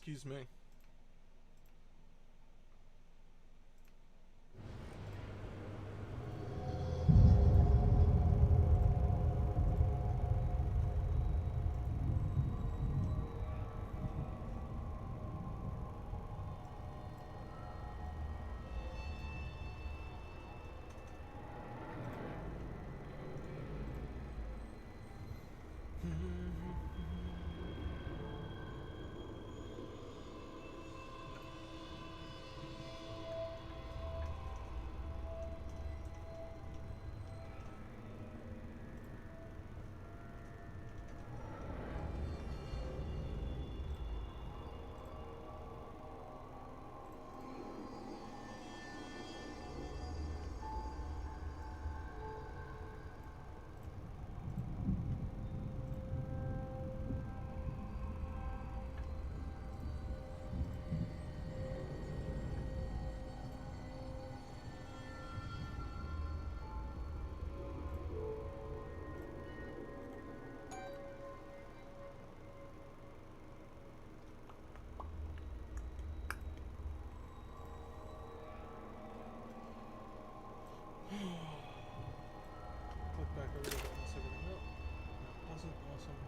Excuse me. Click back over to almost everything. No, that wasn't awesome.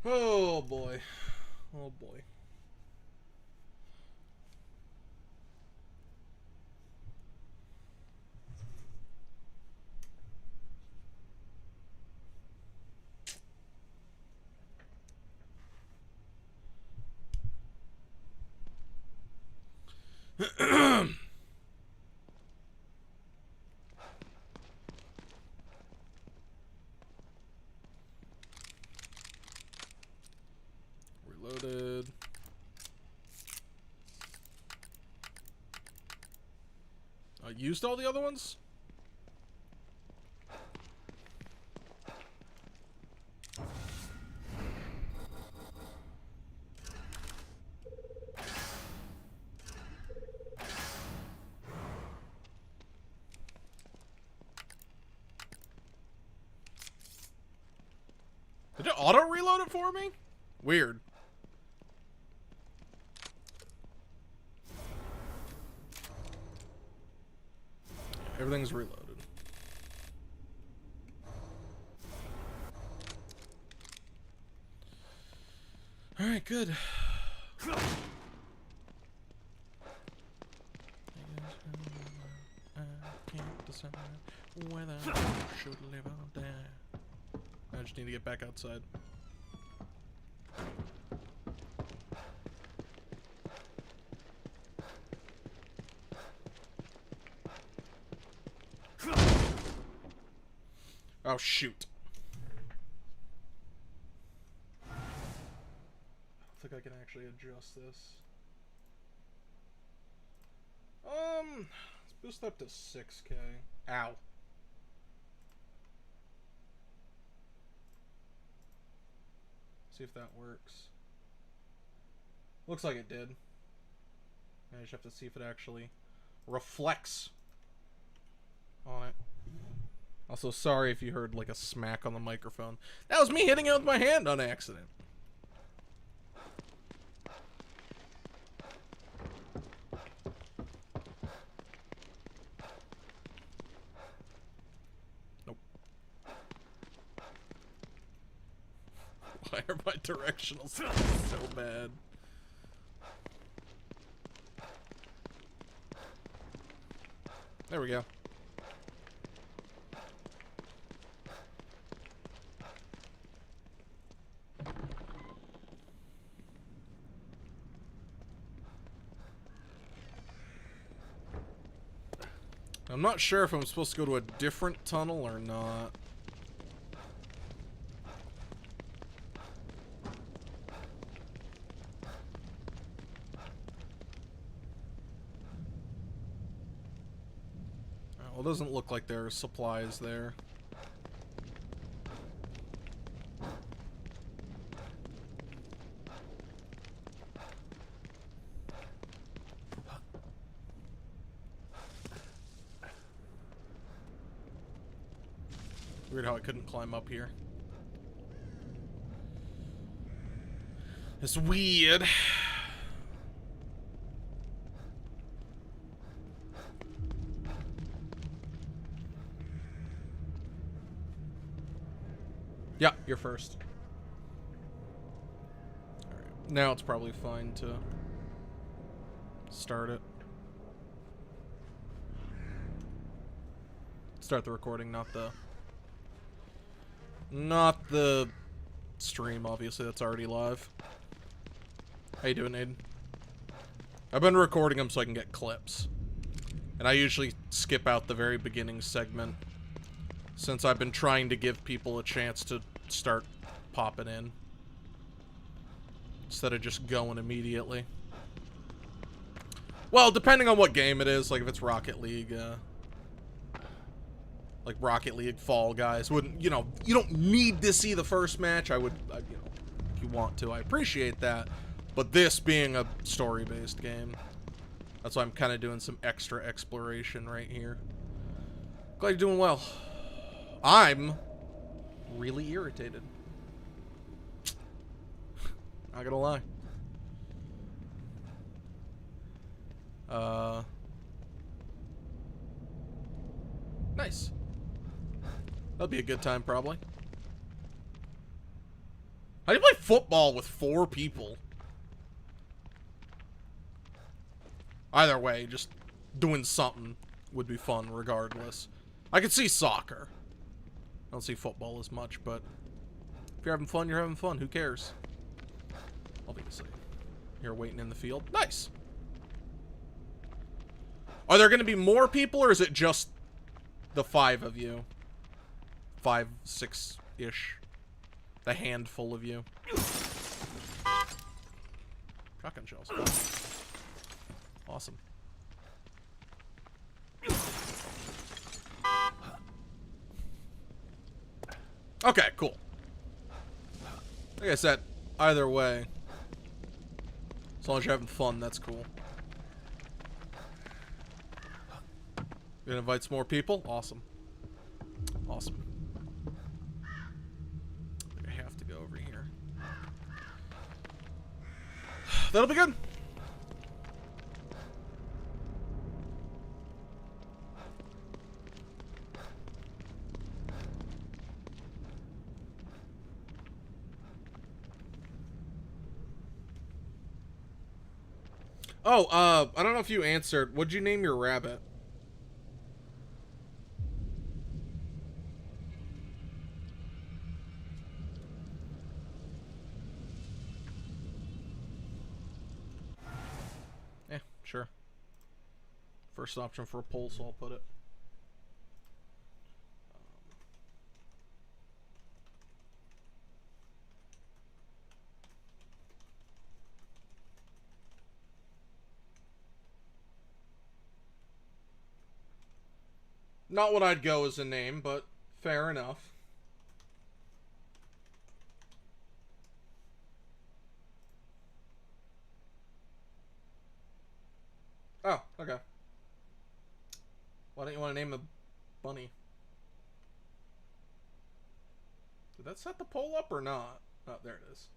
Oh boy. Oh boy. Reloaded. I used all the other ones? Did it auto-reload it for me? Weird. Everything's reloaded. Alright, good. I can't decide whether I should live or die. I just need to get back outside. Oh, shoot. I don't think I can actually adjust this. Let's boost up to 6K. Ow. See if that works. Looks like it did. I just have to see if it actually reflects on it. Also, sorry if you heard like a smack on the microphone. That was me hitting it with my hand on accident. Nope. Why are my directionals so bad? There we go. I'm not sure if I'm supposed to go to a different tunnel or not. Well, it doesn't look like there are supplies there. Weird how I couldn't climb up here. It's weird. Yeah, you're first. Alright, now it's probably fine to start it. Start the recording, not the stream, obviously, that's already live. How you doing, Aiden? I've been recording them so I can get clips. And I usually skip out the very beginning segment, since I've been trying to give people a chance to start popping in, instead of just going immediately. Well, depending on what game it is, like if it's Rocket League, like Rocket League, Fall Guys, wouldn't, you know, you don't need to see the first match. You know, if you want to, I appreciate that. But this being a story-based game, that's why I'm kind of doing some extra exploration right here. Glad you're doing well. I'm really irritated. Not gonna lie. Nice. That'll be a good time, probably. How do you play football with 4 people? Either way, just doing something would be fun regardless. I could see soccer. I don't see football as much, but if you're having fun, you're having fun. Who cares? Obviously. You're waiting in the field. Nice. Are there going to be more people, or is it just the 5 of you? 5, 6-ish. The handful of you. Shotgun shells. Awesome. Okay, cool. Like I said, either way, as long as you're having fun, that's cool. You gonna invite some more people? Awesome. Awesome. I have to go over here. That'll be good. Oh, I don't know if you answered. What'd you name your rabbit? Yeah, sure. First option for a poll, so I'll put it. Not what I'd go as a name, but fair enough. Oh, okay. Why don't you want to name a bunny? Did that set the poll up or not? Oh, there it is.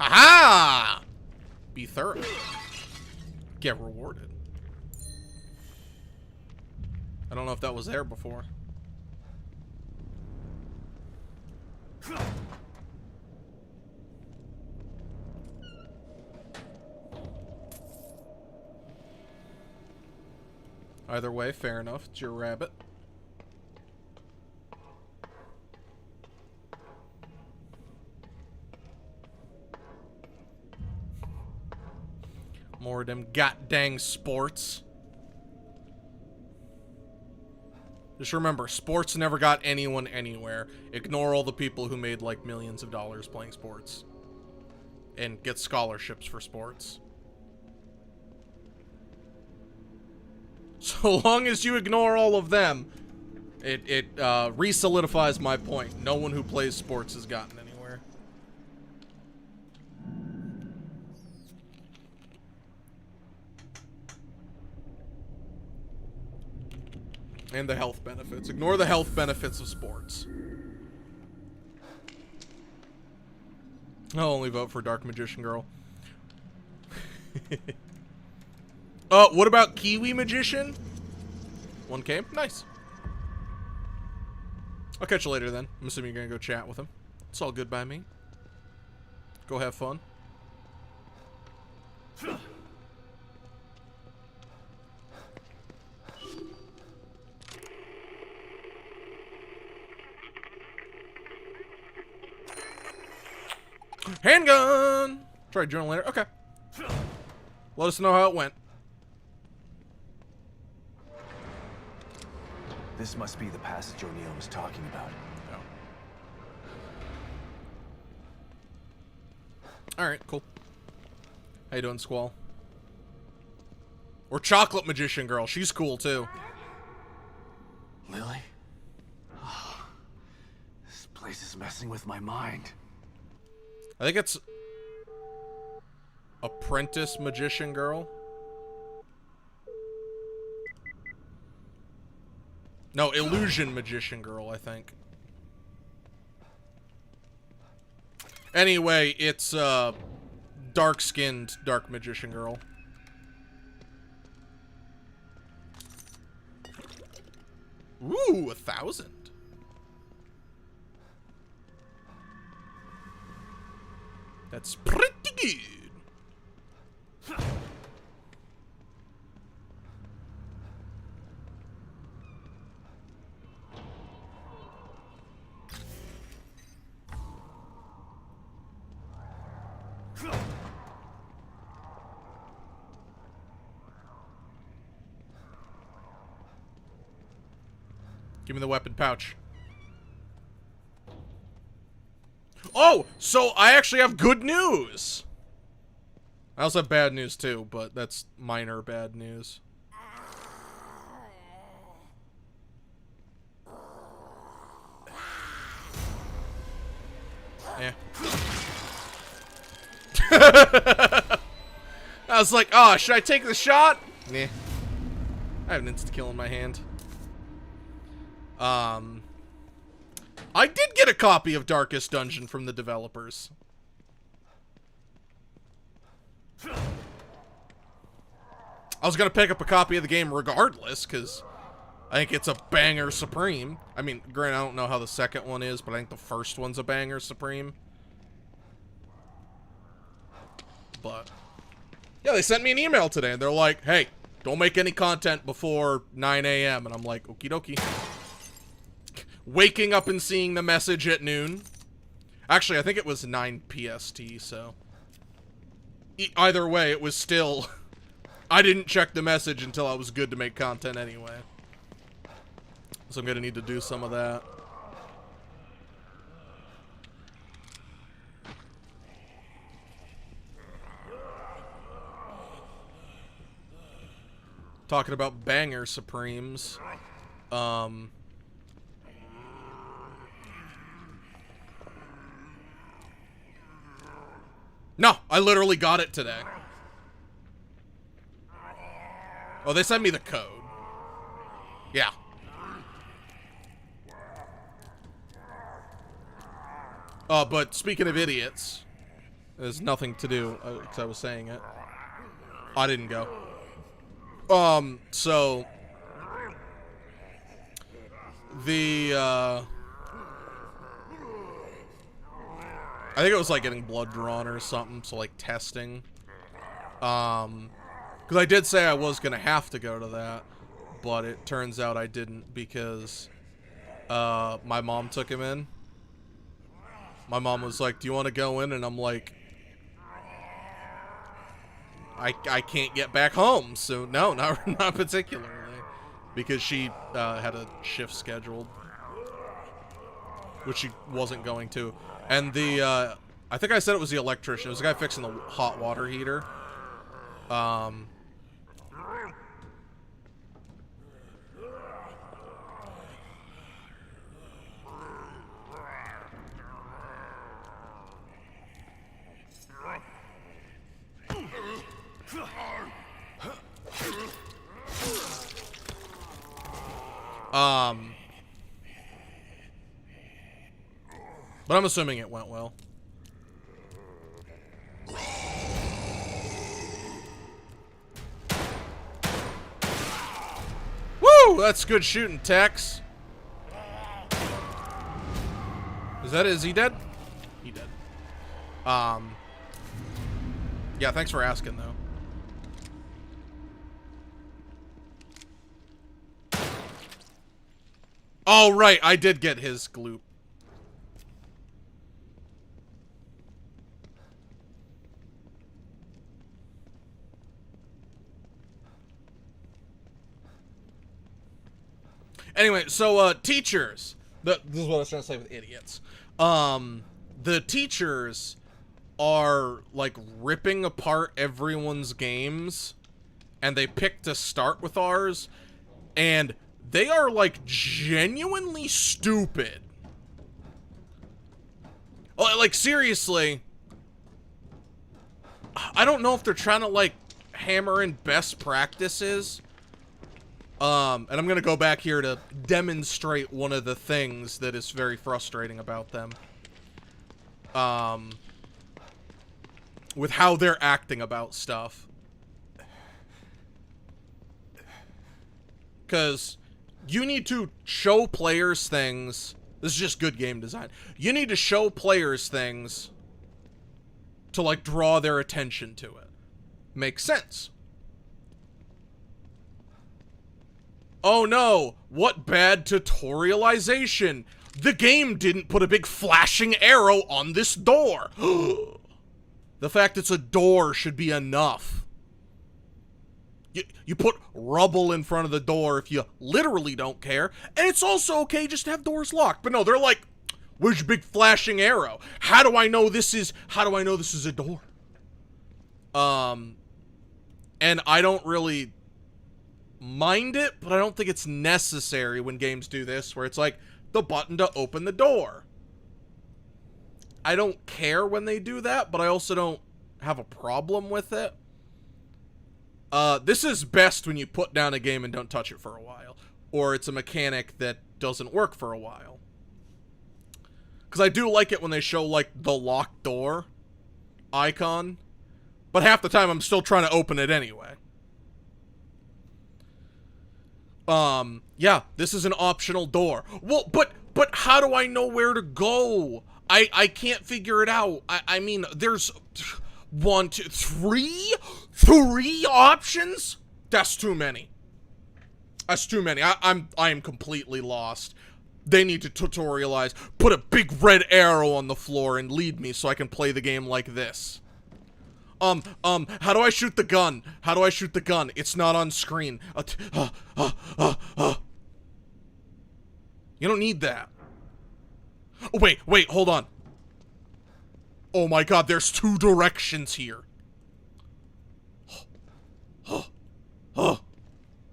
Ha-ha! Be thorough. Get rewarded. I don't know if that was there before. Either way, fair enough. It's your rabbit. More of them god-dang sports. Just remember, sports never got anyone anywhere. Ignore all the people who made, like, millions of dollars playing sports. And get scholarships for sports. So long as you ignore all of them, it re-solidifies my point. No one who plays sports has gotten anywhere. And the health benefits. Ignore the health benefits of sports. I'll only vote for Dark Magician Girl. What about Kiwi Magician? 1K? Nice. I'll catch you later then. I'm assuming you're gonna go chat with him. It's all good by me. Go have fun. Handgun! Try journal later. Okay. Let us know how it went. This must be the passage O'Neill was talking about. Oh. Alright, cool. How you doing, Squall? Or Chocolate Magician Girl. She's cool, too. Lily? Oh, this place is messing with my mind. I think it's Apprentice Magician Girl. No, Illusion Magician Girl, I think. Anyway, it's dark-skinned Dark Magician Girl. Ooh, 1,000. That's pretty good. Give me the weapon pouch. Oh, so I actually have good news. I also have bad news too, but that's minor bad news. Yeah. I was like, oh, should I take the shot? Nah. I have an insta-kill in my hand. I did get a copy of Darkest Dungeon from the developers. I was gonna pick up a copy of the game regardless, because I think it's a banger supreme. I mean, granted, I don't know how the second one is, but I think the first one's a banger supreme. But yeah, they sent me an email today, and they're like, hey, don't make any content before 9 a.m. And I'm like, okie dokie. Waking up and seeing the message at noon. Actually, I think it was 9 PST, so either way, it was still... I didn't check the message until I was good to make content anyway. So I'm gonna need to do some of that. Talking about banger supremes. No, I literally got it today. Oh, they sent me the code. Yeah. But speaking of idiots, There's nothing to do, because I was saying it. I didn't go. So... The, I think it was, like, getting blood drawn or something, so, like, testing. Because I did say I was gonna have to go to that, but it turns out I didn't because, my mom took him in. My mom was like, do you want to go in? And I'm like, I can't get back home, so no, not particularly. Because she had a shift scheduled, which she wasn't going to. And the, I think I said it was the electrician. It was the guy fixing the hot water heater. But I'm assuming it went well. Woo! That's good shooting, Tex. Is he dead? He dead. Yeah, thanks for asking, though. Oh, right, I did get his gloop. Anyway, so, teachers. This is what I was trying to say with idiots. The teachers are, like, ripping apart everyone's games, and they pick to start with ours, and they are, like, genuinely stupid. Like, seriously, I don't know if they're trying to, like, hammer in best practices. And I'm gonna go back here to demonstrate one of the things that is very frustrating about them. With how they're acting about stuff. Because you need to show players things. This is just good game design. You need to show players things to, like, draw their attention to it. Makes sense. Oh no, what bad tutorialization. The game didn't put a big flashing arrow on this door. The fact it's a door should be enough. You put rubble in front of the door if you literally don't care, and it's also okay just to have doors locked. But no, they're like, where's your big flashing arrow? How do I know this is a door? And I don't really mind it, but I don't think it's necessary when games do this, where it's like the button to open the door. I don't care when they do that, but I also don't have a problem with it. This is best when you put down a game and don't touch it for a while, or it's a mechanic that doesn't work for a while. Because I do like it when they show, like, the locked door icon, but half the time I'm still trying to open it anyway. Yeah, this is an optional door. Well, but how do I know where to go? I can't figure it out. I mean, there's 1, 2, 3 options? That's too many. That's too many. I am completely lost. They need to tutorialize. Put a big red arrow on the floor and lead me so I can play the game like this. How do I shoot the gun? How do I shoot the gun? It's not on screen. You don't need that. Oh, wait, hold on. Oh my god, there's 2 directions here. Well,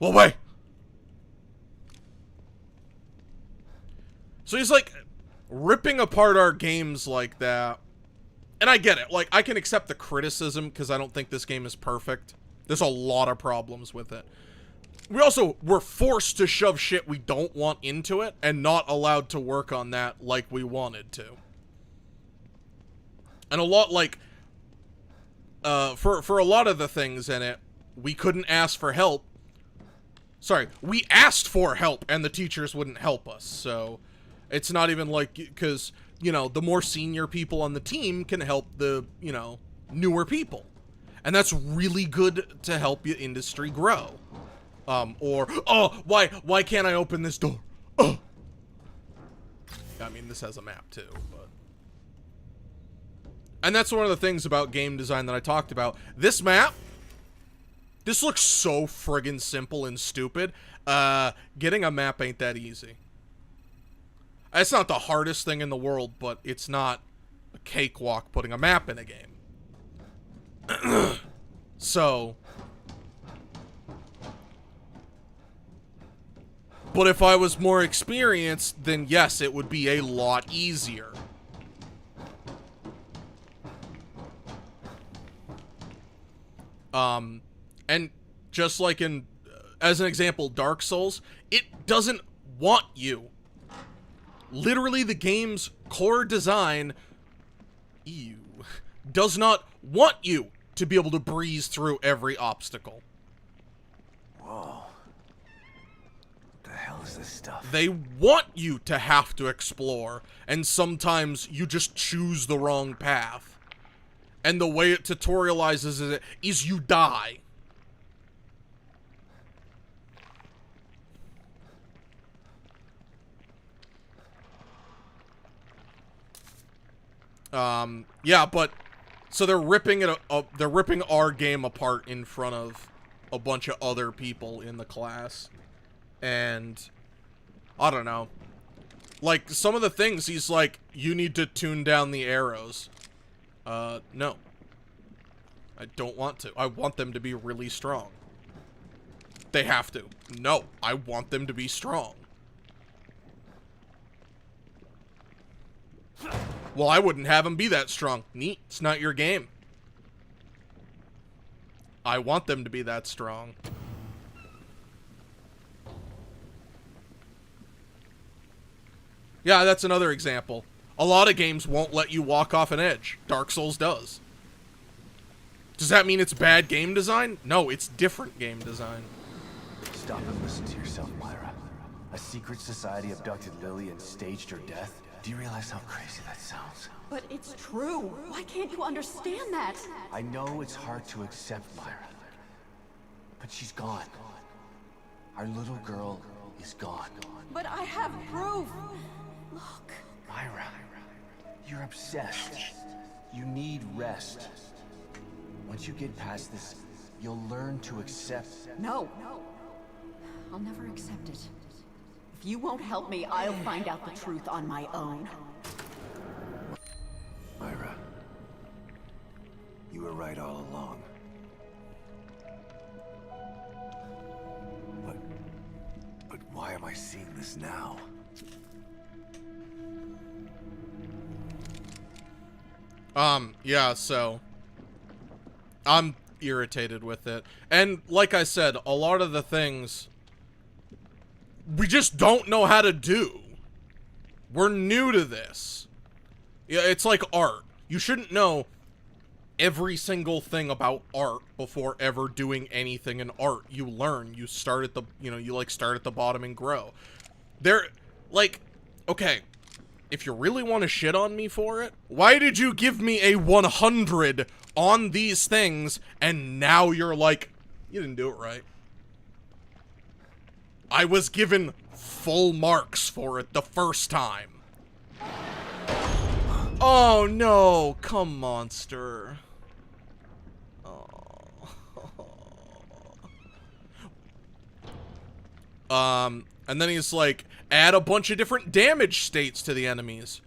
wait. So he's, like, ripping apart our games like that. And I get it. Like, I can accept the criticism because I don't think this game is perfect. There's a lot of problems with it. We also were forced to shove shit we don't want into it and not allowed to work on that like we wanted to. And a lot, like, for a lot of the things in it, we couldn't ask for help. Sorry, we asked for help, and the teachers wouldn't help us. So, it's not even like, because, you know, the more senior people on the team can help the, you know, newer people. And that's really good to help your industry grow. Or, oh, why can't I open this door? Oh. I mean, this has a map too, but... And that's one of the things about game design that I talked about. This map, this looks so friggin' simple and stupid. Getting a map ain't that easy. It's not the hardest thing in the world, but it's not a cakewalk putting a map in a game. So... But if I was more experienced, then yes, it would be a lot easier. And just like in, as an example, Dark Souls, it doesn't want you. Literally, the game's core design, does not want you to be able to breeze through every obstacle. Whoa. What the hell is this stuff? They want you to have to explore, and sometimes you just choose the wrong path. And the way it tutorializes it is you die. Yeah, but so they're ripping it. They're ripping our game apart in front of a bunch of other people in the class, and I don't know. Like some of the things, he's like, "You need to tune down the arrows." No. I don't want to. I want them to be really strong. They have to. No, I want them to be strong. Well, I wouldn't have them be that strong. Neat. It's not your game. I want them to be that strong. Yeah, that's another example. A lot of games won't let you walk off an edge. Dark Souls does. Does that mean it's bad game design? No, it's different game design. Stop and listen to yourself, Myra. A secret society abducted Lily and staged her death? Do you realize how crazy that sounds? But it's true. Why can't you understand that? I know it's hard to accept, Myra. But she's gone. Our little girl is gone. But I have proof. Look. Myra, you're obsessed. You need rest. Once you get past this, you'll learn to accept... No. I'll never accept it. If you won't help me, I'll find out the truth on my own. Myra, you were right all along. But why am I seeing this now? Yeah, so... I'm irritated with it. And, like I said, a lot of the things... we just don't know how to do. We're new to this. Yeah, it's like art. You shouldn't know every single thing about art before ever doing anything in art. You learn. You start at the, you like start at the bottom and grow. Like, okay, if you really want to shit on me for it, why did you give me a 100 on these things and now you're like, you didn't do it right? I was given full marks for it the first time. Oh no, come monster. Oh. And then he's like, add a bunch of different damage states to the enemies.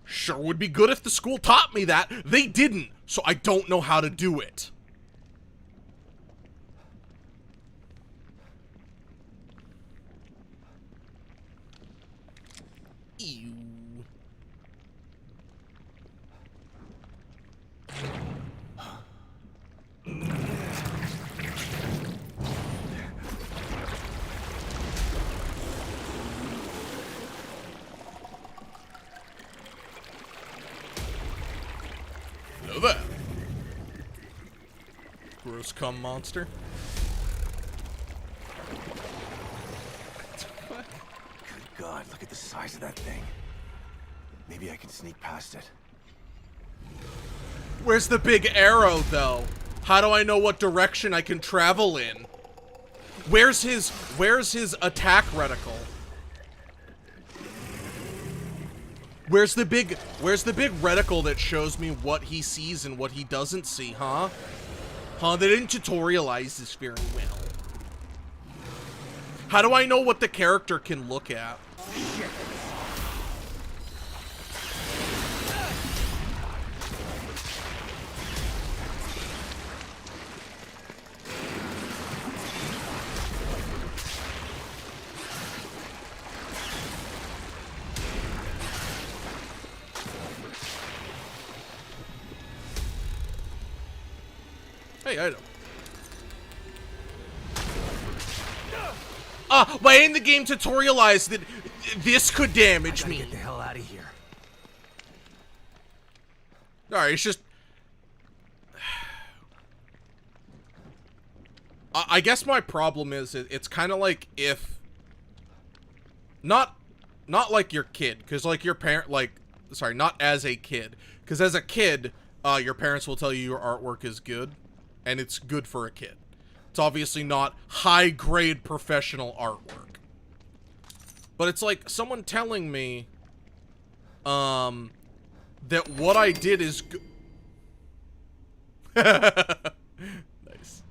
Sure would be good if the school taught me that. They didn't, so I don't know how to do it. Ew. Hello there. gross cum monster. Good God, look at the size of that thing. Maybe I can sneak past it. Where's the big arrow, though? How do I know what direction I can travel in? Where's his attack reticle? Where's the big reticle that shows me what he sees and what he doesn't see, huh? Huh, they didn't tutorialize this very well. How do I know what the character can look at? Shit. Hey, item. Why ain't the game tutorialized that this could damage me? Get the hell out of here. Alright, it's just... I guess my problem is it's kind of like if... Not like your kid, because like your parent, like... Sorry, not as a kid. Because as a kid, your parents will tell you your artwork is good. And it's good for a kid. It's obviously not high-grade professional artwork. But it's like someone telling me, that what I did is good. Nice.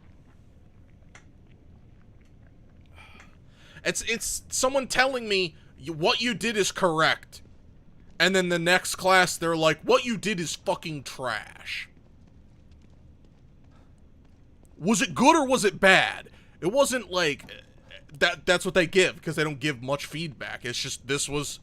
It's someone telling me what you did is correct. And then the next class, they're like, what you did is fucking trash. Was it good or was it bad? It wasn't like that's what they give, because they don't give much feedback. It's just this was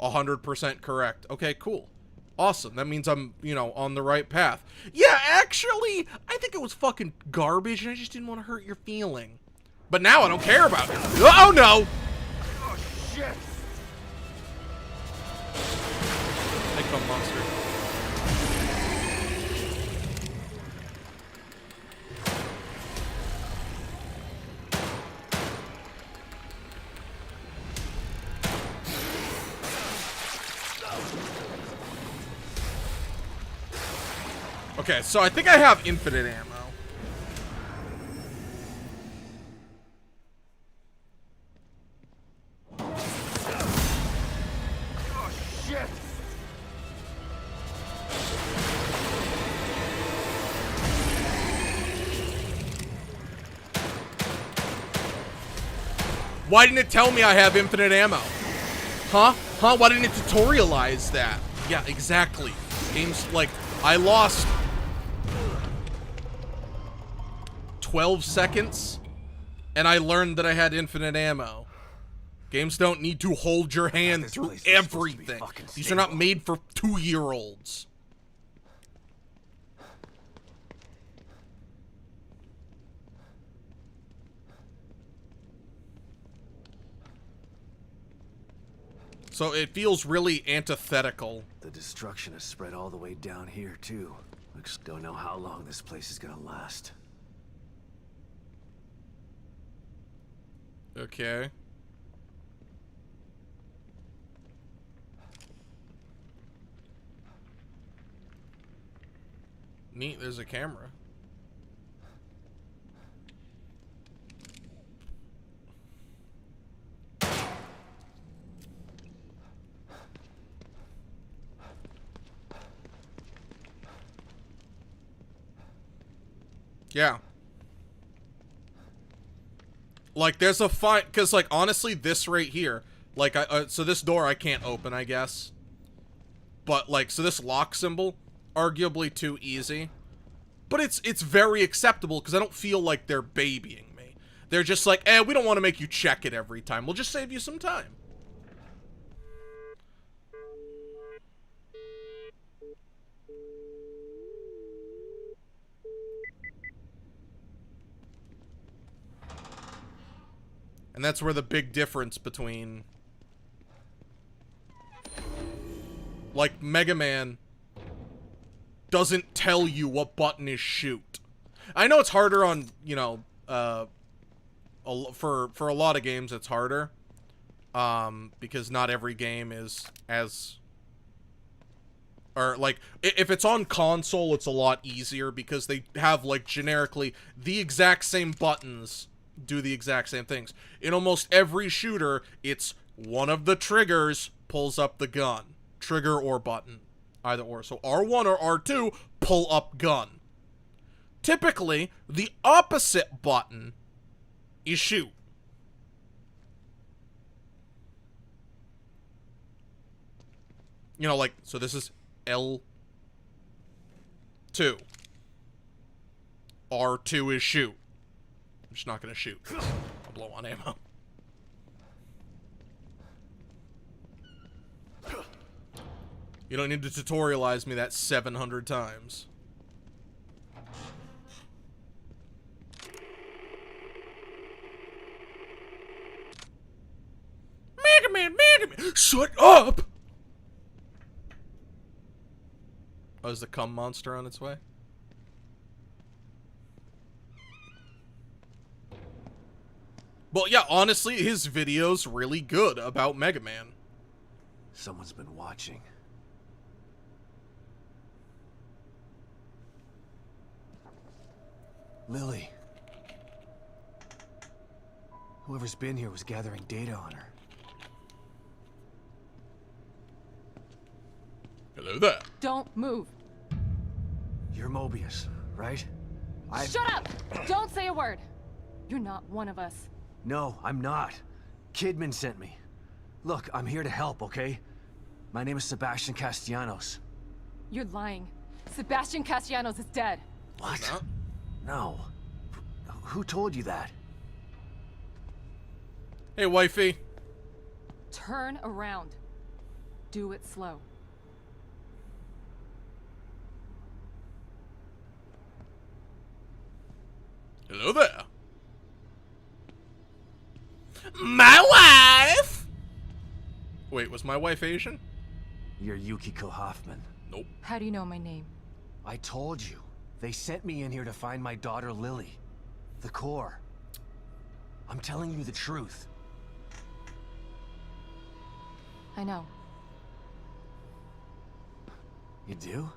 100% correct. Okay, cool. Awesome. That means I'm, you know, on the right path. Yeah, actually, I think it was fucking garbage and I just didn't want to hurt your feeling. But now I don't care about it. Oh no! Oh shit! Hey, come monster. Okay, so I think I have infinite ammo. Oh shit! Why didn't it tell me I have infinite ammo? Huh? Huh? Why didn't it tutorialize that? Yeah, exactly. Games like, I lost 12 seconds, and I learned that I had infinite ammo. Games don't need to hold your hand through everything. These are not made for 2-year-olds. So it feels really antithetical. The destruction has spread all the way down here, too. Don't know how long this place is gonna last. Okay. Neat, there's a camera. Yeah. Like, there's a fight, because, like, honestly, this right here, like, so this door I can't open, I guess. But, like, so this lock symbol, arguably too easy. But it's very acceptable, because I don't feel like they're babying me. They're just like, we don't want to make you check it every time. We'll just save you some time. And that's where the big difference between... Like, Mega Man doesn't tell you what button is shoot. I know it's harder on, you know, for a lot of games it's harder. Because not every game is as... Or, like, if it's on console, it's a lot easier because they have, like, generically the exact same buttons do the exact same things. In almost every shooter, it's one of the triggers pulls up the gun. Trigger or button. Either or. So R1 or R2, pull up gun. Typically, the opposite button is shoot. You know, like, so this is L2. R2 is shoot. I'm just not gonna shoot. I'll blow on ammo. You don't need to tutorialize me that 700 times. Mega Man! Shut up! Oh, is the cum monster on its way? Well, yeah, honestly, his video's really good about Mega Man. Someone's been watching. Lily. Whoever's been here was gathering data on her. Hello there. Don't move. You're Mobius, right? Shut up! Don't say a word. You're not one of us. No, I'm not. Kidman sent me. Look, I'm here to help, okay? My name is Sebastian Castellanos. You're lying. Sebastian Castellanos is dead. What? Huh? No. Who told you that? Hey, wifey. Turn around. Do it slow. Hello there. My wife! Wait, was my wife Asian? You're Yukiko Hoffman. Nope. How do you know my name? I told you. They sent me in here to find my daughter Lily. The core. I'm telling you the truth. I know. You do?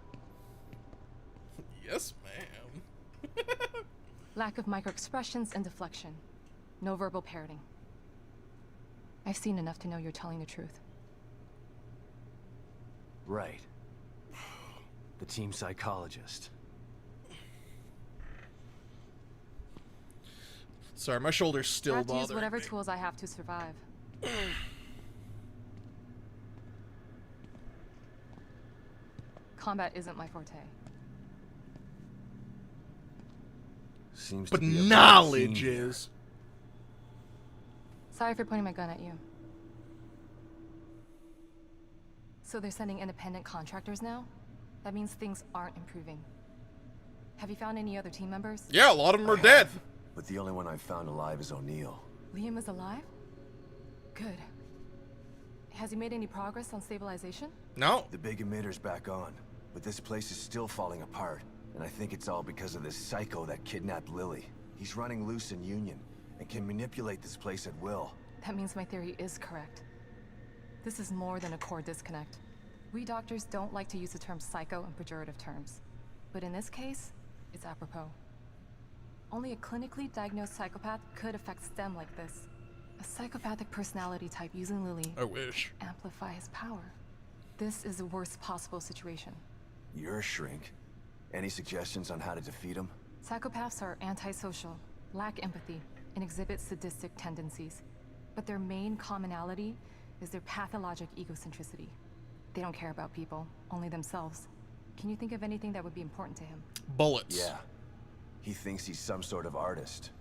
Yes, ma'am. Lack of microexpressions and deflection. No verbal parroting. I've seen enough to know you're telling the truth. Right. The team psychologist. Sorry, my shoulder's I still have to use bothering whatever me. tools I have to survive. Combat isn't my forte. Seems But to be a bad knowledge theme here. is... Sorry for pointing my gun at you. So they're sending independent contractors now? That means things aren't improving. Have you found any other team members? Yeah, a lot of them are I dead. have, but the only one I've found alive is O'Neill. Liam is alive? Good. Has he made any progress on stabilization? No. The big emitter's back on, but this place is still falling apart. And I think it's all because of this psycho that kidnapped Lily. He's running loose in Union, and can manipulate this place at will. That means my theory is correct. This is more than a core disconnect. We doctors don't like to use the term psycho in pejorative terms. But in this case, it's apropos. Only a clinically diagnosed psychopath could affect STEM like this. A psychopathic personality type using Lily I wish. amplify his power. This is the worst possible situation. You're a shrink. Any suggestions on how to defeat him? Psychopaths are antisocial, lack empathy, and exhibit sadistic tendencies. But their main commonality is their pathologic egocentricity. They don't care about people, only themselves. Can you think of anything that would be important to him? Bullets. Yeah. He thinks he's some sort of artist.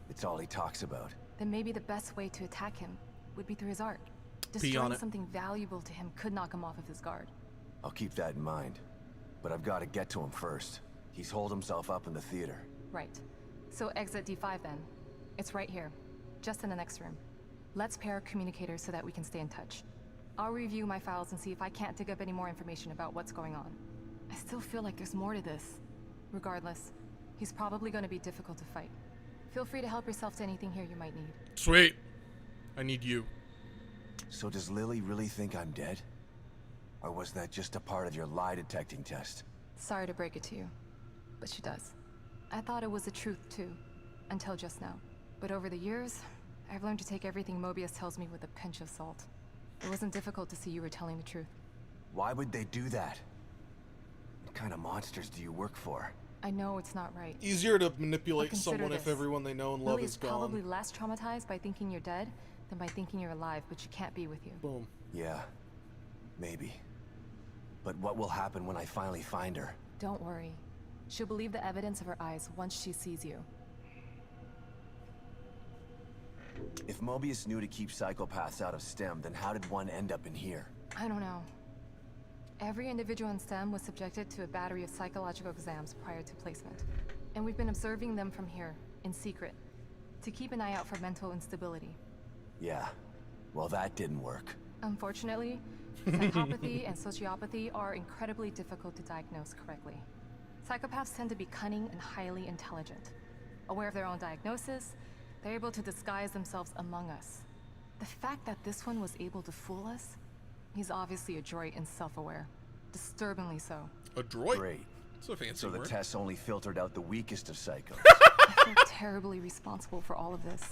It's all he talks about. Then maybe the best way to attack him would be through his art. Pee on Destroying it. something valuable to him could knock him off of his guard. I'll keep that in mind. But I've got to get to him first. He's holed himself up in the theater. Right. So exit D5 then. It's right here, just in the next room. Let's pair communicators so that we can stay in touch. I'll review my files and see if I can't dig up any more information about what's going on. I still feel like there's more to this. Regardless, He's probably going to be difficult to fight. Feel free to help yourself to anything here you might need. Sweet. I need you. So does Lily really think I'm dead? Or was that just a part of your lie detecting test? Sorry to break it to you, but she does. I thought it was the truth too, until just now. But over the years, I've learned to take everything Mobius tells me with a pinch of salt. It wasn't difficult to see you were telling the truth. Why would they do that? What kind of monsters do you work for? I know it's not right. Easier to manipulate But consider someone if this. everyone they know and love Lily is is gone. probably less traumatized by thinking you're dead than by thinking you're alive, but she can't be with you. Boom. Yeah, maybe. But what will happen when I finally find her? Don't worry. She'll believe the evidence of her eyes once she sees you. If Mobius knew to keep psychopaths out of STEM, then how did one end up in here? I don't know. Every individual in STEM was subjected to a battery of psychological exams prior to placement. And we've been observing them from here, in secret, to keep an eye out for mental instability. Yeah, well that didn't work. Unfortunately, psychopathy and sociopathy are incredibly difficult to diagnose correctly. Psychopaths tend to be cunning and highly intelligent. Aware of their own diagnosis, they're able to disguise themselves among us. The fact that this one was able to fool us, he's obviously adroit and self-aware. Disturbingly so. Adroit? Great. It's a fancy So the word. tests only filtered out the weakest of psychos. I feel terribly responsible for all of this.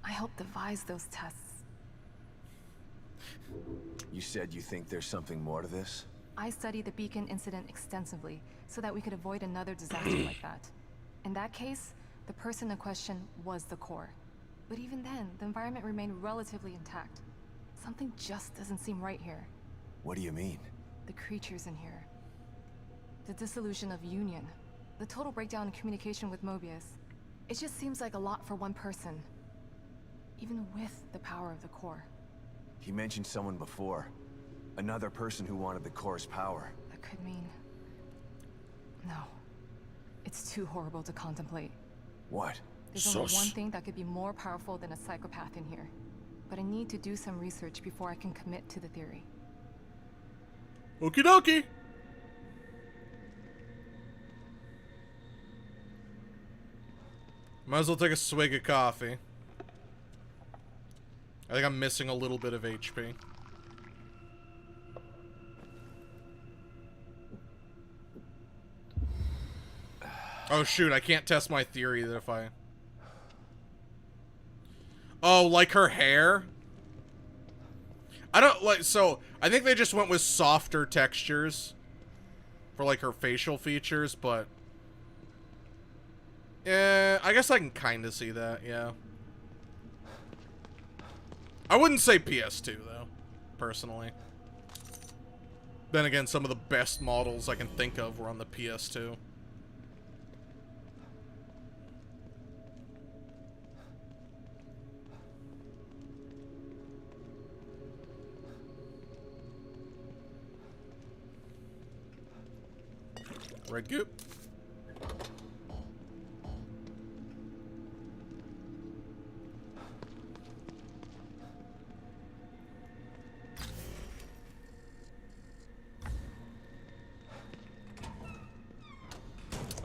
I helped devise those tests. You said you think there's something more to this? I studied the Beacon incident extensively so that we could avoid another disaster like that. In that case, the person in question was the core. But even then, the environment remained relatively intact. Something just doesn't seem right here. What do you mean? The creatures in here. The dissolution of Union. The total breakdown in communication with Mobius. It just seems like a lot for one person. Even with the power of the core. He mentioned someone before. Another person who wanted the core's power. That could mean... No. It's too horrible to contemplate. What? There's only one thing that could be more powerful than a psychopath in here. But I need to do some research before I can commit to the theory. Okie dokie. Might as well take a swig of coffee. I think I'm missing a little bit of HP. Oh shoot, I can't test my theory that if I... Oh, like her hair? I don't like, so I think they just went with softer textures for like her facial features, but yeah, I guess I can kind of see that, yeah. I wouldn't say PS2 though, personally. Then again, some of the best models I can think of were on the PS2. Red goop.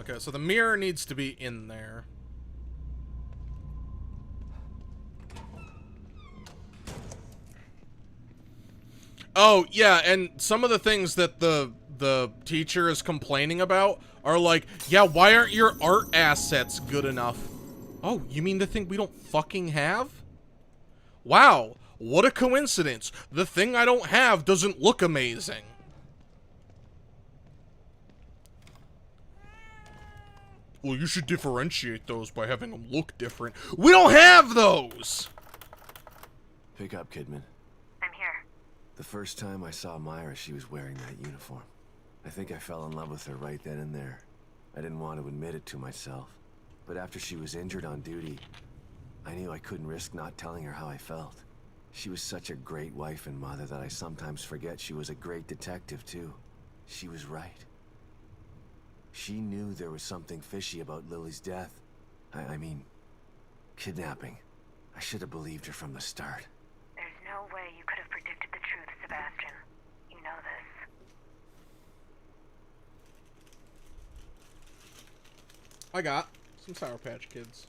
Okay, so the mirror needs to be in there. Oh, yeah, and some of the things that the teacher is complaining about are like, yeah, why aren't your art assets good enough? Oh, you mean to think we don't fucking have? Wow, what a coincidence. The thing I don't have doesn't look amazing. Well, you should differentiate those by having them look different. We don't have those! Pick up, Kidman. I'm here. The first time I saw Myra, she was wearing that uniform. I think I fell in love with her right then and there. I didn't want to admit it to myself. But after she was injured on duty, I knew I couldn't risk not telling her how I felt. She was such a great wife and mother that I sometimes forget she was a great detective, too. She was right. She knew there was something fishy about Lily's death. I mean, kidnapping. I should have believed her from the start. There's no way you could have predicted the truth, Sebastian. You know this. I got some Sour Patch Kids.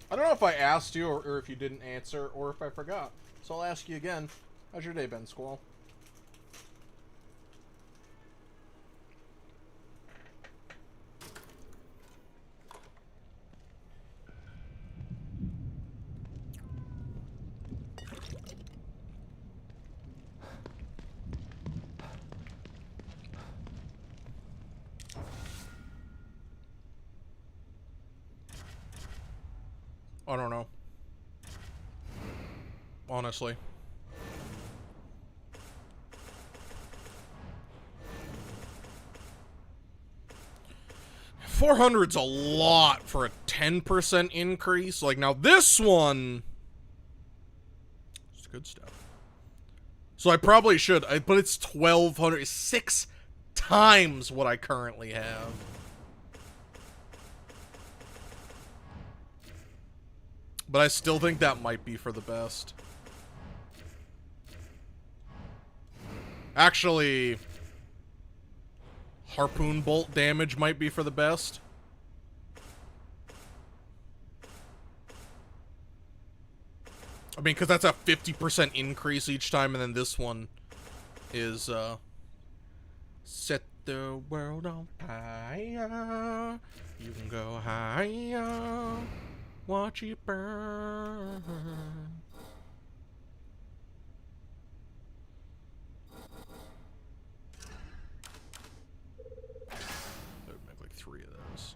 I don't know if I asked you or if you didn't answer or if I forgot. So I'll ask you again. How's your day been, Squall? I don't know. Honestly. $400's a lot for a 10% increase. Like, now this one... It's good stuff. So I probably should, but it's 1,200. It's 6 times what I currently have. But I still think that might be for the best. Actually, harpoon bolt damage might be for the best. I mean, because that's a 50% increase each time, and then this one is, set the world on fire. You can go higher. Watch it burn. I would make like 3 of those.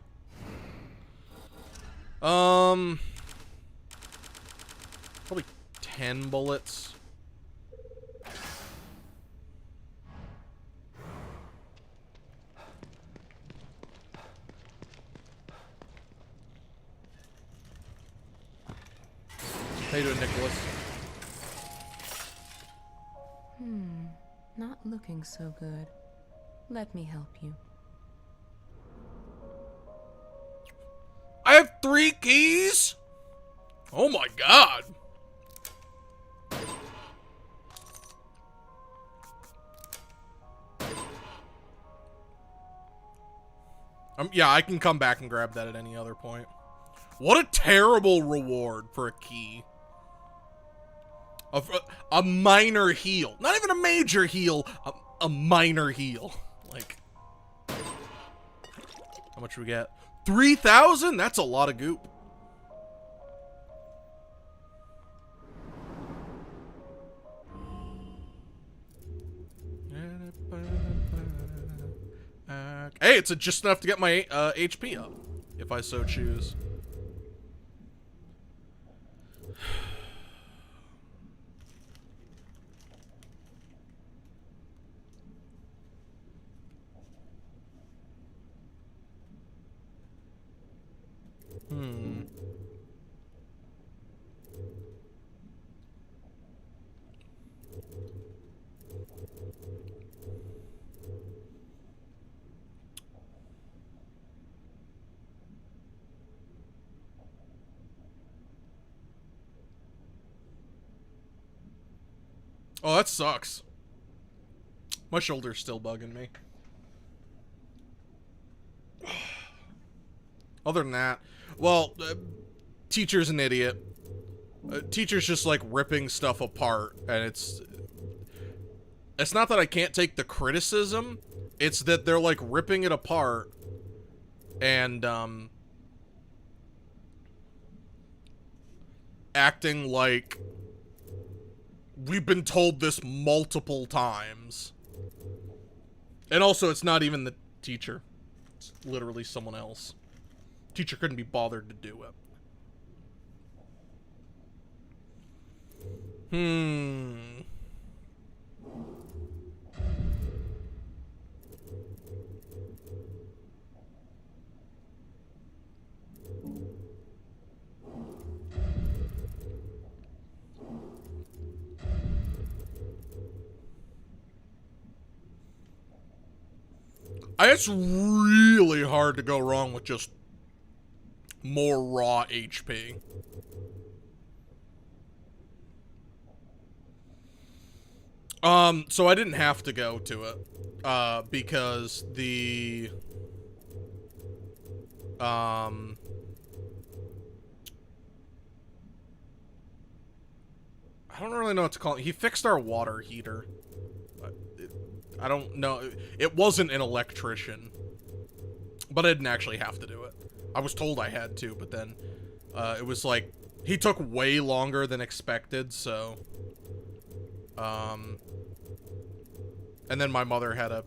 Probably 10 bullets. How you doing, Nicholas? Not looking so good. Let me help you. I have 3 keys? Oh my god. Yeah, I can come back and grab that at any other point. What a terrible reward for a key. A minor heal. Not even a major heal. A minor heal. Like, how much do we get? 3,000? That's a lot of goop. Hey, it's just enough to get my HP up, if I so choose. Oh, that sucks. My shoulder's still bugging me. Other than that, well, teacher's an idiot. Teacher's just like ripping stuff apart, and it's not that I can't take the criticism, it's that they're like ripping it apart and acting like we've been told this multiple times. And also, it's not even the teacher. It's literally someone else. Teacher couldn't be bothered to do it. It's really hard to go wrong with just more raw HP. So I didn't have to go to it, because the, I don't really know what to call it. He fixed our water heater. I don't know. It wasn't an electrician, but I didn't actually have to do it. I was told I had to, but then, it was like, he took way longer than expected, so, and then my mother had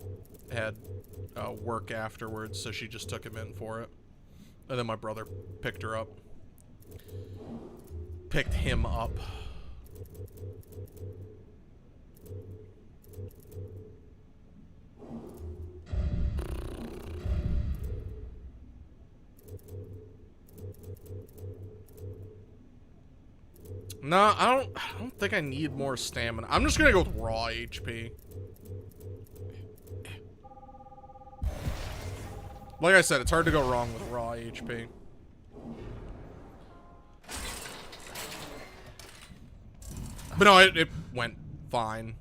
work afterwards, so she just took him in for it. And then my brother picked her up. Picked him up. No, I don't think I need more stamina. I'm just gonna go with raw HP. Like I said, it's hard to go wrong with raw HP. But no, it went fine.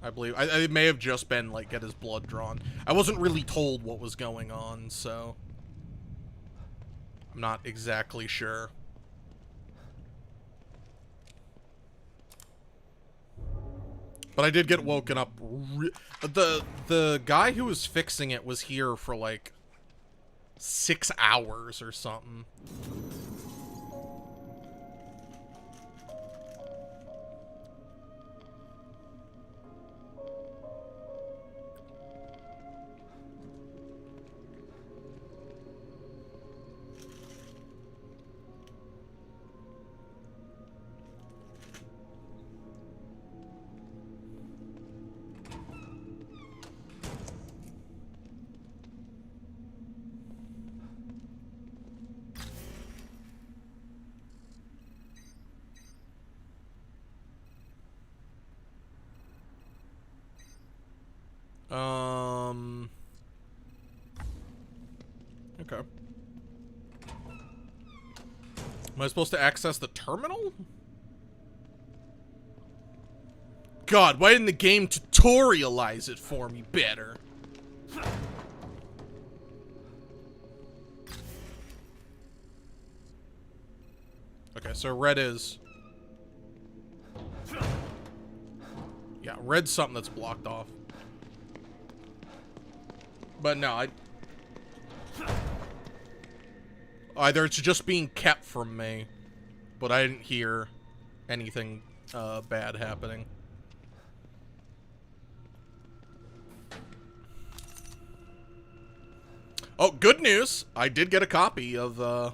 I believe. It may have just been, like, get his blood drawn. I wasn't really told what was going on, so I'm not exactly sure. But I did get woken up. The guy who was fixing it was here for, like, 6 hours or something. Okay. Am I supposed to access the terminal? God, why didn't the game tutorialize it for me better? Okay, so red is... Yeah, red's something that's blocked off. But no, either it's just being kept from me, but I didn't hear anything bad happening. Oh, good news! I did get a copy of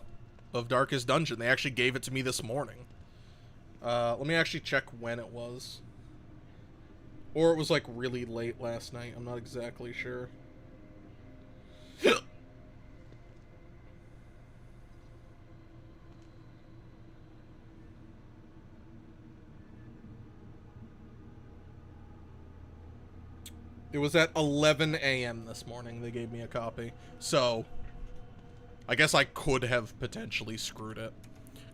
Darkest Dungeon. They actually gave it to me this morning. Let me actually check when it was. Or it was, like, really late last night. I'm not exactly sure. It was at 11 a.m. this morning they gave me a copy. So, I guess I could have potentially screwed it.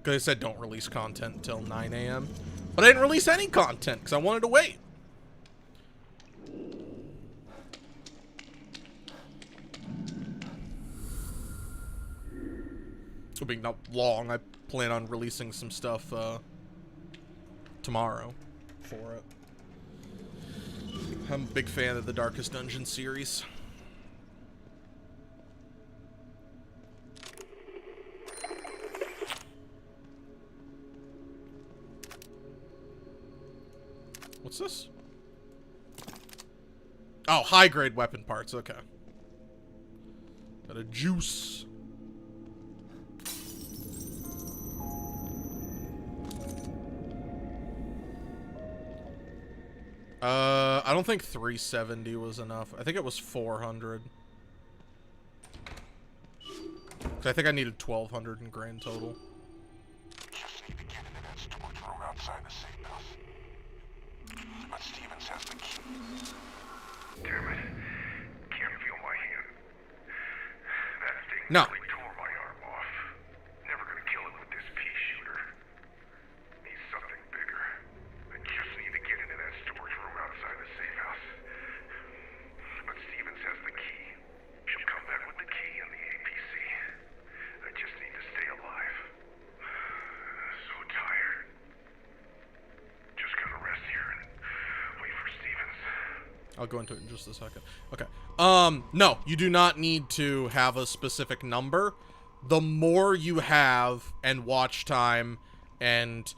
Because they said don't release content until 9 a.m. But I didn't release any content because I wanted to wait. It'll be not long. I plan on releasing some stuff tomorrow for it. I'm a big fan of the Darkest Dungeon series. What's this? Oh, high-grade weapon parts. Okay. Got a juice. I don't think 370 was enough. I think it was 400. I think I needed 1,200 in grand total. Just need to get into that storage room outside the safe house. But Stevens has the key. Damn it. Can't feel my hand. That thing No. really tore my arm off. Never gonna kill it with this pea shooter. Needs something bigger. I just need to get into that storage room outside the I'll go into it in just a second. Okay. No, you do not need to have a specific number. The more you have and watch time and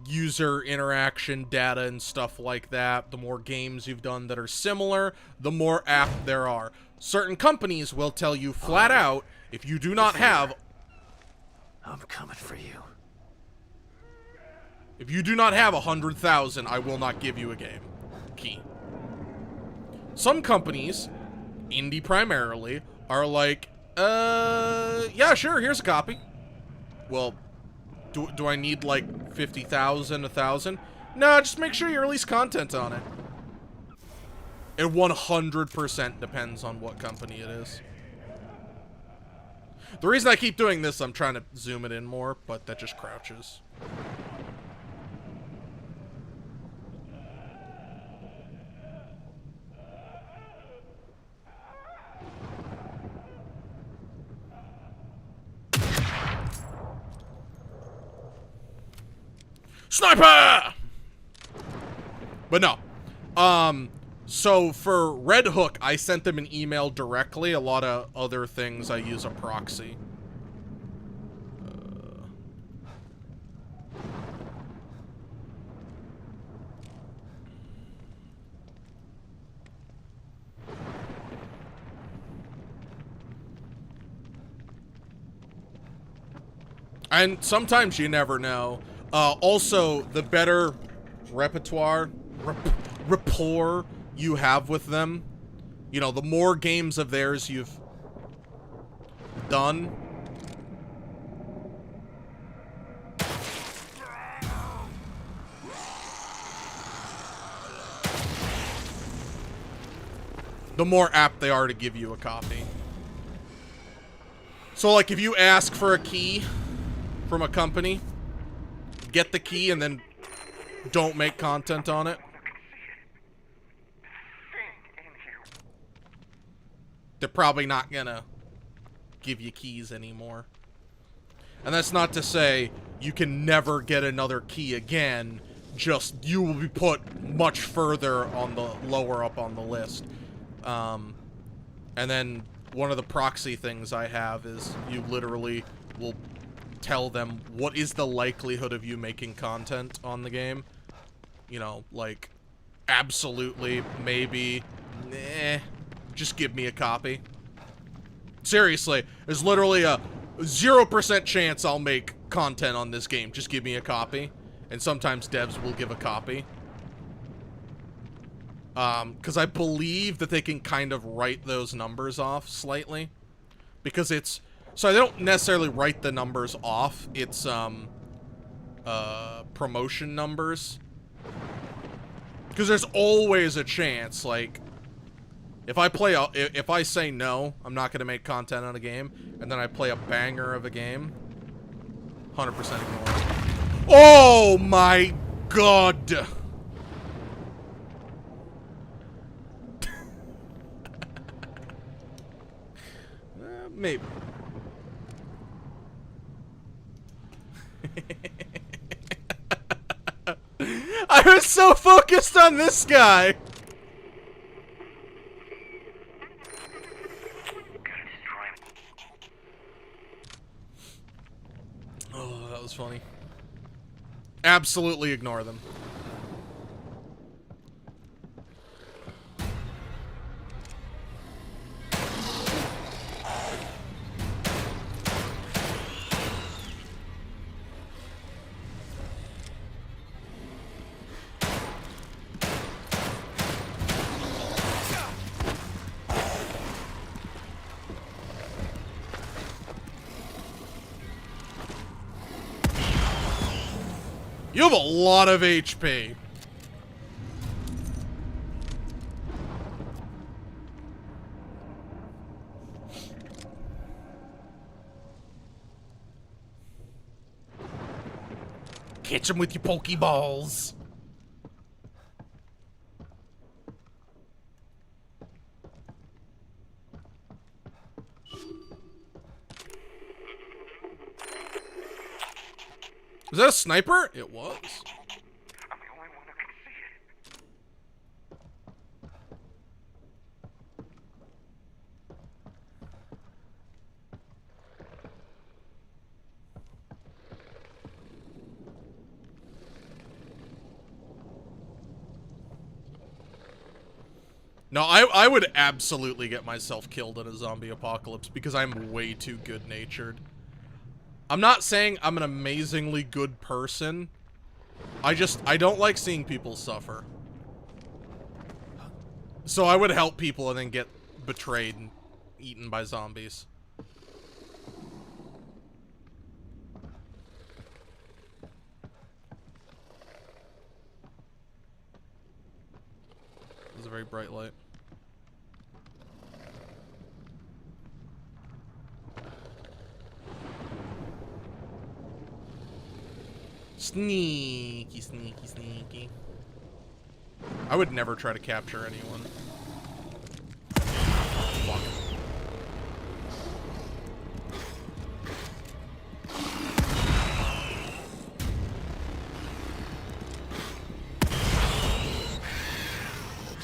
user interaction data and stuff like that, the more games you've done that are similar, the more apt there are. Certain companies will tell you flat out, if you do not have... I'm coming for you. If you do not have 100,000, I will not give you a game key. Some companies, indie primarily, are like, yeah, sure, here's a copy. Well, do I need like 50,000, 1,000? No, just make sure you release content on it. It 100% depends on what company it is. The reason I keep doing this, I'm trying to zoom it in more, but that just crouches. Sniper! But no. So for Red Hook, I sent them an email directly. A lot of other things I use a proxy. And sometimes you never know. Also, the better rapport you have with them, you know, the more games of theirs you've done, the more apt they are to give you a copy. So, like, if you ask for a key from a company, get the key and then don't make content on it, they're probably not gonna give you keys anymore. And that's not to say you can never get another key again, just you will be put much further on the lower up on the list. And then one of the proxy things I have is you literally will tell them what is the likelihood of you making content on the game. You know, like, absolutely, maybe, nah, just give me a copy. Seriously, there's literally a 0% chance I'll make content on this game. Just give me a copy. And sometimes devs will give a copy. Because I believe that they can kind of write those numbers off slightly. Because it's... So they don't necessarily write the numbers off. It's, promotion numbers. Because there's always a chance, like... If I say no, I'm not going to make content on a game, and then I play a banger of a game, 100% ignore it. Oh my god! Maybe. I was so focused on this guy! Oh, that was funny. Absolutely ignore them. You have a lot of HP. Catch him with your Pokeballs. Was that a sniper? It was. I'm the only one who can see it. No, I would absolutely get myself killed in a zombie apocalypse because I'm way too good-natured. I'm not saying I'm an amazingly good person. I don't like seeing people suffer. So I would help people and then get betrayed and eaten by zombies. This is a very bright light. Sneaky, sneaky, sneaky. I would never try to capture anyone. Fuck.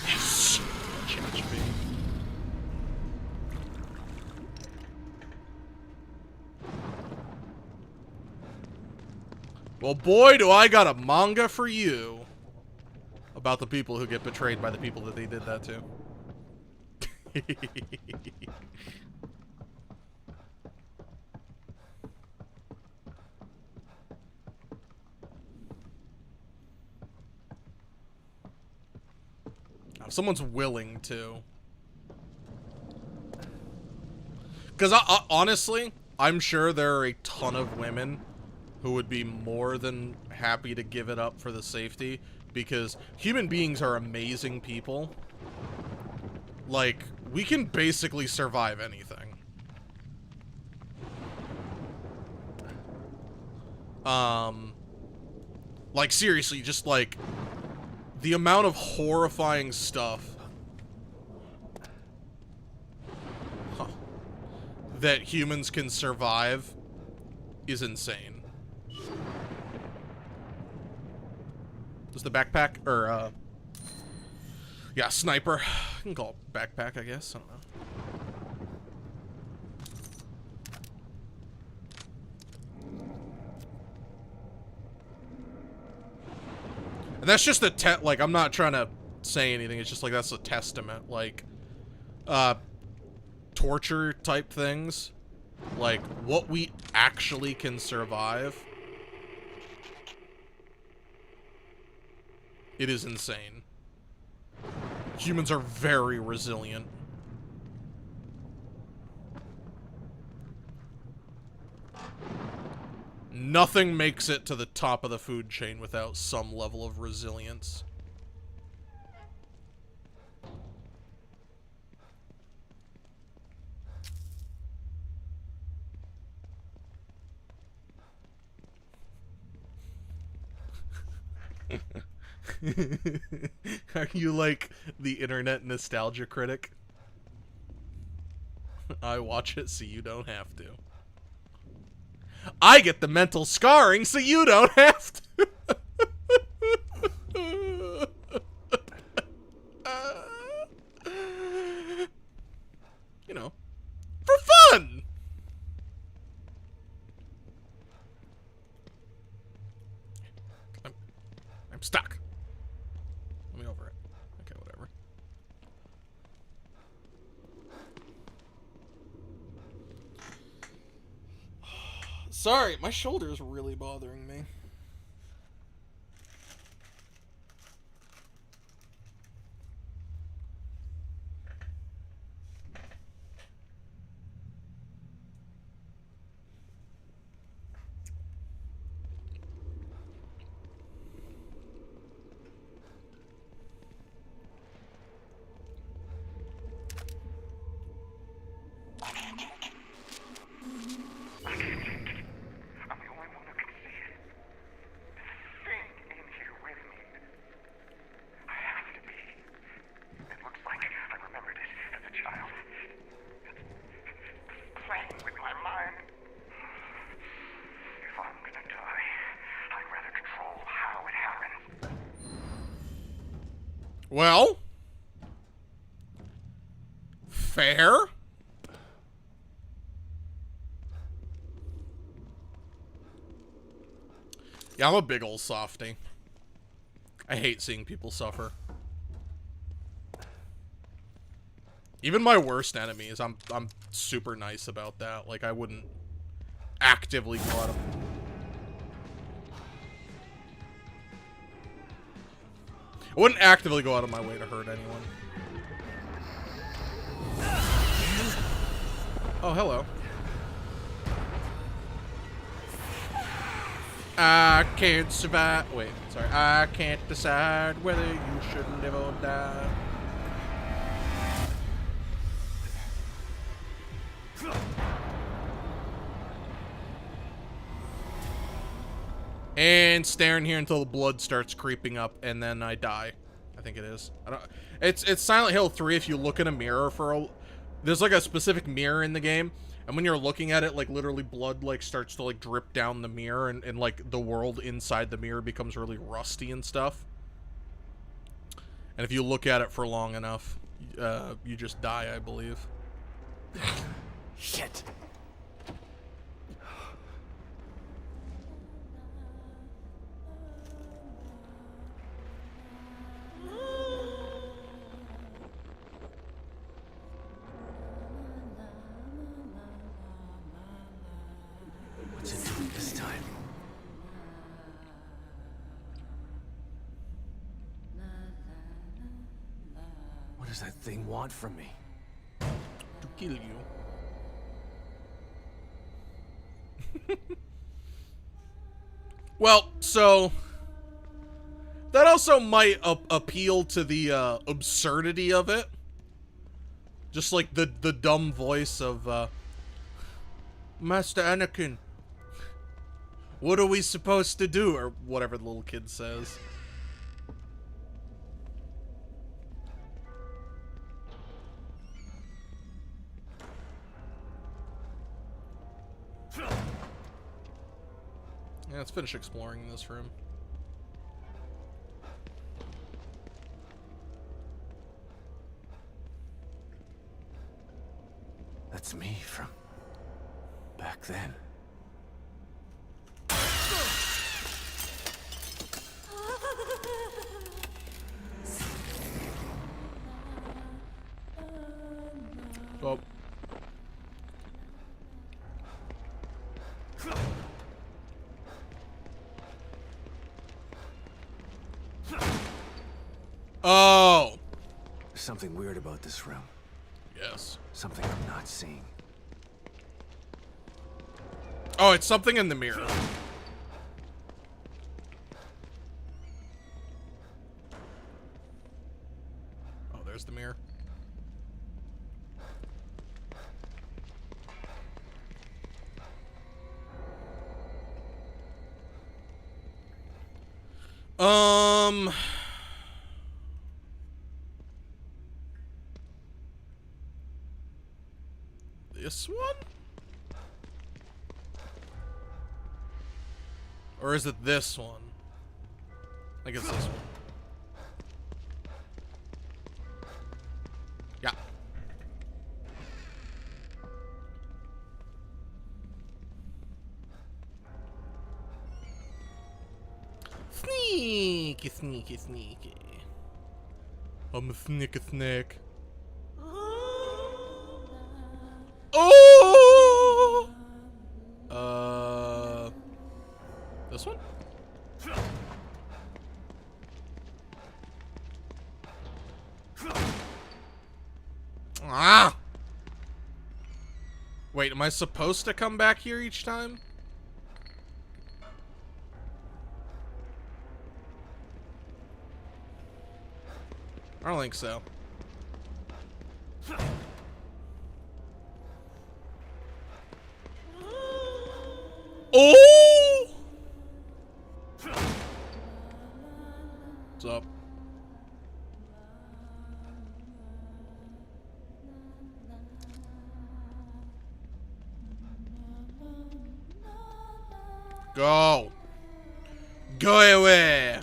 Yes! Catch me. Well, boy, do I got a manga for you about the people who get betrayed by the people that they did that to. If someone's willing to. Because honestly, I'm sure there are a ton of women who would be more than happy to give it up for the safety, because human beings are amazing people. Like, we can basically survive anything. Like, seriously, just like the amount of horrifying stuff that humans can survive is insane. Does the backpack, or, yeah, sniper. I can call it backpack, I guess. I don't know. And that's just a like, I'm not trying to say anything. It's just like, that's a testament. Like, torture type things. Like, what we actually can survive. It is insane. Humans are very resilient. Nothing makes it to the top of the food chain without some level of resilience. Are you like the internet nostalgia critic? I watch it so you don't have to. I get the mental scarring so you don't have to. You know, for fun. I'm stuck. Let me over it. Okay, whatever. Sorry, my shoulder is really bothering me. Well, fair. Yeah, I'm a big ol' softy. I hate seeing people suffer. Even my worst enemies, I'm super nice about that. Like, I wouldn't actively go out of... I wouldn't actively go out of my way to hurt anyone. Oh, hello. I can't survive. Wait, sorry. I can't decide whether you should live or die. And staring here until the blood starts creeping up, and then I die. I think it is. I don't. It's Silent Hill 3. If you look in a mirror for a, there's like a specific mirror in the game, and when you're looking at it, like literally blood like starts to like drip down the mirror, and like the world inside the mirror becomes really rusty and stuff. And if you look at it for long enough, you just die, I believe. Shit. What's it doing this time? What does that thing want from me? To kill you. Well, so that also might appeal to the absurdity of it. Just like the dumb voice of Master Anakin. What are we supposed to do? Or whatever the little kid says. Yeah, let's finish exploring this room. That's me from back then. Oh. Oh. There's something weird about this room. Yes. Something I'm not seeing. Oh, it's something in the mirror. Oh, there's the mirror. This one? Or is it this one? I think it's this one. Yeah. Sneaky, sneaky, sneaky. I'm a sneaky snake. Oh! This one? Ah! Wait, am I supposed to come back here each time? I don't think so. Oh! What's up? Go. Go away.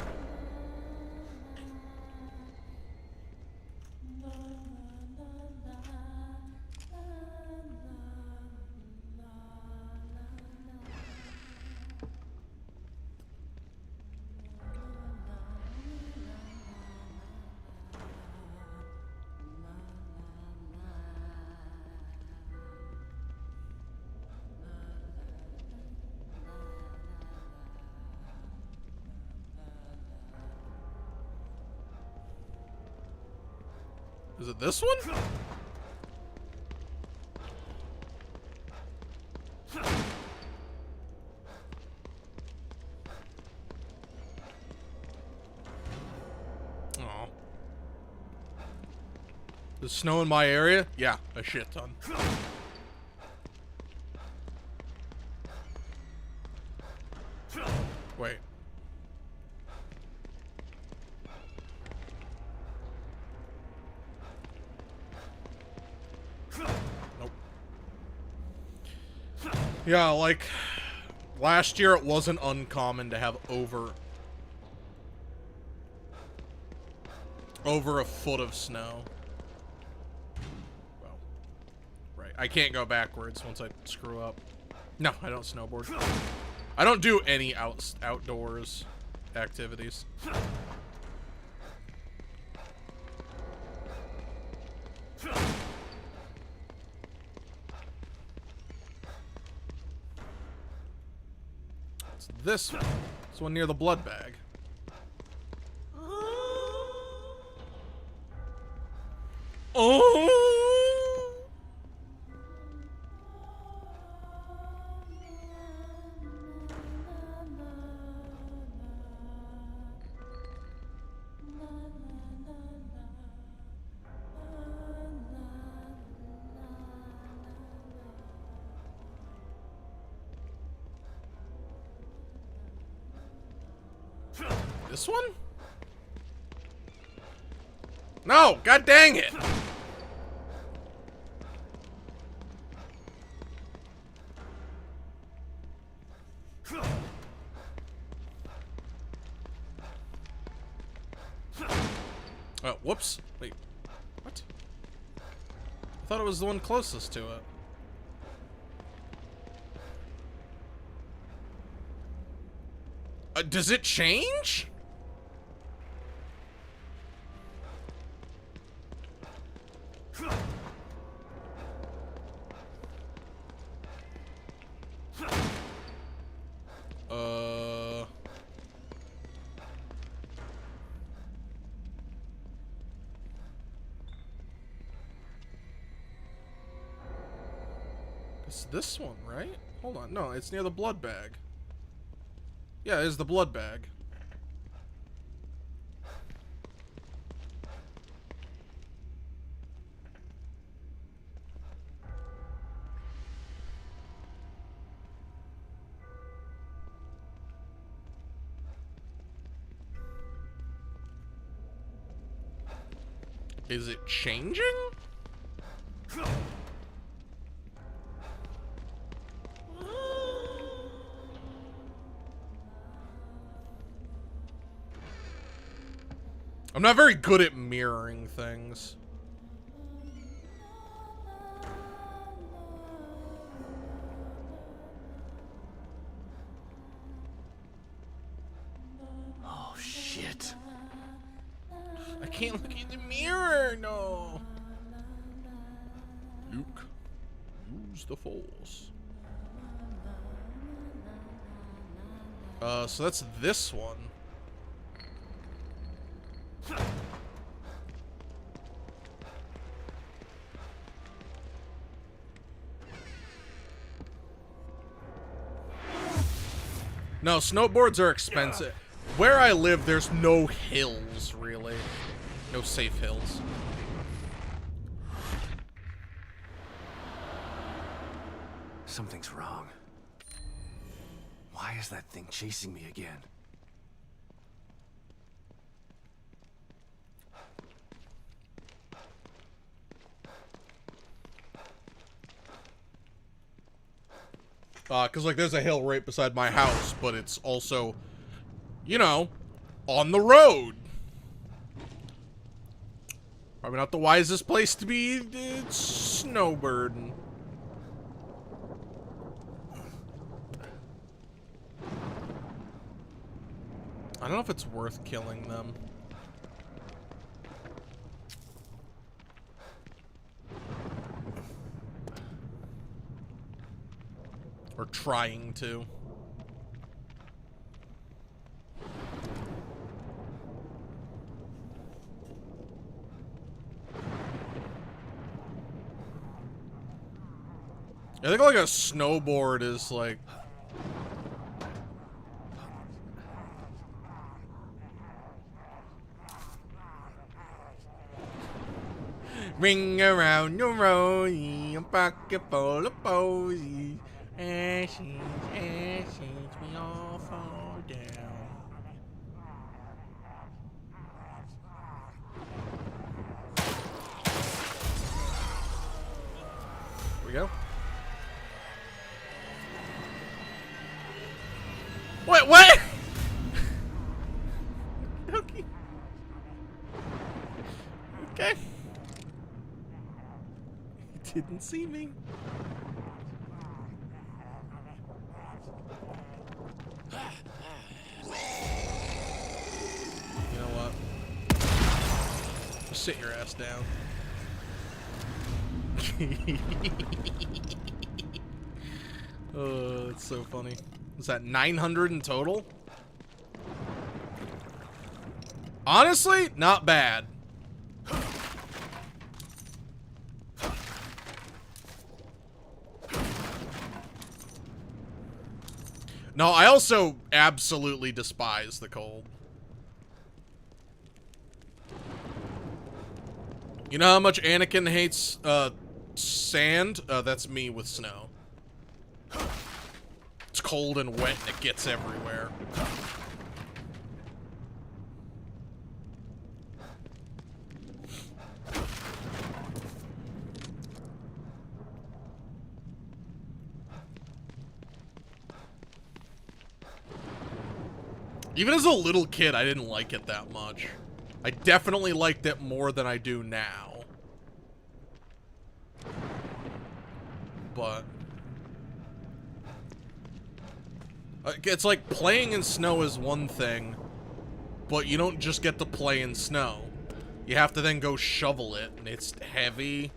Is it this one? Oh. There's snow in my area? Yeah, a shit ton. Wait. Nope. Yeah, like, last year it wasn't uncommon to have over a foot of snow. Well, right. I can't go backwards once I screw up. No, I don't snowboard. I don't do any outdoors activities. It's this one. This one near the blood bag. Oh! This one? No! God dang it! Oh, whoops. Wait. What? I thought it was the one closest to it. Does it change? It's this one, right? Hold on. No, it's near the blood bag. Yeah, it's the blood bag. Is it changing? I'm not very good at mirroring things. Oh, shit. I can't look in the mirror, no. Luke, use the Force. So that's this one. No, snowboards are expensive. Where I live, there's no hills, really. No safe hills. Something's wrong. Why is that thing chasing me again? Cause like there's a hill right beside my house, but it's also, you know, on the road. Probably not the wisest place to be snowbirding. I don't know if it's worth killing them. Or trying to. I think like a snowboard is like... Ring around the rosy, a pocket full of posies. Ashes, ashes, we all fall down. Here we go. Wait, what? Okay. Okay. He didn't see me. You know what? Just sit your ass down. Oh, that's so funny. Is that 900 in total? Honestly, not bad. No, I also absolutely despise the cold. You know how much Anakin hates sand? That's me with snow. It's cold and wet and it gets everywhere. Even as a little kid, I didn't like it that much. I definitely liked it more than I do now. But... it's like playing in snow is one thing, but you don't just get to play in snow. You have to then go shovel it, and it's heavy,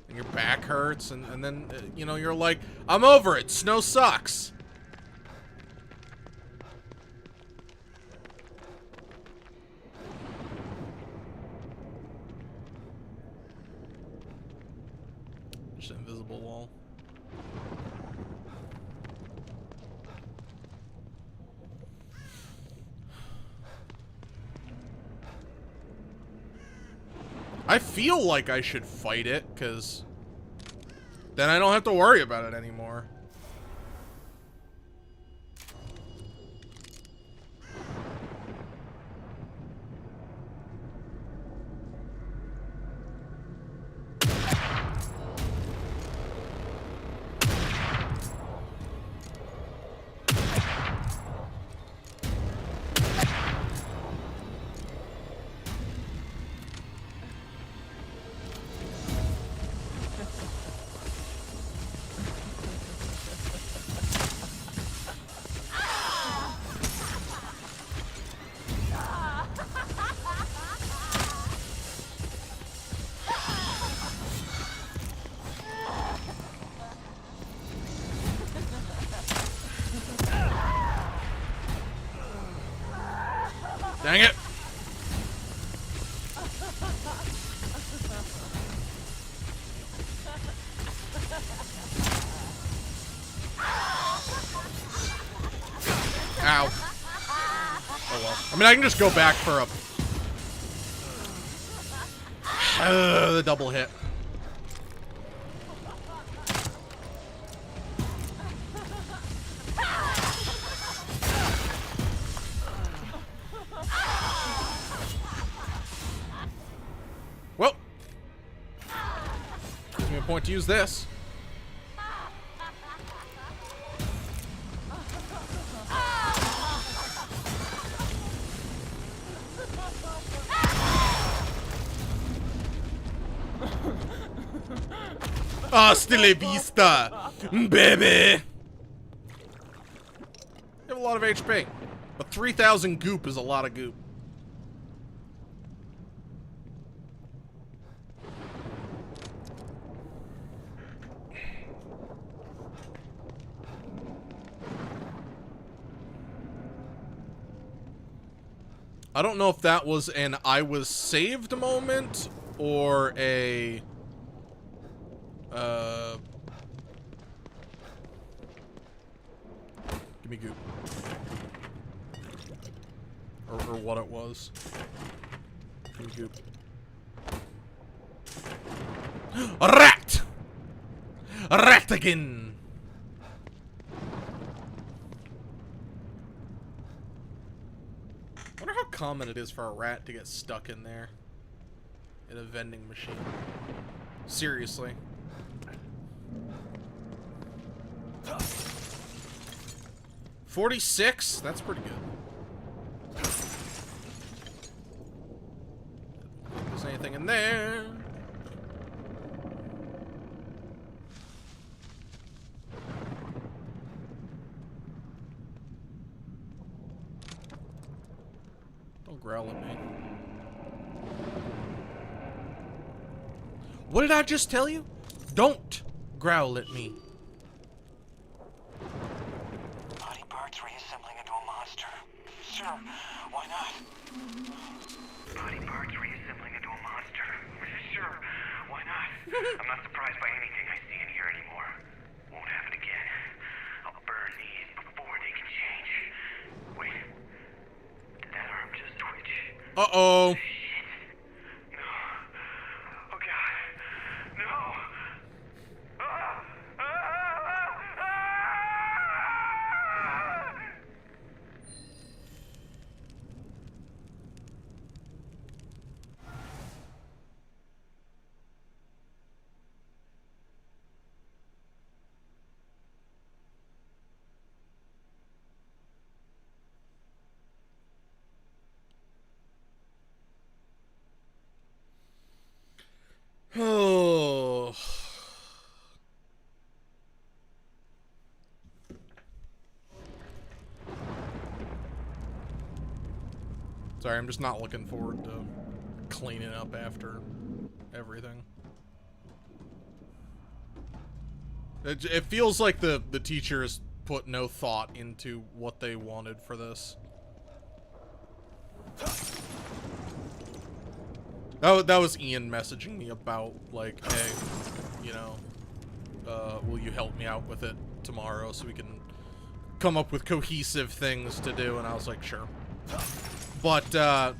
and your back hurts, and then, you know, you're like, I'm over it, snow sucks. Just an invisible wall. I feel like I should fight it, because then I don't have to worry about it anymore. Dang it! Ow. Oh well. I mean, I can just go back for a... the double hit. Well. Gives me a point to use this. Hasta la vista, baby! You have a lot of HP. But 3,000 goop is a lot of goop. I don't know if that was an I was saved moment or a Give me goop. Or what it was. Give me goop. A rat! A rat again! I wonder how common it is for a rat to get stuck in there. In a vending machine. Seriously. $46? That's pretty good. If there's anything in there. Don't growl at me. What did I just tell you? Don't growl at me. Body parts reassembling into a monster. Sure, why not? Body parts reassembling into a monster. Sure, why not? I'm not surprised by anything I see in here anymore. Won't happen again. I'll burn these before they can change. Wait. Did that arm just twitch? Uh-oh. Oh. Sorry, I'm just not looking forward to cleaning up after everything. It feels like the teachers put no thought into what they wanted for this. That was Ian messaging me about, like, hey, you know, will you help me out with it tomorrow so we can come up with cohesive things to do? And I was like, sure. But, and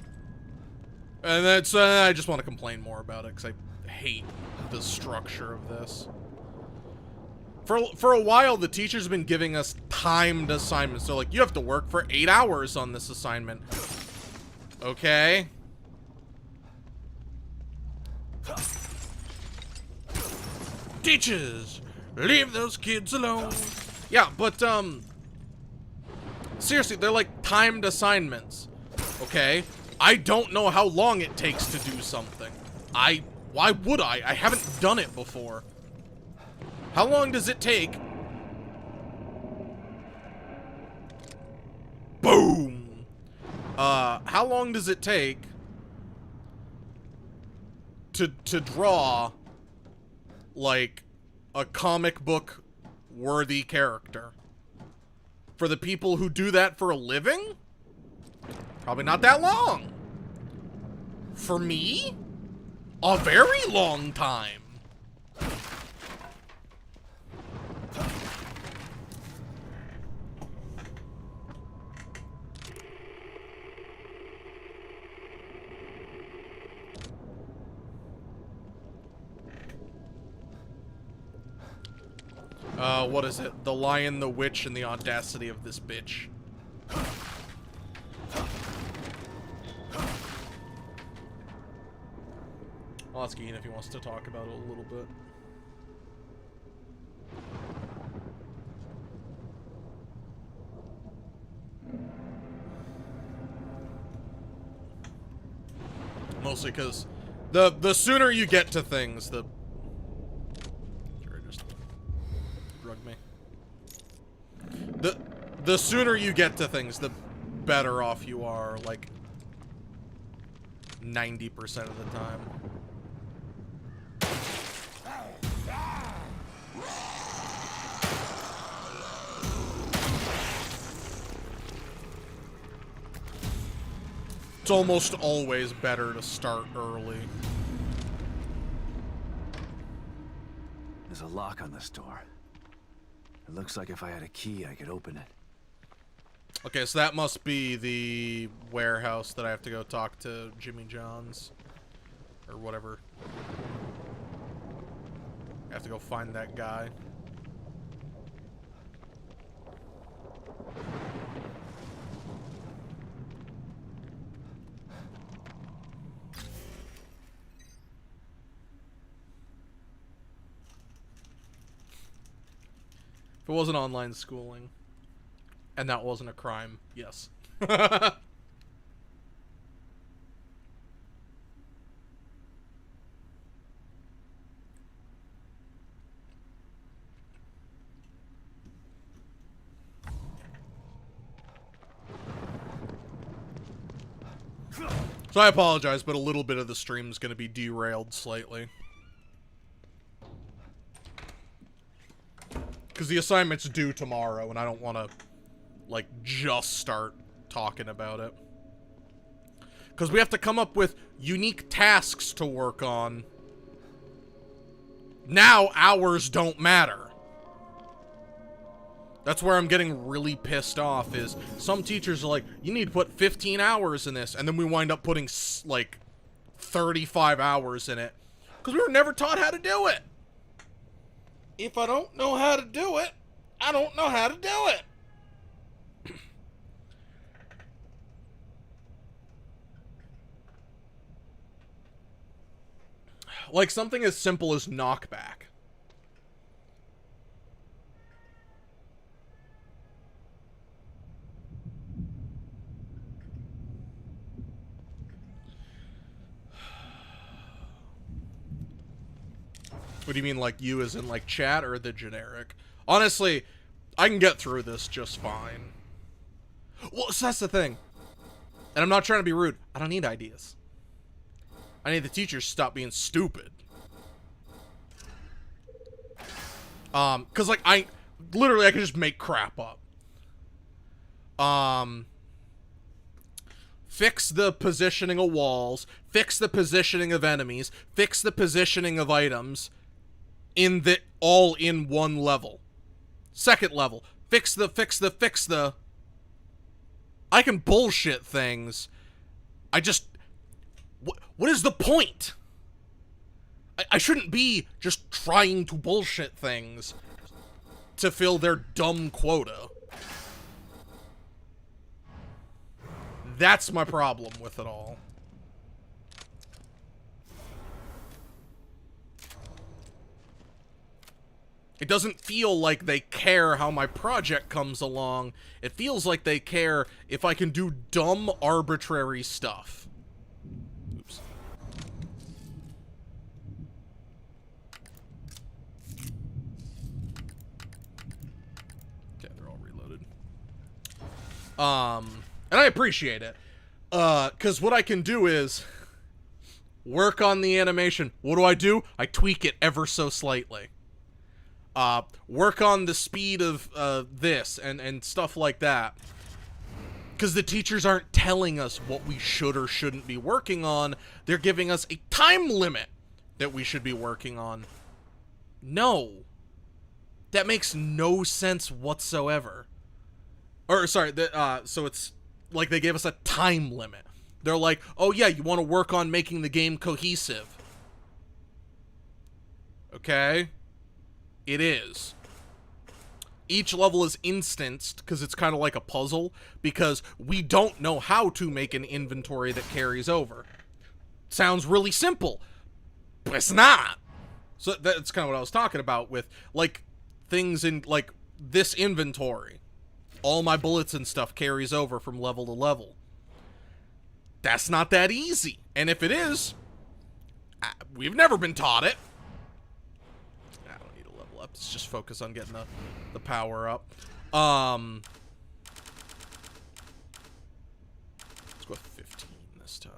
then, so I just want to complain more about it, because I hate the structure of this. For a while, the teachers have been giving us timed assignments. So, like, you have to work for 8 hours on this assignment. Okay. Teachers, leave those kids alone. Yeah, but, seriously, they're like timed assignments. Okay? I don't know how long it takes to do something. Why would I? I haven't done it before. How long does it take? Boom! How long does it take to draw, like, a comic book worthy character? For the people who do that for a living? Probably not that long. For me? A very long time. What is it? The Lion, the Witch, and the Audacity of this bitch. I'll ask Ian if he wants to talk about it a little bit. Mostly because the sooner you get to things, the... Sure, just drug me. The sooner you get to things, the better off you are, like, 90% of the time. It's almost always better to start early. There's a lock on this door. It looks like if I had a key, I could open it. Okay, so that must be the warehouse that I have to go talk to Jimmy John's. Or whatever. I have to go find that guy. If it wasn't online schooling, and that wasn't a crime, yes. So I apologize, but a little bit of the stream is going to be derailed slightly. Because the assignment's due tomorrow, and I don't want to, like, just start talking about it. Because we have to come up with unique tasks to work on. Now, hours don't matter. That's where I'm getting really pissed off, is some teachers are like, you need to put 15 hours in this, and then we wind up putting, like, 35 hours in it. Because we were never taught how to do it. If I don't know how to do it, I don't know how to do it. Like something as simple as knockback. What do you mean, like you as in like chat or the generic? Honestly, I can get through this just fine. Well, so that's the thing. And I'm not trying to be rude. I don't need ideas. I need the teachers to stop being stupid. Cause like I can just make crap up. Fix the positioning of walls, fix the positioning of enemies, fix the positioning of items all in one level. Second level, fix the. I can bullshit things. What is the point? I shouldn't be just trying to bullshit things to fill their dumb quota. That's my problem with it all. It doesn't feel like they care how my project comes along. It feels like they care if I can do dumb, arbitrary stuff. Oops. Okay, they're all reloaded. And I appreciate it. 'Cause what I can do is work on the animation. What do? I tweak it ever so slightly. Work on the speed of this and stuff like that. Because the teachers aren't telling us what we should or shouldn't be working on. They're giving us a time limit that we should be working on. No. That makes no sense whatsoever. Or, sorry, so it's like they gave us a time limit. They're like, oh yeah, you want to work on making the game cohesive. Okay? It is. Each level is instanced, because it's kind of like a puzzle, because we don't know how to make an inventory that carries over. Sounds really simple, but it's not. So that's kind of what I was talking about with, like, things in, like, this inventory. All my bullets and stuff carries over from level to level. That's not that easy. And if it is, we've never been taught it. I don't need to level up. Let's just focus on getting the power up. Let's go with 15 this time.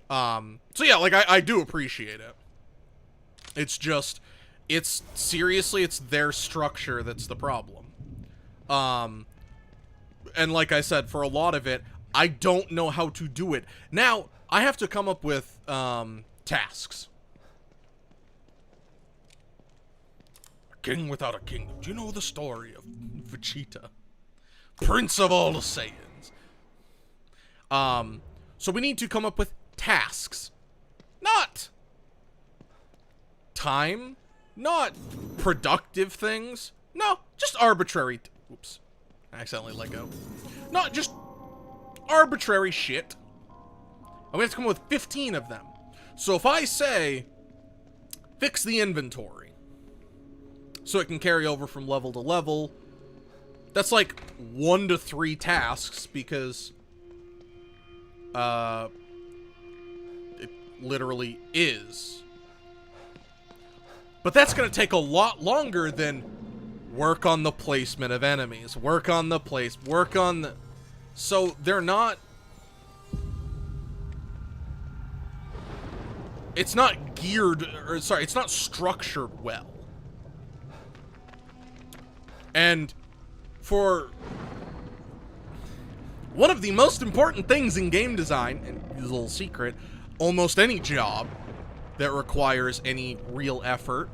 3. So yeah, like, I do appreciate it. It's just, it's their structure that's the problem. And like I said, for a lot of it, I don't know how to do it. Now, I have to come up with, tasks. king without a kingdom. Do you know the story of Vegeta? Prince of all the Saiyans. So we need to come up with tasks. Not time. Not productive things. No, just arbitrary. Oops. I accidentally let go. Not just arbitrary shit. And we have to come up with 15 of them. So if I say, fix the inventory, so it can carry over from level to level, that's like 1 to 3 tasks, because it literally is. But that's going to take a lot longer than work on the placement of enemies, work on the so they're not, it's not geared, or sorry, it's not structured well. And for one of the most important things in game design, and this is a little secret, almost any job that requires any real effort,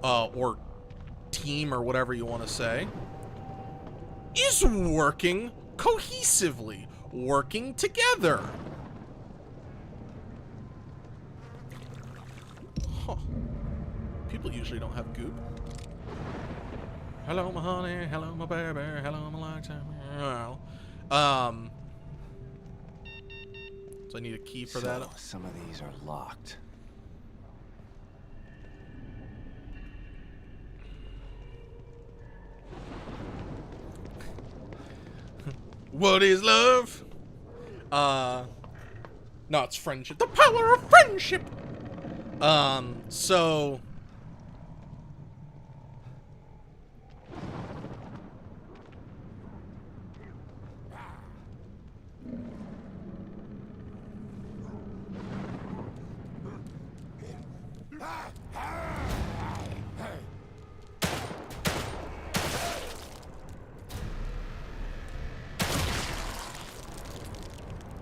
or team, or whatever you want to say, is working cohesively, working together. Huh. People usually don't have goop. Hello, my honey. Hello, my baby. Hello, my lifetime. Well, so I need a key for that. Some of these are locked. What is love? No, it's friendship. The power of friendship! So...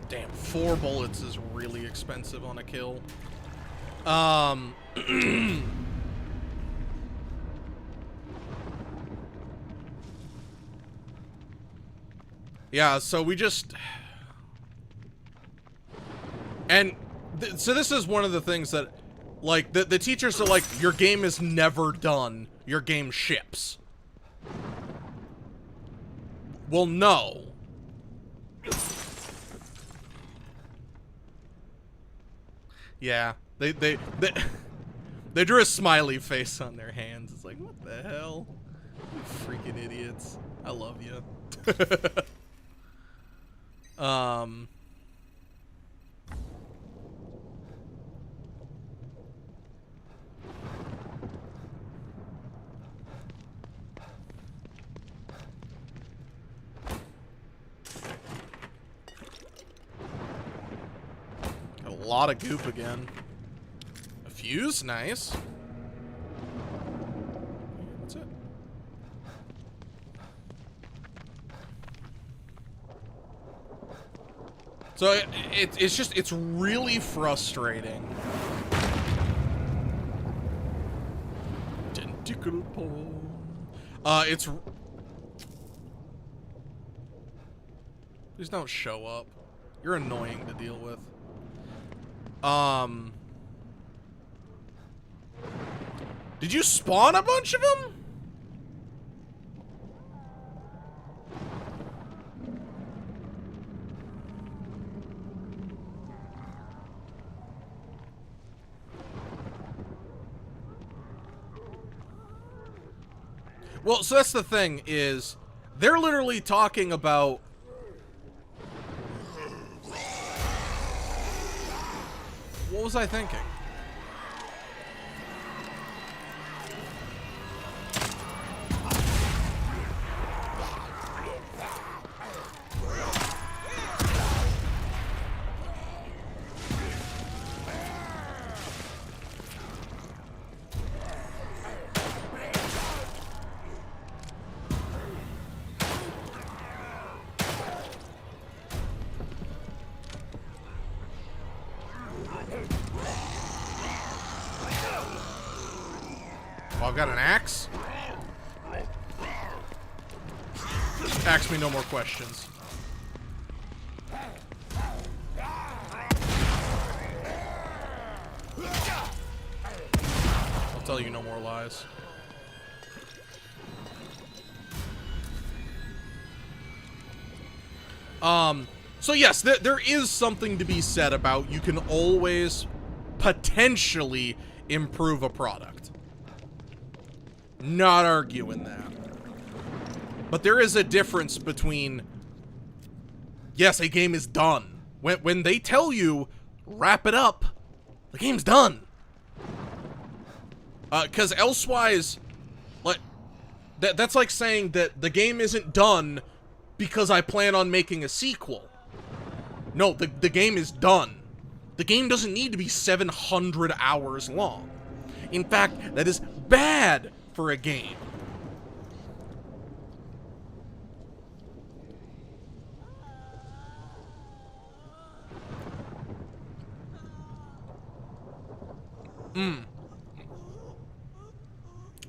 Damn, 4 bullets is really expensive on a kill. Yeah, so we just... And so this is one of the things that, like, the teachers are like, your game is never done. Your game ships. Well, no. Yeah, they drew a smiley face on their hands. It's like, what the hell? You freaking idiots. I love you. Got a lot of goop again. A fuse, nice. That's it. So it's really frustrating. Tentacle porn. Please don't show up. You're annoying to deal with. Did you spawn a bunch of them? Well, so that's the thing, is they're literally talking about what was I thinking? Oh, I've got an axe? Ask me no more questions. I'll tell you no more lies. So yes, there is something to be said about you can always potentially improve a product. Not arguing that. But there is a difference between, yes, a game is done. When they tell you, wrap it up, the game's done. Because elsewise, like, that's like saying that the game isn't done because I plan on making a sequel. No, the game is done. The game doesn't need to be 700 hours long. In fact, that is bad for a game.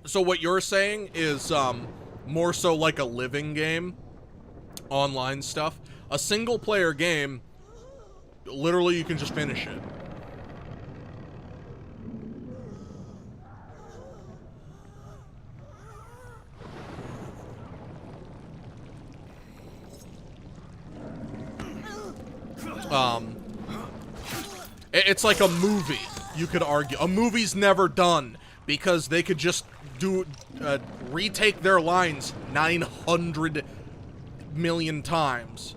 So what you're saying is more so like a living game, online stuff. A single player game, literally you can just finish it. It's like a movie, you could argue. A movie's never done because they could just retake their lines 900 million times.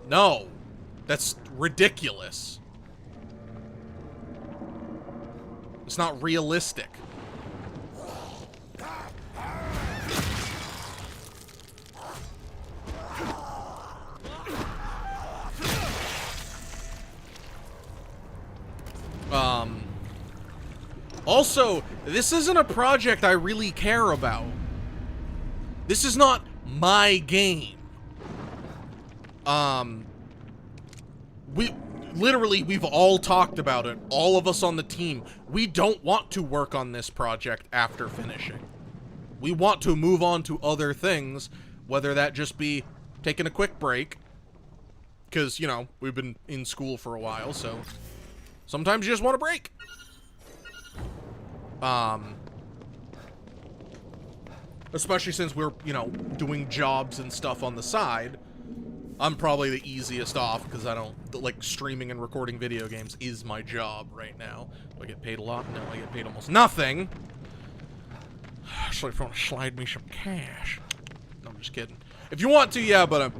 No, that's ridiculous. It's not realistic. Also, this isn't a project I really care about. This is not my game. We've all talked about it. All of us on the team. We don't want to work on this project after finishing. We want to move on to other things, whether that just be taking a quick break. Because, you know, we've been in school for a while, so sometimes you just want a break. Especially since we're, you know, doing jobs and stuff on the side. I'm probably the easiest off because I don't, like, streaming and recording video games is my job right now. Do I get paid a lot? No, I get paid almost nothing. So if you want to slide me some cash. No, I'm just kidding. If you want to, yeah, but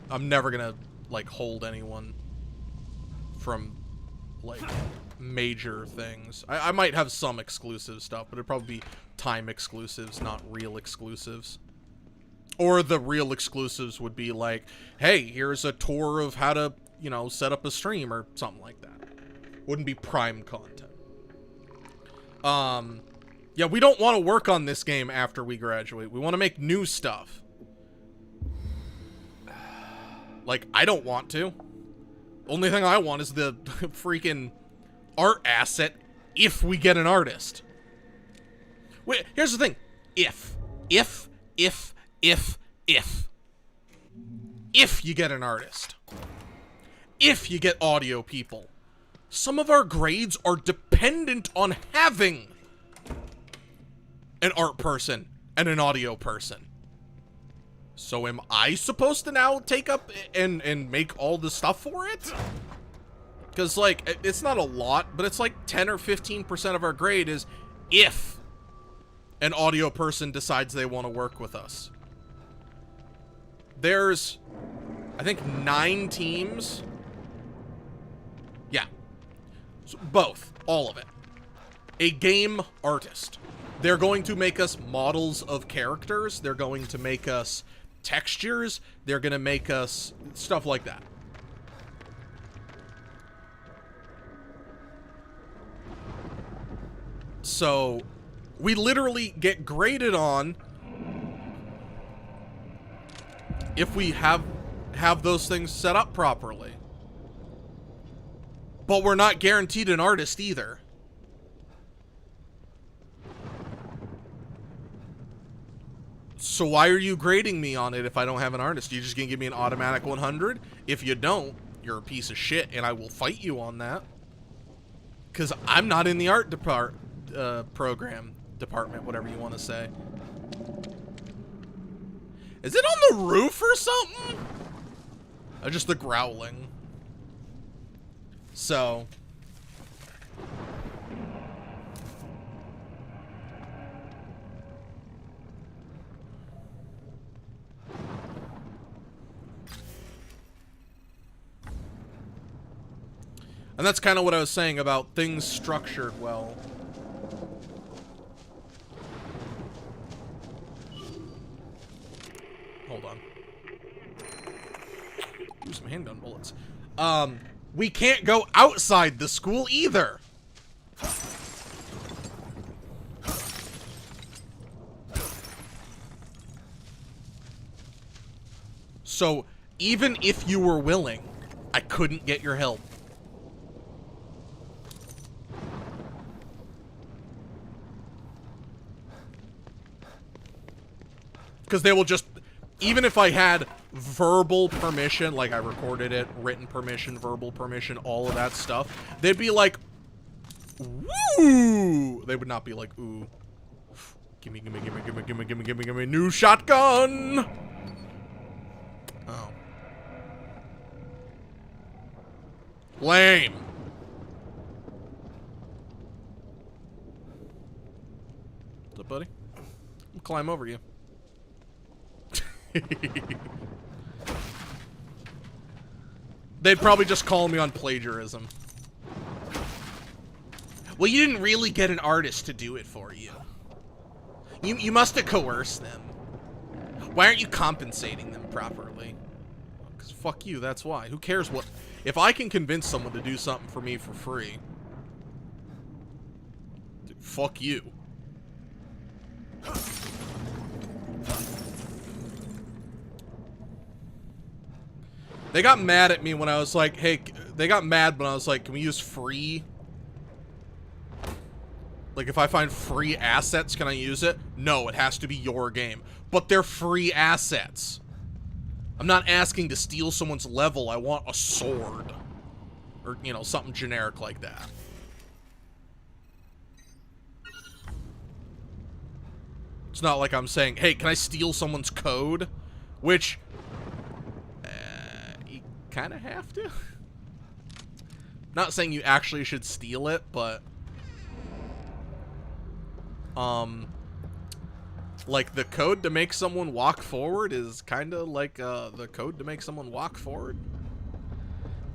I'm never gonna, like, hold anyone from, like, major things. I might have some exclusive stuff, but it'd probably be time exclusives, not real exclusives. Or the real exclusives would be like, hey, here's a tour of how to, you know, set up a stream or something like that. Wouldn't be prime content. Yeah, we don't want to work on this game after we graduate. We want to make new stuff. Like, I don't want to. Only thing I want is the freaking art asset if we get an artist. Wait, here's the thing. If you get an artist, if you get audio people, some of our grades are dependent on having an art person and an audio person. So am I supposed to now take up and make all the stuff for it? Because, like, it's not a lot, but it's like 10 or 15% of our grade is if an audio person decides they want to work with us. There's, I think, 9 teams. Yeah. So both. All of it. A game artist. They're going to make us models of characters. They're going to make us textures. They're going to make us stuff like that. So, we literally get graded on if we have those things set up properly. But we're not guaranteed an artist either. So why are you grading me on it if I don't have an artist? You just gonna give me an automatic 100? If you don't, you're a piece of shit, and I will fight you on that. Because I'm not in the art program department, whatever you want to say. Is it on the roof or something? Or just the growling? So... And that's kind of what I was saying about things structured well. Hold on. Use some handgun bullets. We can't go outside the school either. So, even if you were willing, I couldn't get your help. Because they will just, even if I had verbal permission, like I recorded it, written permission, verbal permission, all of that stuff, they'd be like, woo! They would not be like, ooh. Gimme, gimme, gimme, gimme, gimme, gimme, gimme, gimme, new shotgun! Oh. Lame. What's up, buddy? I'll climb over you. They'd probably just call me on plagiarism. Well, you didn't really get an artist to do it for you. You must have coerced them. Why aren't you compensating them properly? Because fuck you, that's why. Who cares what... If I can convince someone to do something for me for free... Dude, fuck you. They got mad at me when I was like, hey, they got mad when I was like, can we use free? Like, if I find free assets, can I use it? No, it has to be your game. But they're free assets. I'm not asking to steal someone's level. I want a sword. Or, you know, something generic like that. It's not like I'm saying, hey, can I steal someone's code? Which... kind of have to. Not saying you actually should steal it, but like the code to make someone walk forward is kind of like the code to make someone walk forward.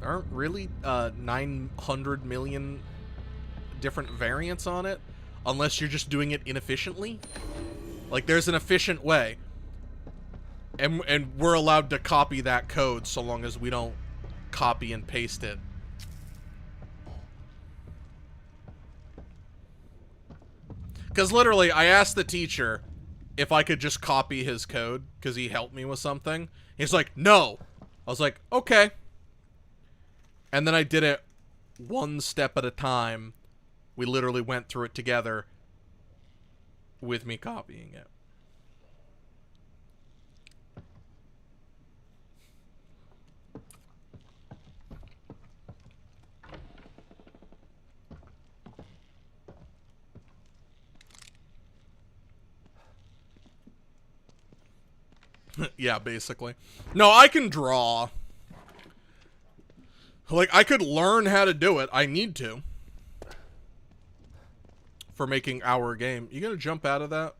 There aren't really 900 million different variants on it, unless you're just doing it inefficiently. Like there's an efficient way. And we're allowed to copy that code so long as we don't copy and paste it. Because literally, I asked the teacher if I could just copy his code because he helped me with something. He's like, no. I was like, okay. And then I did it one step at a time. We literally went through it together with me copying it. Yeah, basically. No, I can draw. Like, I could learn how to do it. I need to. For making our game. You gonna jump out of that?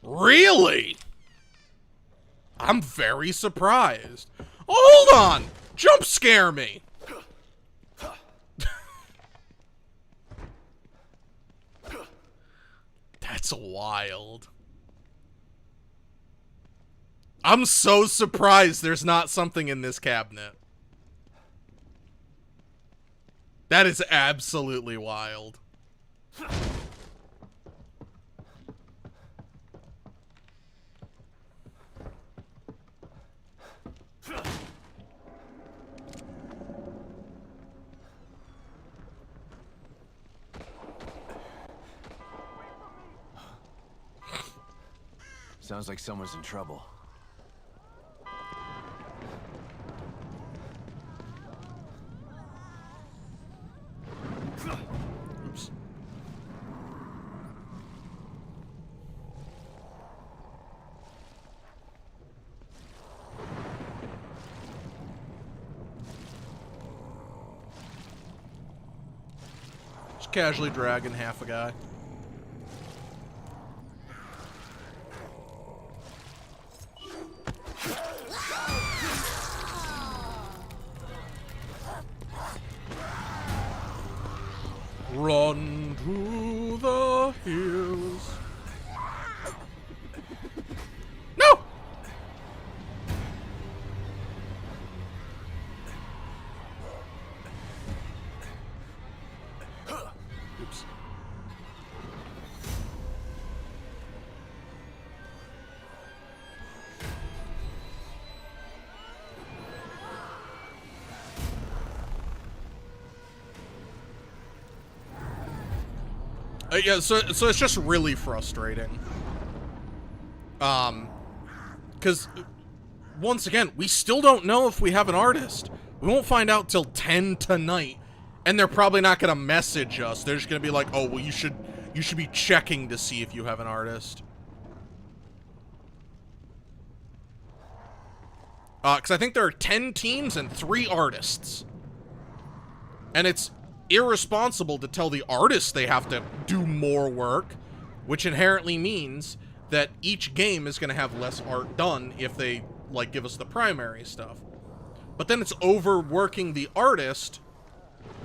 Really? I'm very surprised. Oh, hold on! Jump scare me! That's wild. I'm so surprised there's not something in this cabinet. That is absolutely wild. Sounds like someone's in trouble. Oops. Just casually dragging half a guy. Run to the hills. No! Oops. Yeah, so it's just really frustrating. Because, once again, we still don't know if we have an artist. We won't find out till 10 tonight, and they're probably not gonna message us. They're just gonna be like, oh, well, you should be checking to see if you have an artist. Because I think there are 10 teams and 3 artists. And it's irresponsible to tell the artists they have to do more work, which inherently means that each game is going to have less art done if they, like, give us the primary stuff. But then it's overworking the artist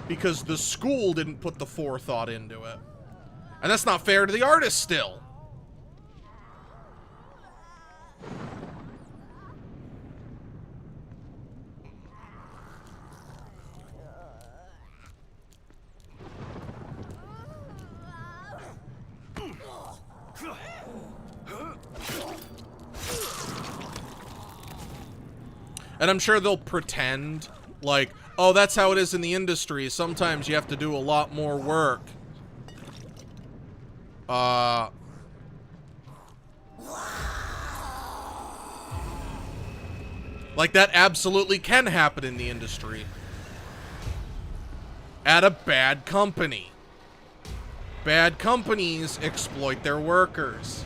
because the school didn't put the forethought into it. And that's not fair to the artist still. And I'm sure they'll pretend like, oh, that's how it is in the industry. Sometimes you have to do a lot more work. Like, that absolutely can happen in the industry. At a bad company. Bad companies exploit their workers.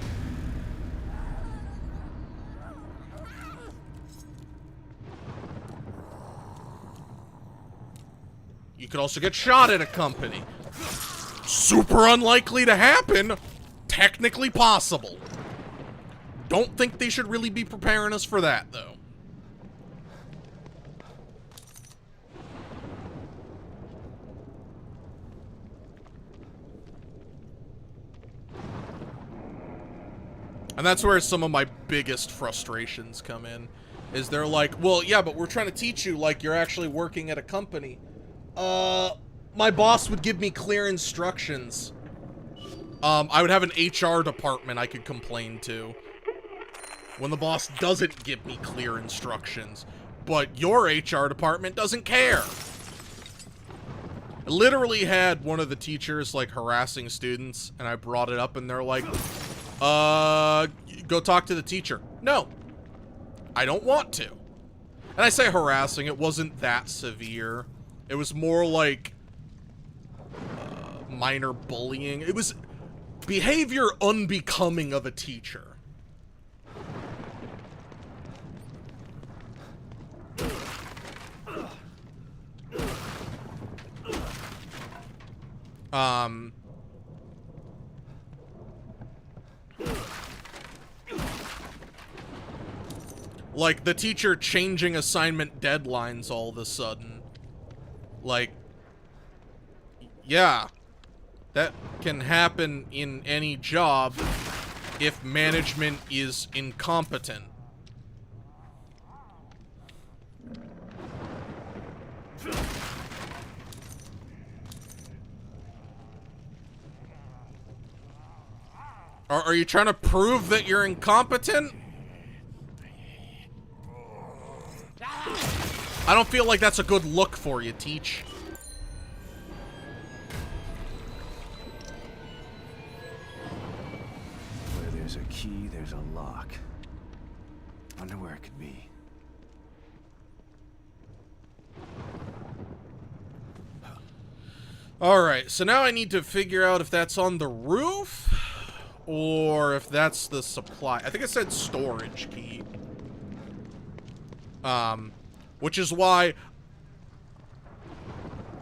You could also get shot at a company. Super unlikely to happen. Technically possible. Don't think they should really be preparing us for that, though. And that's where some of my biggest frustrations come in. Is they're like, well, yeah, but we're trying to teach you like you're actually working at a company. My boss would give me clear instructions. I would have an HR department I could complain to. When the boss doesn't give me clear instructions. But your HR department doesn't care. I literally had one of the teachers, like, harassing students, and I brought it up, and they're like, go talk to the teacher. No. I don't want to. And I say harassing, it wasn't that severe. It was more like minor bullying. It was behavior unbecoming of a teacher. Like the teacher changing assignment deadlines all of a sudden. Like, yeah, that can happen in any job if management is incompetent. Are you trying to prove that you're incompetent? I don't feel like that's a good look for you, Teach. Where there's there's a key, there's a lock. Wonder where it could be. Alright, so now I need to figure out if that's on the roof, or if that's the supply. I think it said storage key. Which is why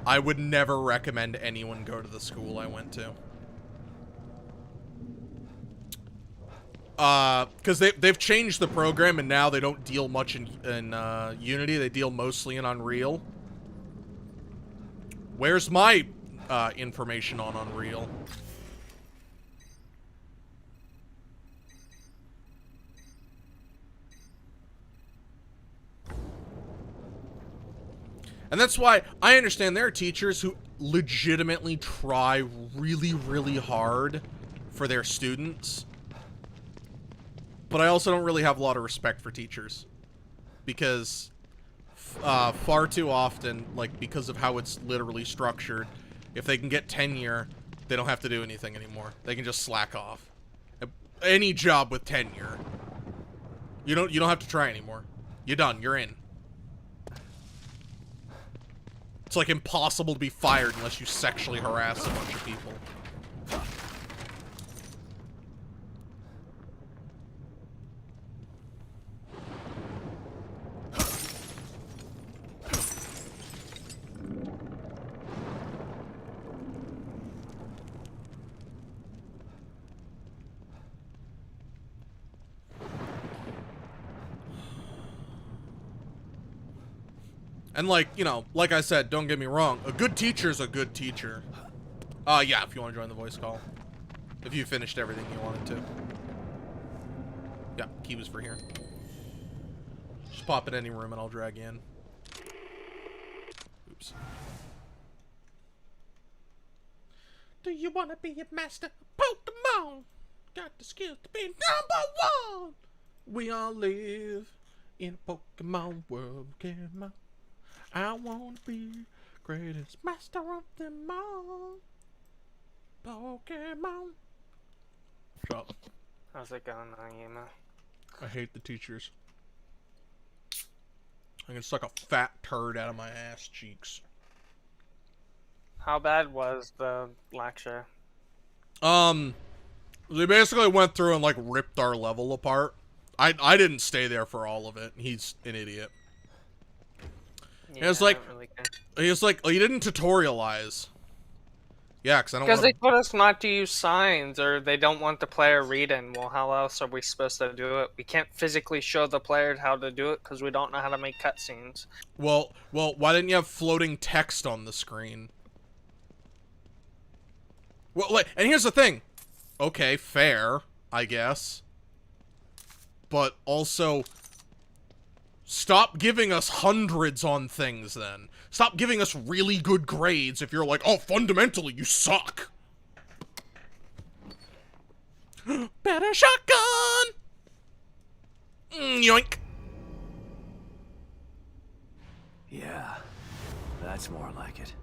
I would never recommend anyone go to the school I went to. Because they've changed the program, and now they don't deal much in Unity. They deal mostly in Unreal. Where's my information on Unreal? And that's why I understand there are teachers who legitimately try really, really hard for their students. But I also don't really have a lot of respect for teachers. Because far too often, like, because of how it's literally structured, if they can get tenure, they don't have to do anything anymore. They can just slack off. Any job with tenure. You don't have to try anymore. You're done. You're in. It's like impossible to be fired unless you sexually harass a bunch of people. And, like, you know, like I said, don't get me wrong, a good teacher's a good teacher. Yeah, if you want to join the voice call. If you finished everything you wanted to. Yeah, key was for here. Just pop in any room and I'll drag you in. Oops. Do you want to be a master of Pokemon? Got the skills to be #1! We all live in a Pokemon world, Pokemon. I want to be greatest master of them all. Pokemon. Shut up. How's it going, Ayumu? I hate the teachers. I can suck a fat turd out of my ass cheeks. How bad was the lecture? They basically went through and, like, ripped our level apart. I didn't stay there for all of it. He's an idiot. Yeah, It was like, really oh, you didn't tutorialize. Yeah, because I don't because want they told us not to use signs, or they don't want the player reading. Well, how else are we supposed to do it? We can't physically show the player how to do it because we don't know how to make cutscenes. Well, why didn't you have floating text on the screen? Well, like, and here's the thing. Okay, fair, I guess. But also, stop giving us hundreds on things, then. Stop giving us really good grades if you're like, oh, fundamentally, you suck. Better shotgun! Yoink. Yeah, that's more like it.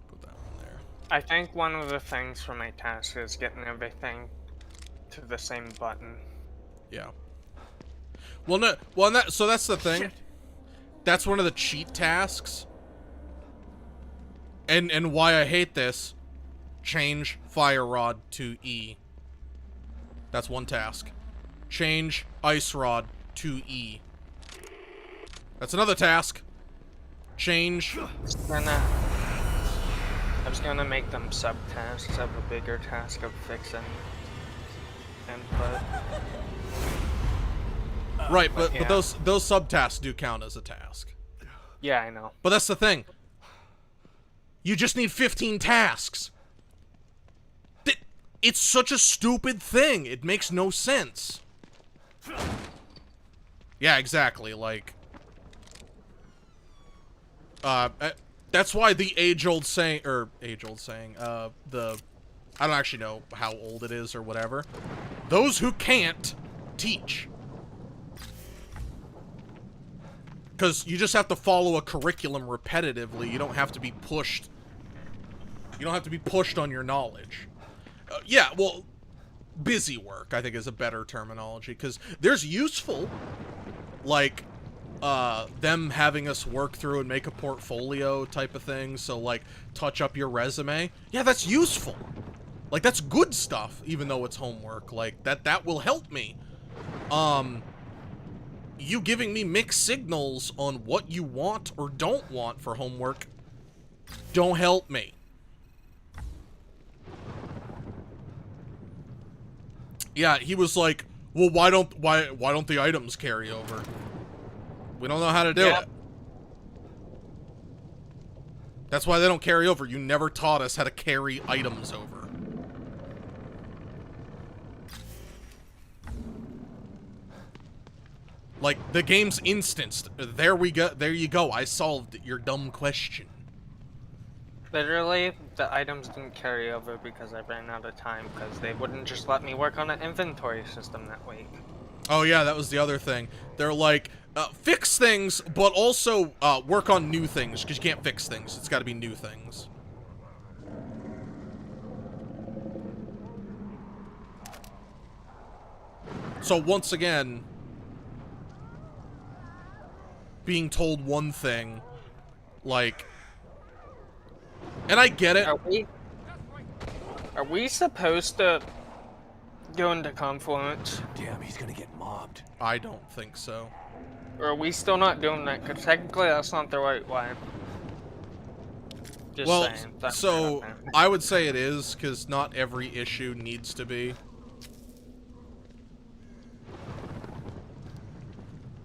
Put that one there. I think one of the things for my task is getting everything to the same button. Yeah. Well, no. Well, so that's the thing. That's one of the cheat tasks. And why I hate this. Change fire rod to E. That's one task. Change ice rod to E. That's another task. Change. I was gonna make them sub-tasks of a bigger task of fixing input. Right, but yeah. those subtasks do count as a task. Yeah, I know. But that's the thing. You just need 15 tasks. It's such a stupid thing. It makes no sense. Yeah, exactly. Like, that's why the age-old saying, the I don't actually know how old it is or whatever. Those who can't, teach. Because you just have to follow a curriculum repetitively. You don't have to be pushed. You don't have to be pushed on your knowledge. Yeah, well, busy work, I think, is a better terminology. Because there's useful, like, them having us work through and make a portfolio type of thing. So, like, touch up your resume. Yeah, that's useful. Like, that's good stuff, even though it's homework. Like, that will help me. You giving me mixed signals on what you want or don't want for homework don't help me. Yeah, he was like, well, why don't the items carry over? We don't know how to do it. That's why they don't carry over. You never taught us how to carry items over. Like, the game's instanced. There we go. There you go. I solved your dumb question. Literally, the items didn't carry over because I ran out of time because they wouldn't just let me work on an inventory system that week. Oh yeah, that was the other thing. They're like, fix things, but also work on new things, because you can't fix things. It's got to be new things. So once again, being told one thing, like, and I get it. Are we supposed to go into Confluence? Damn, he's gonna get mobbed. I don't think so. Or are we still not doing that? Because technically that's not the right way. Just well, saying. so I would say it is, because not every issue needs to be.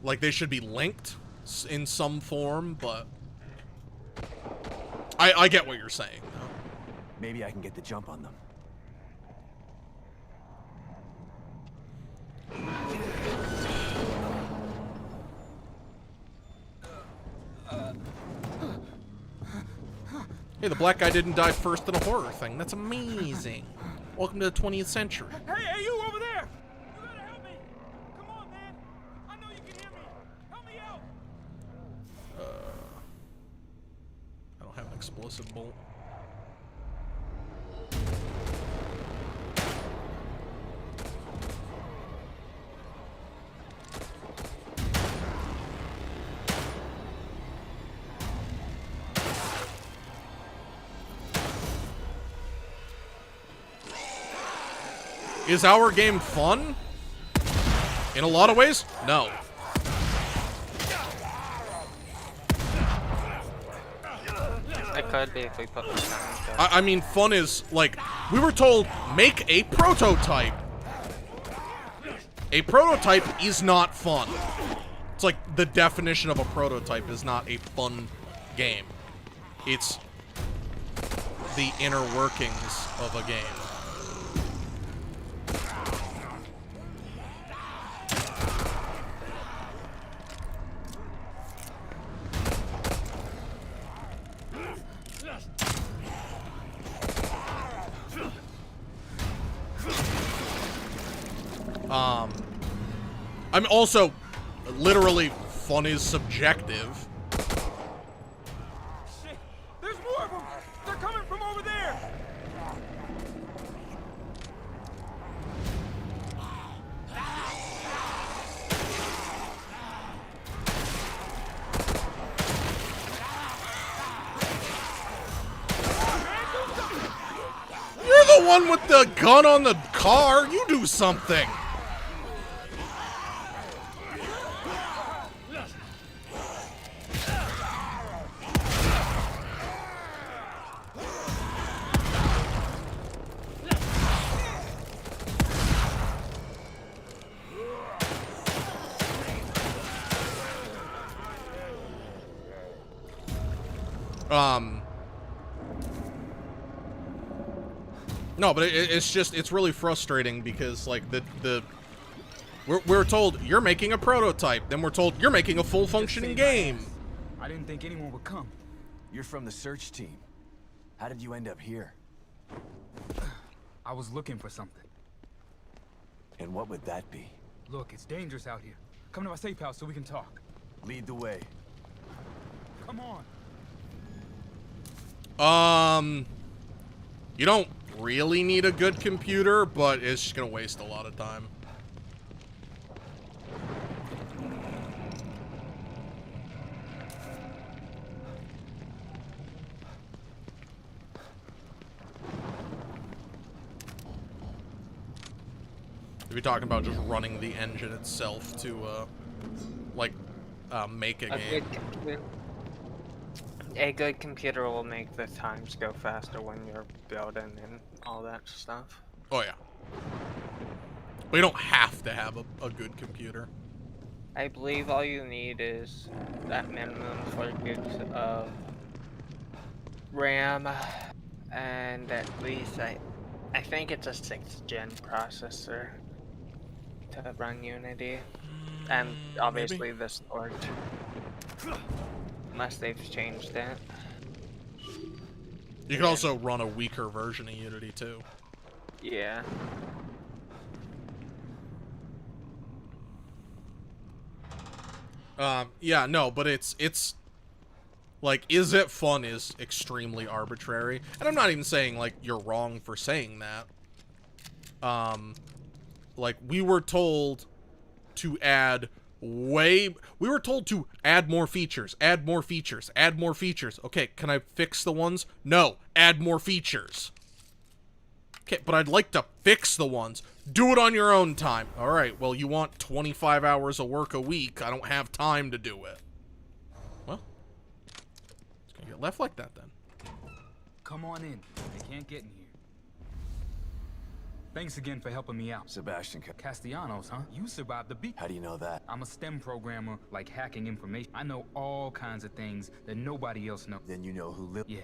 Like, they should be linked in some form, but I get what you're saying, though. Maybe I can get the jump on them. Hey, the black guy didn't die first in a horror thing. That's amazing. Welcome to the 20th century. Hey, you over there! You gotta help me! Come on, man! I know you can hear me! Help me out! I don't have an explosive bolt. Is our game fun? In a lot of ways, no. It could be if we put the time. I mean, fun is, like, we were told, make a prototype. A prototype is not fun. It's like the definition of a prototype is not a fun game. It's the inner workings of a game. I'm also, literally, fun is subjective. Shit! There's more of them! They're coming from over there! You're the one with the gun on the car. You do something. No, but it's just, it's really frustrating because, like, we're told, you're making a prototype. Then we're told, you're making a full functioning game. I didn't think anyone would come. You're from the search team. How did you end up here? I was looking for something. And what would that be? Look, it's dangerous out here. Come to my safe house so we can talk. Lead the way. Come on. You don't really need a good computer, but it's just gonna waste a lot of time. If you're talking about just running the engine itself to, make a game. A good computer will make the times go faster when you're building and all that stuff. Oh, yeah. But you don't have to have a good computer. I believe all you need is that minimum 4 gigs of RAM, and at least I think it's a 6th gen processor to run Unity, and obviously maybe. the storage. Unless they've changed it. You can also run a weaker version of Unity, too. Yeah. Yeah, no, but it's like, is it fun is extremely arbitrary. And I'm not even saying, like, you're wrong for saying that. Like, we were told to add we were told to add more features, add more features, add more features. Okay, can I fix the ones? No, add more features. Okay, but I'd like to fix the ones. Do it on your own time. All right, well, you want 25 hours of work a week. I don't have time to do it. Well, it's gonna get left like that then. Come on in. They can't get in here. Thanks again for helping me out. Sebastian. Castellanos, huh? You survived the beat. How do you know that? I'm a STEM programmer, like hacking information. I know all kinds of things that nobody else knows. Then you know who lived. Yeah.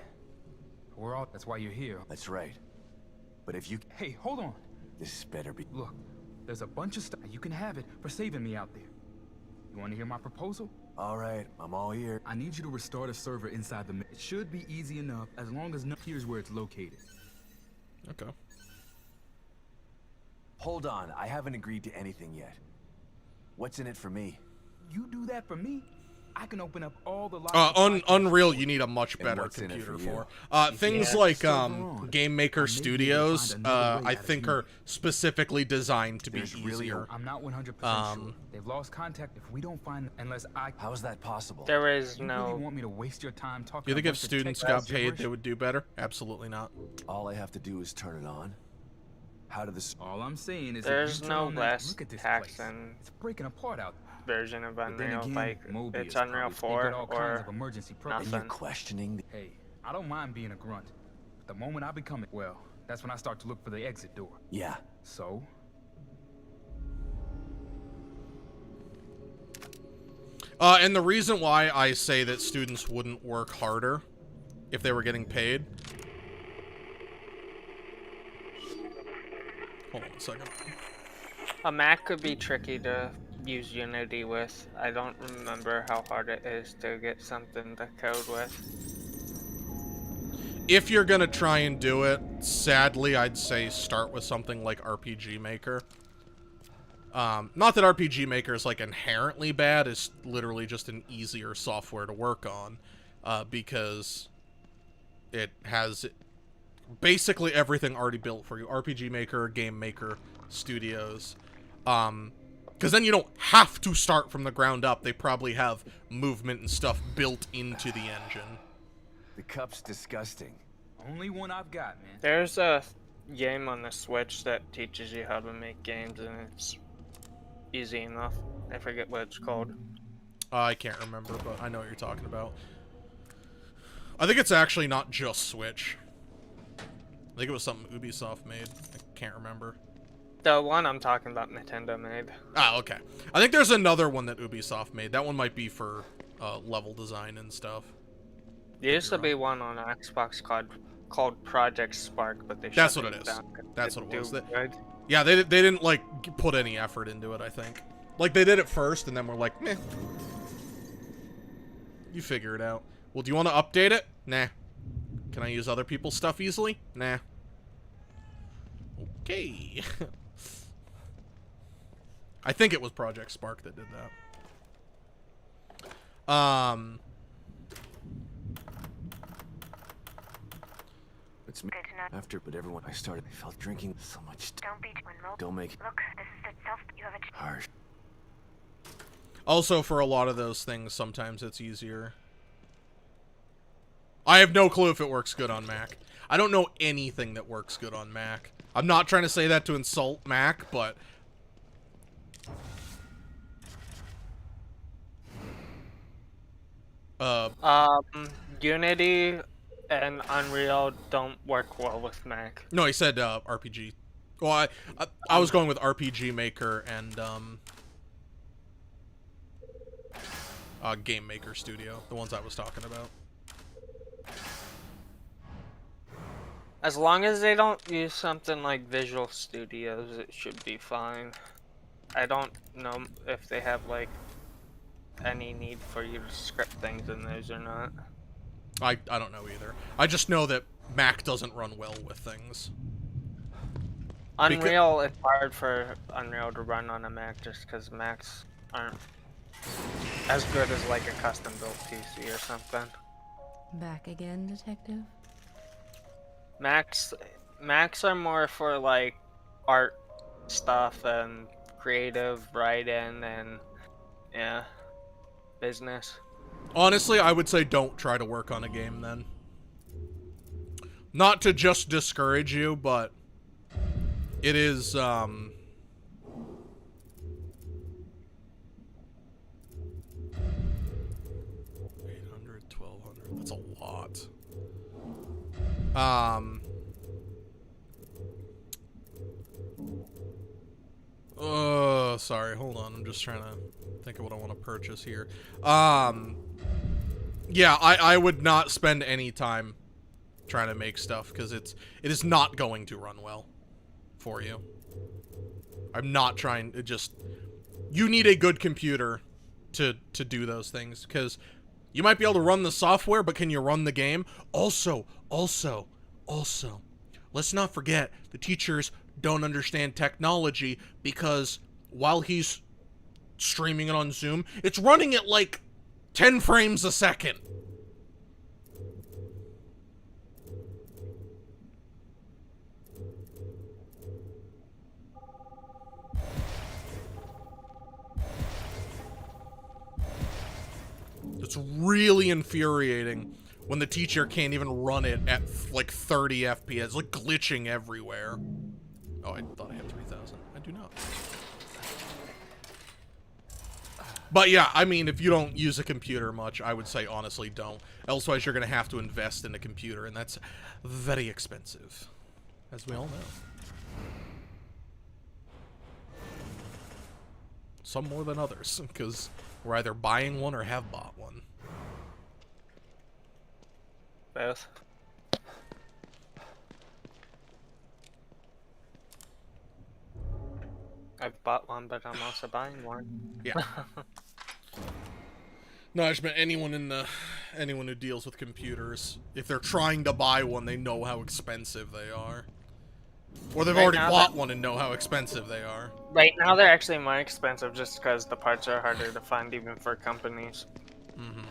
We're all... That's why you're here. That's right. But if you... Hey, hold on. This better be... Look, there's a bunch of stuff. You can have it for saving me out there. You want to hear my proposal? All right, I'm all ear. I need you to restart a server inside the... It should be easy enough, as long as... Here's where it's located. Okay. Hold on, I haven't agreed to anything yet. What's in it for me? You do that for me, I can open up all the... Unreal, you need a much better what's in it computer for for. Things like on, Game Maker Studios, find another way I out of think you. are specifically designed to be There's really easier. I'm not 100% sure. They've lost contact if we don't find... Unless I... How is that possible? There is You no... really want me to waste your time talking You think a if bunch of students tech got paid, gibberish? they would do better? Absolutely not. All I have to do is turn it on. How did this... All I'm saying is There's if you no turn on that, less look at this tax place. than It's breaking apart out. version of But then Unreal. again, Like, Mobius it's Unreal probably- they 4 got all kinds or of emergency And you're nothing. questioning the... Hey, I don't mind being a grunt. But the moment I become it, well, that's when I start to look for the exit door. Yeah. So, And the reason why I say that students wouldn't work harder if they were getting paid... Hold on a second. A Mac could be tricky to use Unity with. I don't remember how hard it is to get something to code with. If you're gonna try and do it, sadly, I'd say start with something like RPG Maker. Not that RPG Maker is, like, inherently bad, it's literally just an easier software to work on, because it has basically everything already built for you. RPG Maker, Game Maker, Studios. Because then you don't have to start from the ground up. They probably have movement and stuff built into the engine. The cup's disgusting. only one I've got, man. There's a game on the Switch that teaches you how to make games, and it's easy enough. I forget what it's called. I can't remember, but I know what you're talking about. I think it's actually not just Switch. I think it was something Ubisoft made. I can't remember. The one I'm talking about, Nintendo made. Ah, okay. I think there's another one that Ubisoft made. That one might be for level design and stuff. There used to be one on Xbox called Project Spark, but they That's shut what it is. down 'cause That's it what it was. didn't do good. Yeah, they didn't, like, put any effort into it, I think. Like, they did it first, and then we're like, meh. You figure it out. Well, do you want to update it? Nah. Can I use other people's stuff easily? Nah. Okay. I think it was Project Spark that did that. It's me. Good to know. After, but everyone I started, I felt drinking so much. Don't be when Mo. Don't make it Look, this is itself. You have a. harsh. Also, for a lot of those things, sometimes it's easier. I have no clue if it works good on Mac. I don't know anything that works good on Mac. I'm not trying to say that to insult Mac, but... Unity and Unreal don't work well with Mac. No, he said RPG. Well, I was going with RPG Maker and Game Maker Studio, the ones I was talking about. As long as they don't use something like Visual Studios, it should be fine. I don't know if they have like any need for you to script things in those or not. I don't know either. I just know that Mac doesn't run well with things. Unreal, it's hard for Unreal to run on a Mac just because Macs aren't as good as like a custom built PC or something. Back again, Detective? Macs are more for like art stuff and creative writing and yeah, business. Honestly, I would say don't try to work on a game then. Not to just discourage you, but it is 800, 1200. That's a lot. Sorry, hold on. I'm just trying to think of what I want to purchase here. Yeah, I would not spend any time trying to make stuff because it is not going to run well for you. I'm not trying to just... You need a good computer to do those things because you might be able to run the software, but can you run the game? Also, let's not forget the teachers don't understand technology because while he's streaming it on Zoom, it's running at like 10 frames a second. It's really infuriating when the teacher can't even run it at like 30 FPS, like glitching everywhere. Oh, I thought I had 3,000. I do not. But yeah, I mean, if you don't use a computer much, I would say honestly don't. Elsewise, you're going to have to invest in a computer, and that's very expensive, as we all know. Some more than others, because we're either buying one or have bought one. Both. I've bought one, but I'm also buying one. Yeah. No, I just meant anyone who deals with computers. If they're trying to buy one, they know how expensive they are. Or they've already bought one and know how expensive they are. Right now, they're actually more expensive just because the parts are harder to find even for companies. Mm-hmm.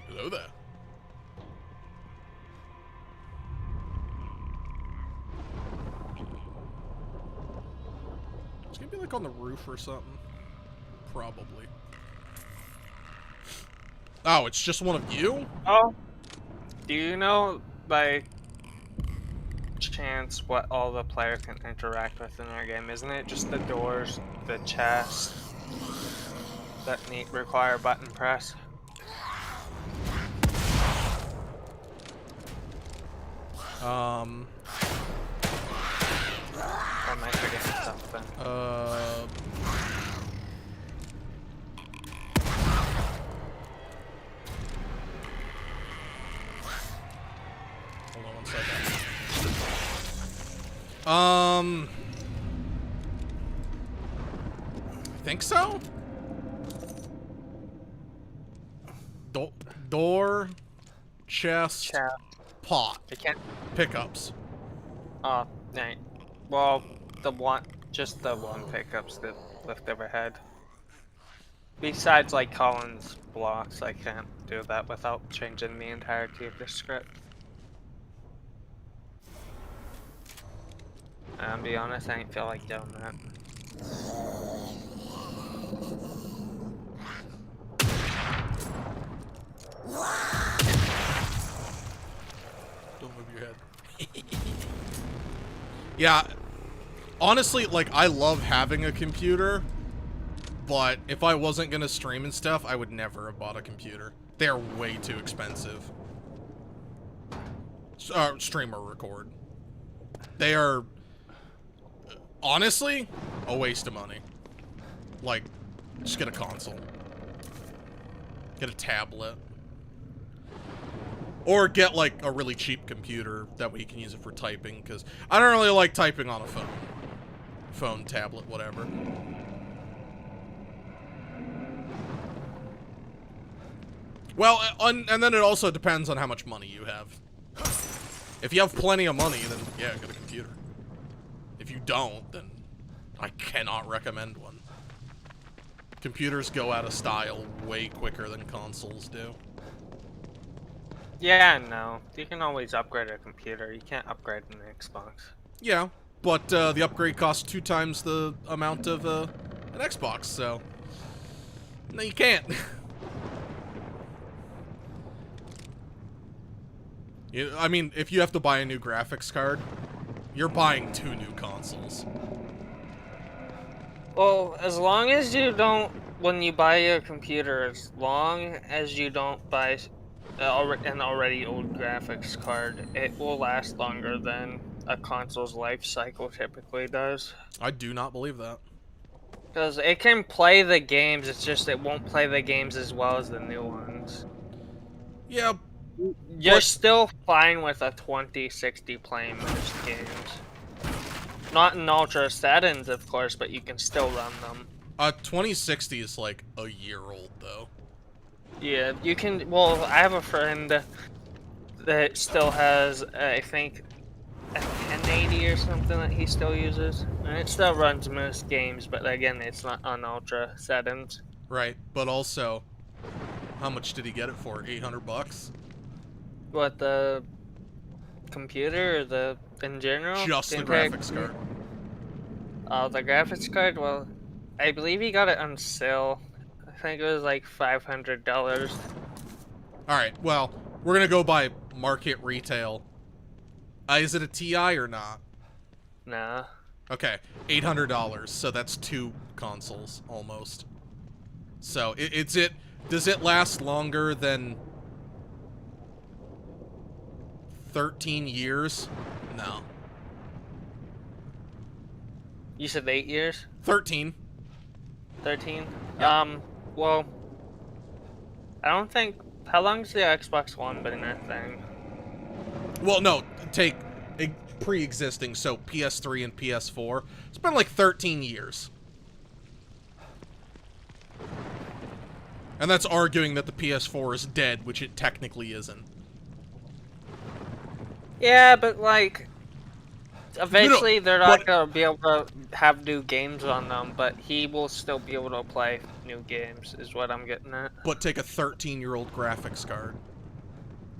Hello there. It's gonna be like on the roof or something. Probably. Oh, it's just one of you? Oh. Do you know, by chance, what all the player can interact with in our game? Isn't it just the doors, the chest, that require button press? Or am I forgetting something? I think so. Door, chest, pot. I can't. Pickups. Oh, right. Well, just the one pickups that lift overhead. Besides, like, Collins blocks, I can't do that without changing the entirety of the script. I'll be honest, I ain't feel like doing that. Don't move your head. Yeah, honestly, like, I love having a computer, but if I wasn't gonna stream and stuff, I would never have bought a computer. They're way too expensive. Stream or record. They are, honestly, a waste of money. Like, just get a console. Get a tablet. Or get, like, a really cheap computer. That way you can use it for typing, because I don't really like typing on a phone. Phone, tablet, whatever. Well, and then it also depends on how much money you have. If you have plenty of money, then yeah, get a computer. If you don't, then I cannot recommend one. Computers go out of style way quicker than consoles do. Yeah, no. You can always upgrade a computer. You can't upgrade an Xbox. Yeah, but the upgrade costs 2 times the amount of an Xbox, so no, you can't. I mean, if you have to buy a new graphics card, you're buying 2 new consoles. Well, as long as you don't, when you buy a computer, as long as you don't buy an already old graphics card, it will last longer than a console's life cycle typically does. I do not believe that. Because it can play the games, it's just it won't play the games as well as the new ones. Yeah. You're still fine with a 2060 playing most games. Not in ultra settings, of course, but you can still run them. 2060 is like a year old, though. Yeah, you can. Well, I have a friend that still has, I think, a 1080 or something that he still uses, and it still runs most games. But again, it's not on ultra settings. Right, but also, how much did he get it for? $800? What, the computer or the in general? Just the graphics card. Oh, the graphics card? Well, I believe he got it on sale. I think it was like $500. Alright, well, we're gonna go by market retail. Is it a TI or not? Nah. Okay, $800, so that's 2 consoles, almost. So, does it last longer than 13 years? No. You said 8 years? 13. 13? Yeah. Well, I don't think... How long's the Xbox One been that thing? Well, no, take pre-existing, so PS3 and PS4. It's been like 13 years. And that's arguing that the PS4 is dead, which it technically isn't. Yeah, but like... Eventually, No, they're not gonna be able to have new games on them, but he will still be able to play new games, is what I'm getting at. But take a 13-year-old graphics card.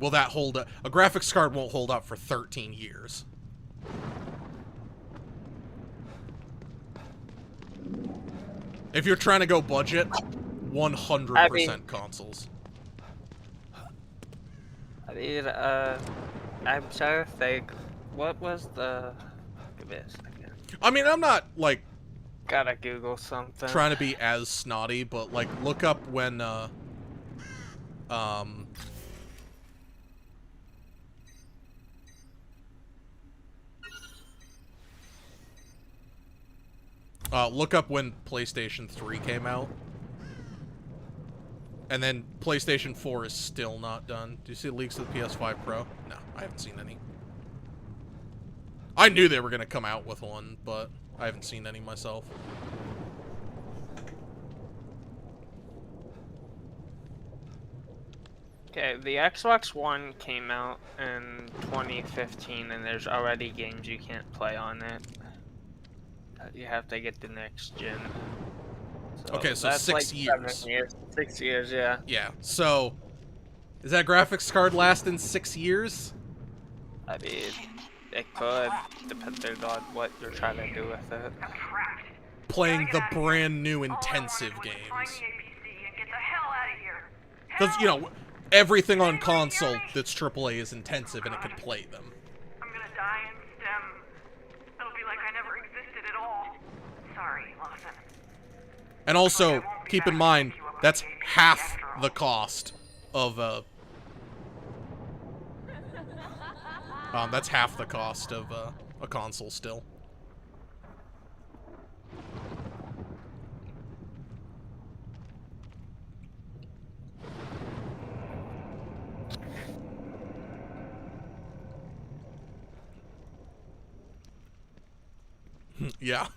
Will that hold up? A graphics card won't hold up for 13 years. If you're trying to go budget, 100% consoles. I mean, I'm trying to think. What was the... Give me a second. I mean, I'm not, like... Gotta Google something. Trying to be as snotty, but, like, look up when, look up when PlayStation 3 came out. And then PlayStation 4 is still not done. Do you see leaks of the PS5 Pro? No, I haven't seen any. I knew they were gonna come out with one, but I haven't seen any myself. Okay, the Xbox One came out in 2015, and there's already games you can't play on it. You have to get the next gen. Okay, so that's 6 like years. 7 years. 6 years, yeah. Yeah, so... Does that graphics card last in 6 years? I mean, it could, depending on what you're trying to do with it. Playing the brand new intensive games. Because, you know, everything on console that's AAA is intensive and it can play them. I'm gonna die in STEM. It'll be like I never existed at all. Sorry, Lawson. And also, keep in mind, that's half the cost of that's half the cost of a console still. Yeah.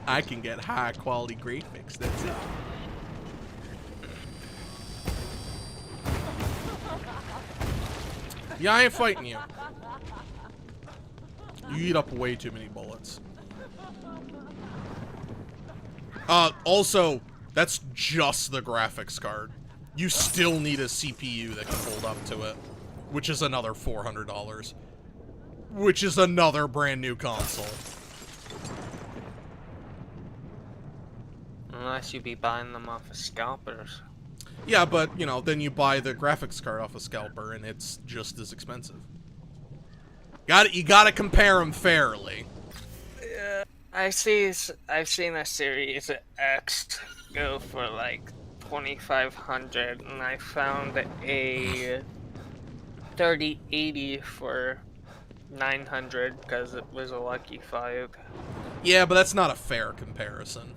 I can get high quality graphics, that's it. Yeah, I ain't fighting you. You eat up way too many bullets. Also, that's just the graphics card. You still need a CPU that can hold up to it, which is another $400. Which is another brand new console. Unless you be buying them off of scalpers. Yeah, but, you know, then you buy the graphics card off a scalper and it's just as expensive. You gotta compare them fairly. Yeah, I've seen a Series X go for like $2,500, and I found a 3080 for $900 because it was a lucky 5. Yeah, but that's not a fair comparison.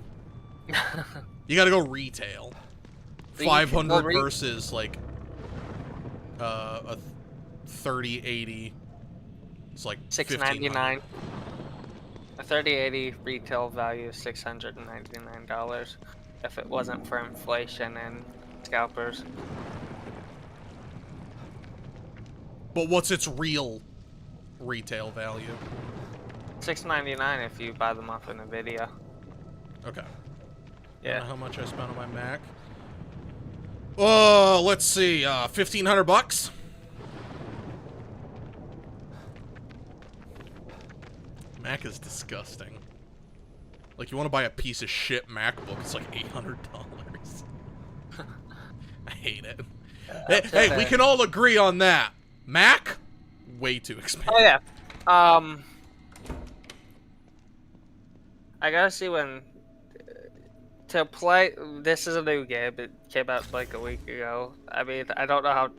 You gotta go retail. 500 versus like a 3080. It's like $699. A 3080 retail value is $699 if it wasn't for inflation and scalpers. But what's its real retail value? $699 if you buy them off of Nvidia. Okay. Yeah. I don't know how much I spent on my Mac. Oh, let's see, $1,500. Mac is disgusting. Like, you want to buy a piece of shit MacBook, it's like $800. I hate it. Hey, we can all agree on that. Mac, way too expensive. Oh yeah. I gotta see when to play. This is a new game. It came out like a week ago. I mean, I don't know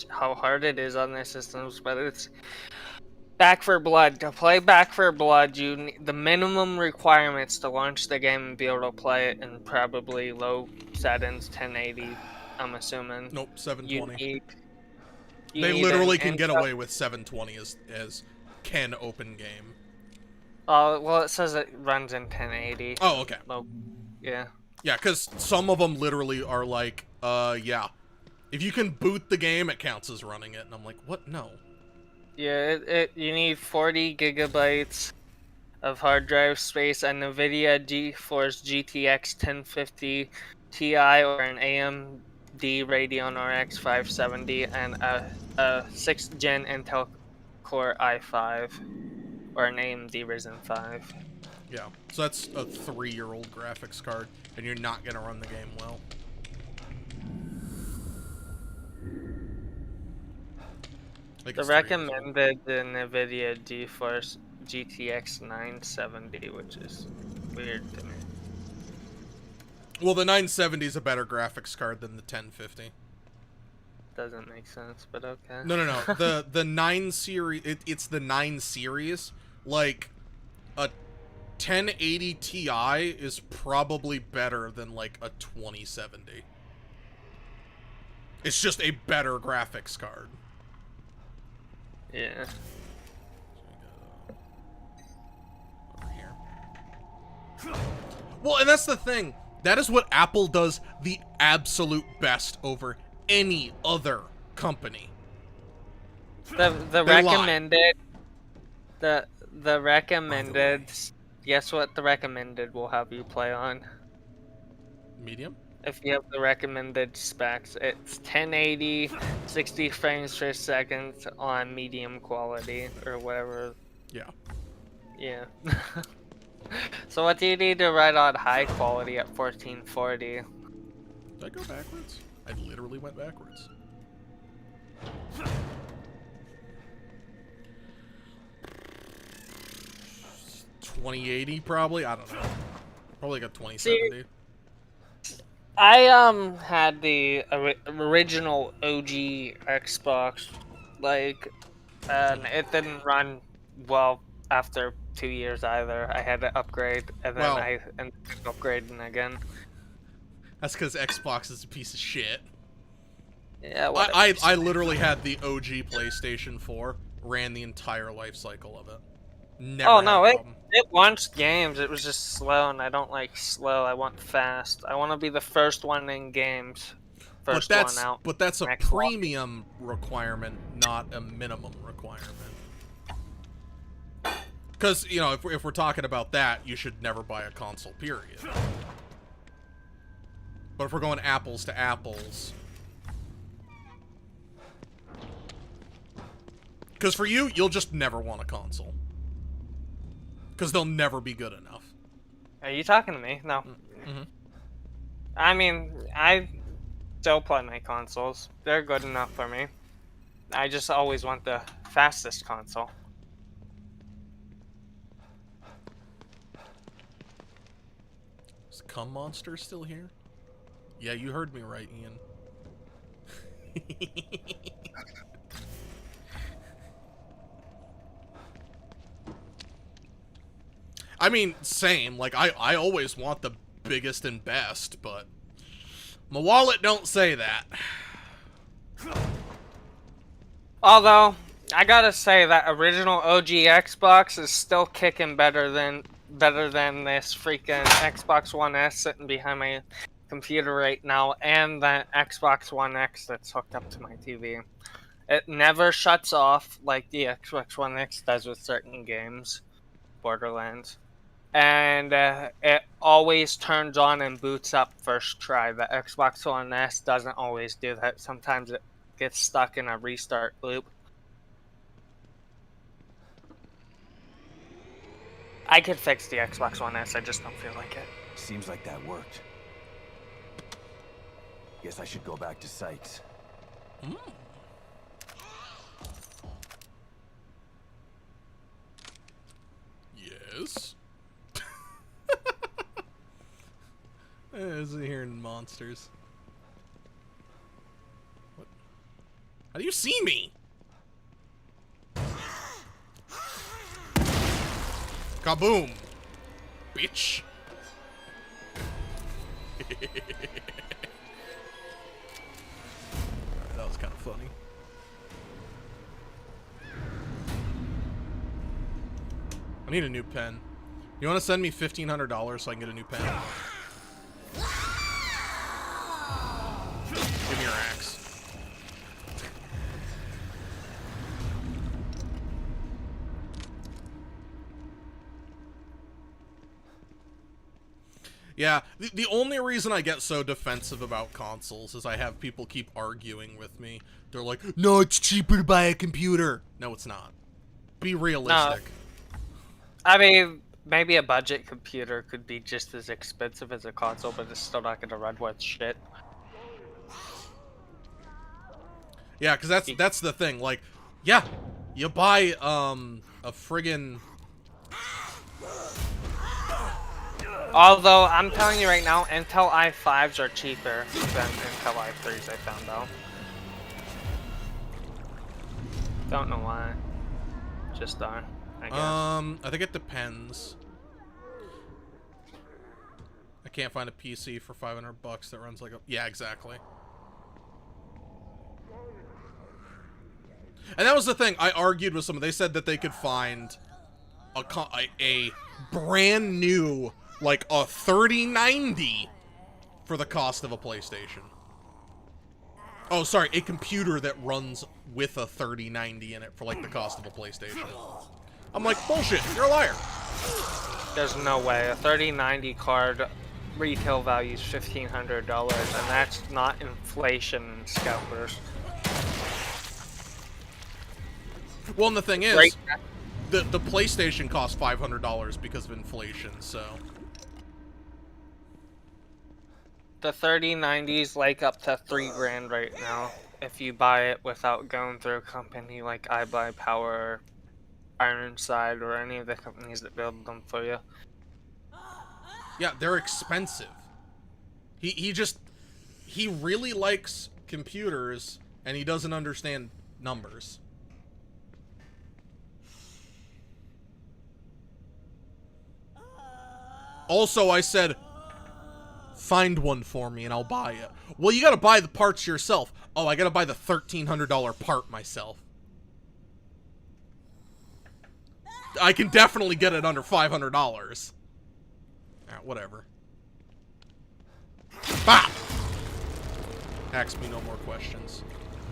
how hard it is on their systems, but it's Back for Blood. To play Back for Blood, you need the minimum requirements to launch the game and be able to play it in probably low settings, 1080. I'm assuming. Nope, 720. You they need literally an can get Intel. away with 720 as can open game. Oh, well, it says it runs in 1080. Oh, okay. Low. Yeah. Yeah, because some of them literally are like, yeah. If you can boot the game, it counts as running it. And I'm like, what? No. Yeah, you need 40 gigabytes of hard drive space, a NVIDIA GeForce GTX 1050 Ti or an AMD Radeon RX 570, and a 6th gen Intel Core i5 or an AMD Ryzen 5. Yeah, so that's a 3-year-old graphics card, and you're not gonna run the game well. Like The recommended the NVIDIA GeForce GTX 970, which is weird to me. Well, the 970 is a better graphics card than the 1050. Doesn't make sense, but okay. No. The 9 series, it's the 9 series. Like, a 1080 Ti is probably better than, like, a 2070. It's just a better graphics card. Yeah. Well, and that's the thing. That is what Apple does the absolute best over any other company. The They recommended the recommended. Guess what? The recommended will have you play on. Medium? If you have the recommended specs, it's 1080, 60 frames per second on medium quality or whatever. Yeah. Yeah. So what do you need to write on high quality at 1440? Did I go backwards? I literally went backwards. 2080 probably? I don't know. Probably like a 2070. I had the original OG Xbox, like, and it didn't run well after 2 years either. I had to upgrade, and then I ended up upgrading again. That's because Xbox is a piece of shit. Yeah, I literally had the OG PlayStation 4, ran the entire life cycle of it. Never oh no, had a problem. it launched games. It was just slow, and I don't like slow. I want fast. I want to be the first one in games. First one out. But that's a next premium requirement, not a minimum requirement. Because, you know, if we're talking about that, you should never buy a console, period. But if we're going apples to apples... Because for you, you'll just never want a console. Because they'll never be good enough. Are you talking to me? No. Mm-hmm. I mean, I still play my consoles. They're good enough for me. I just always want the fastest console. Is Cum Monster still here? Yeah, you heard me right, Ian. I mean, same. Like, I always want the biggest and best, but my wallet don't say that. Although, I gotta say that original OG Xbox is still kicking better than this freaking Xbox One S sitting behind my computer right now, and the Xbox One X that's hooked up to my TV. It never shuts off like the Xbox One X does with certain games, Borderlands. And it always turns on and boots up first try. The Xbox One S doesn't always do that. Sometimes it gets stuck in a restart loop. I could fix the Xbox One S, I just don't feel like it. Seems like that worked. Guess I should go back to Sykes. Yes. Is it hearing monsters? What? How do you see me? Kaboom! Bitch! That was kind of funny. I need a new pen. You want to send me $1,500 so I can get a new pen? Give me your axe. Yeah, the only reason I get so defensive about consoles is I have people keep arguing with me. They're like, no, it's cheaper to buy a computer. No, it's not. Be realistic. No. I mean, maybe a budget computer could be just as expensive as a console, but it's still not going to run worth shit. Yeah, because that's the thing. Like, yeah, you buy a friggin'... Although, I'm telling you right now, Intel i5s are cheaper than Intel i3s, I found out. Don't know why. Just are, I guess. I think it depends. I can't find a PC for $500 that runs like a... Yeah, exactly. And that was the thing. I argued with someone. They said that they could find a brand new like a 3090 for the cost of a PlayStation. Oh, sorry, a computer that runs with a 3090 in it for like the cost of a PlayStation. I'm like, bullshit, you're a liar. There's no way. A 3090 card retail value is $1,500, and that's not inflation, scalpers. Well, and the thing is, Right. the PlayStation costs $500 because of inflation, so... The 3090's like up to $3,000 right now if you buy it without going through a company like iBuyPower, Ironside, or any of the companies that build them for you. Yeah, they're expensive. He really likes computers, and he doesn't understand numbers. Also, I said, find one for me and I'll buy it. Well, you gotta buy the parts yourself. Oh, I gotta buy the $1,300 part myself. I can definitely get it under $500. Whatever. Bah! Ask me no more questions.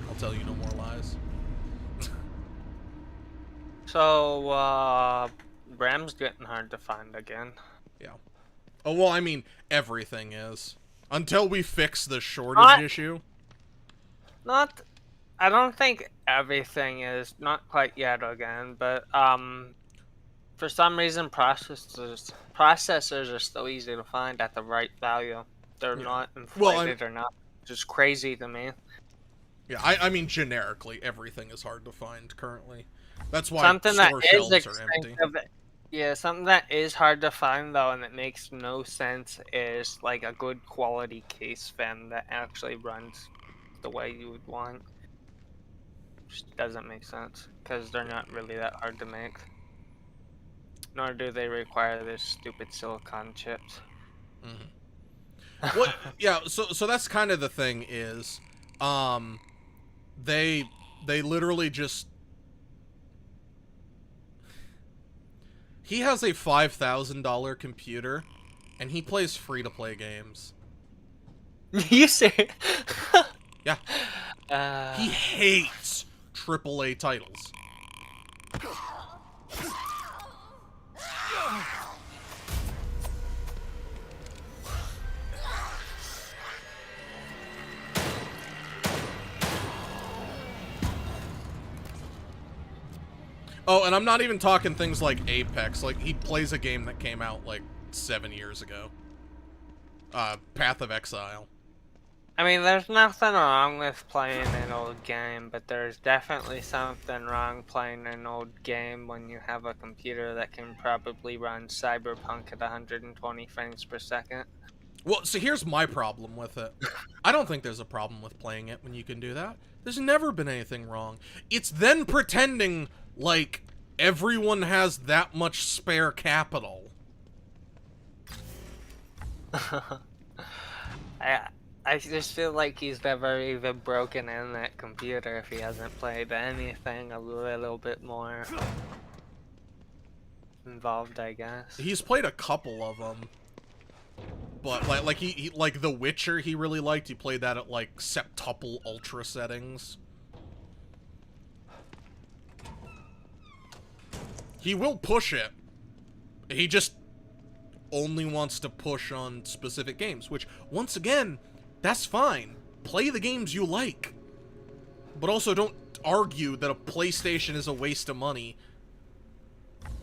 I'll tell you no more lies. So, RAM's getting hard to find again. Yeah. Oh, well, I mean, everything is. Until we fix the shortage issue. I don't think everything is, not quite yet again, but, for some reason processors are still easy to find at the right value. They're not inflated or not. Just crazy to me. Yeah, I mean, generically, everything is hard to find currently. That's why Something store that shelves is are empty. Yeah, something that is hard to find though, and it makes no sense, is like a good quality case fan that actually runs the way you would want. Just doesn't make sense because they're not really that hard to make. Nor do they require this stupid silicon chips. Mm-hmm. What? Yeah. So that's kind of the thing is, they literally just. He has a $5,000 computer, and he plays free-to-play games. You say? Yeah. He hates AAA titles. Oh, and I'm not even talking things like Apex. Like, he plays a game that came out, like, 7 years ago. Path of Exile. I mean, there's nothing wrong with playing an old game, but there's definitely something wrong playing an old game when you have a computer that can probably run Cyberpunk at 120 frames per second. Well, so here's my problem with it. I don't think there's a problem with playing it when you can do that. There's never been anything wrong. It's then pretending like everyone has that much spare capital. I just feel like he's never even broken in that computer if he hasn't played anything a little bit more involved, I guess. He's played a couple of them. But like he like The Witcher he really liked. He played that at like septuple ultra settings. He will push it. He just only wants to push on specific games, which once again, that's fine. Play the games you like. But also don't argue that a PlayStation is a waste of money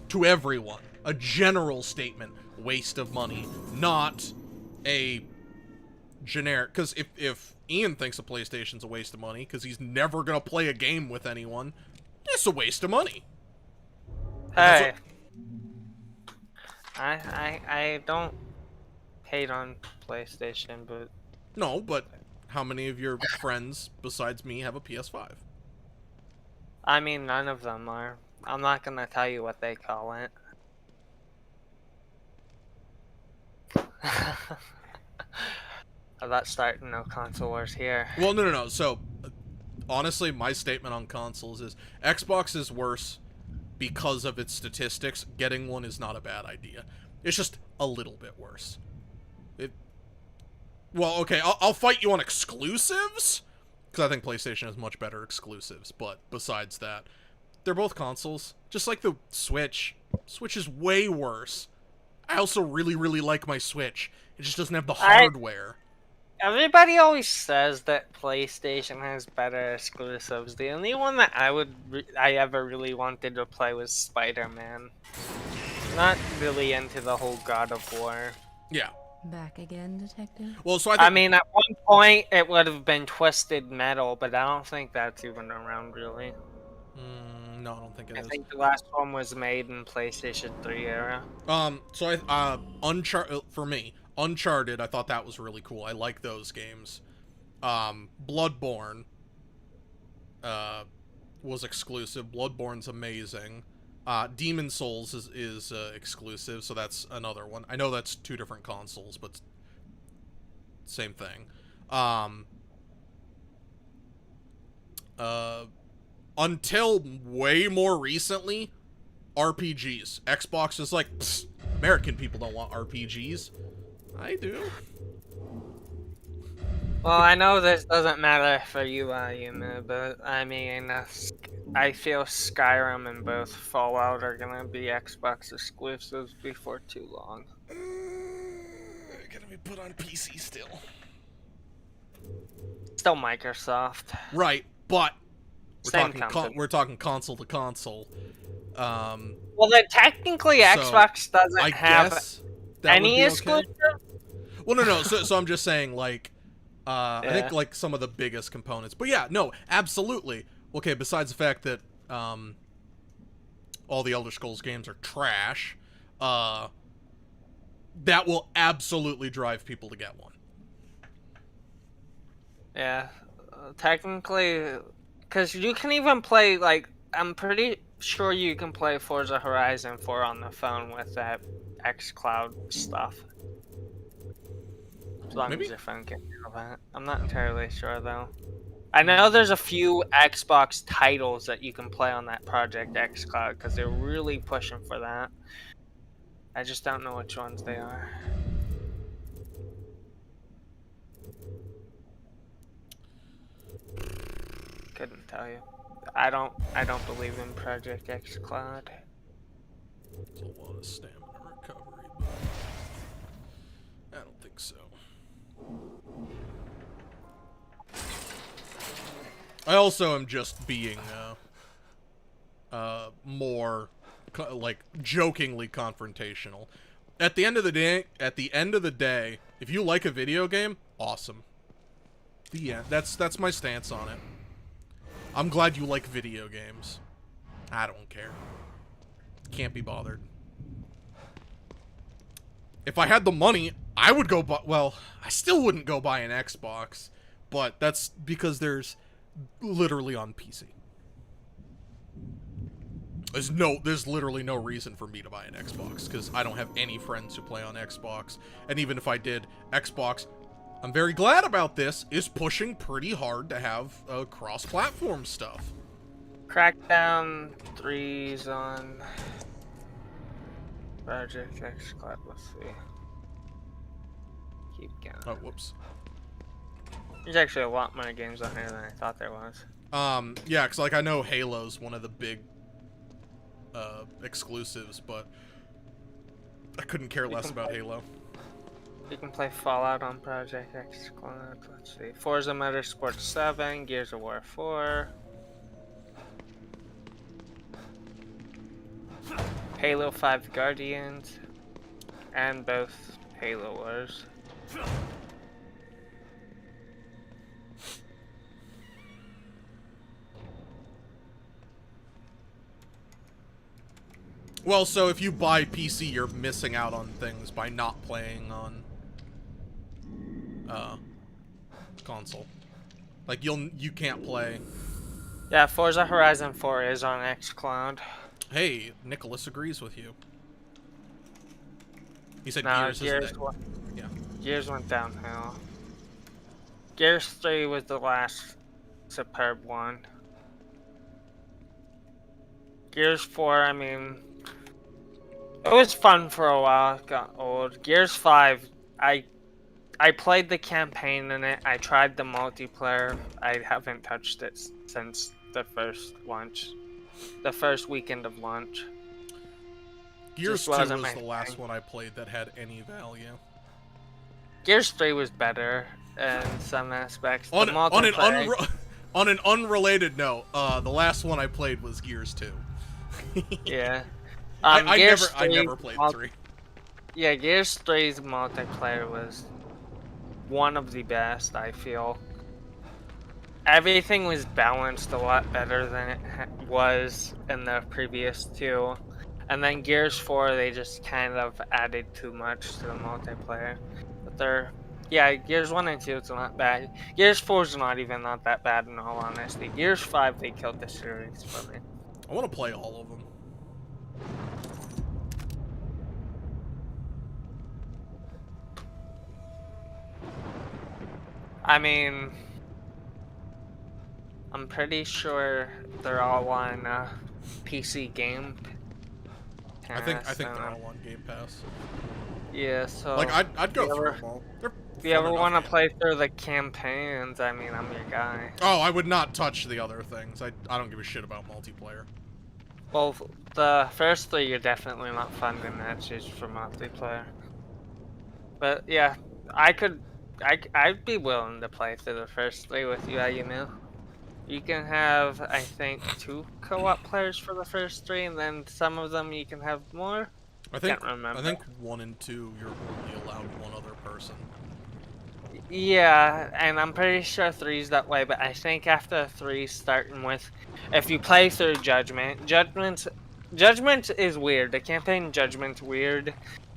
to everyone. A general statement, waste of money, not a generic. Because if Ian thinks a PlayStation's a waste of money because he's never going to play a game with anyone, it's a waste of money. Hey, I don't hate on PlayStation, but... No, but how many of your friends besides me have a PS5? I mean, none of them are. I'm not gonna tell you what they call it. I'm not starting no console wars here. Well, no. So, honestly, my statement on consoles is Xbox is worse because of its statistics. Getting one is not a bad idea. It's just a little bit worse. Well, okay, I'll fight you on exclusives, because I think PlayStation has much better exclusives, but besides that, they're both consoles. Just like the Switch. Switch is way worse. I also really, really like my Switch. It just doesn't have the hardware. Everybody always says that PlayStation has better exclusives. The only one that I ever really wanted to play was Spider-Man. Not really into the whole God of War. Yeah. Back again, Detective? Well, so I mean, at one point it would have been Twisted Metal, but I don't think that's even around really. No, I don't think it is. I think the last one was made in PlayStation 3 era. So for me, Uncharted, I thought that was really cool. I like those games. Bloodborne, was exclusive. Bloodborne's amazing. Demon Souls is exclusive, so that's another one. I know that's 2 different consoles, but same thing. Until way more recently, RPGs. Xbox is like, American people don't want RPGs. I do. Well, I know this doesn't matter for you, Ayumu, but I mean, I feel Skyrim and both Fallout are gonna be Xbox exclusives before too long. Gonna be put on PC still. Still Microsoft. Right, but we're talking console to console. Well, then technically Xbox doesn't have any exclusive. Well, no. So I'm just saying, like, I think like some of the biggest components. But yeah, no, absolutely. Okay, besides the fact that all the Elder Scrolls games are trash, that will absolutely drive people to get one. Yeah, technically, because you can even play, like, I'm pretty sure you can play Forza Horizon 4 on the phone with that xCloud stuff. As long as your phone can handle that. I'm not entirely sure, though. I know there's a few Xbox titles that you can play on that Project xCloud, because they're really pushing for that. I just don't know which ones they are. Couldn't tell you. I don't believe in Project xCloud. It's a lot of stamina recovery, but I don't think so. I also am just being more like jokingly confrontational. At the end of the day, if you like a video game, awesome. The end. That's my stance on it. I'm glad you like video games. I don't care. Can't be bothered. If I had the money, I would go buy... Well, I still wouldn't go buy an Xbox. But that's because there's literally on PC. There's literally no reason for me to buy an Xbox. Because I don't have any friends who play on Xbox. And even if I did, Xbox... I'm very glad about this, is pushing pretty hard to have cross-platform stuff. Crackdown 3's on Project xCloud, let's see. Keep going. Oh, whoops. There's actually a lot more games on here than I thought there was. Yeah, because, like, I know Halo's one of the big exclusives, but I couldn't care less about Halo. You can play Fallout on Project xCloud. Let's see. Forza Motorsport 7, Gears of War 4. Halo 5 Guardians. And both Halo Wars. Well, so if you buy PC, you're missing out on things by not playing on console. Like you can't play. Yeah, Forza Horizon 4 is on xCloud. Hey, Nicholas agrees with you. He said No, Gears isn't it? Yeah. Gears went downhill. Gears 3 was the last superb one. Gears 4, I mean, It was fun for a while. It got old. Gears 5, I played the campaign in it. I tried the multiplayer. I haven't touched it since the first launch. The first weekend of launch. Gears Just 2 wasn't was my the last thing. one I played that had any value. Gears 3 was better in some aspects. The On multiplayer. on an unrelated note, the last one I played was Gears 2. Yeah. I Gears never played 3. Yeah, Gears 3's multiplayer was one of the best, I feel. Everything was balanced a lot better than it was in the previous two. And then Gears 4, they just kind of added too much to the multiplayer. But yeah, Gears 1 and 2 is not bad. Gears 4 is not that bad in all honesty. Gears 5, they killed the series for me. I want to play all of them. I mean, I'm pretty sure they're all on PC Game Pass. I think they're all on Game Pass. Yeah, so like I'd go through them all. If you ever want to play through the campaigns, I mean, I'm your guy. Oh, I would not touch the other things. I don't give a shit about multiplayer. Well, the first three you're definitely not funding that just for multiplayer. But yeah, I'd be willing to play through the first three with you, Ayumu. You can have, I think, 2 co-op players for the first 3, and then some of them you can have more. I think, Can't remember. I think 1 and 2 you're only allowed one other person. Yeah, and I'm pretty sure 3's that way, but I think after 3, starting with, if you play through Judgment is weird. The campaign Judgment's weird,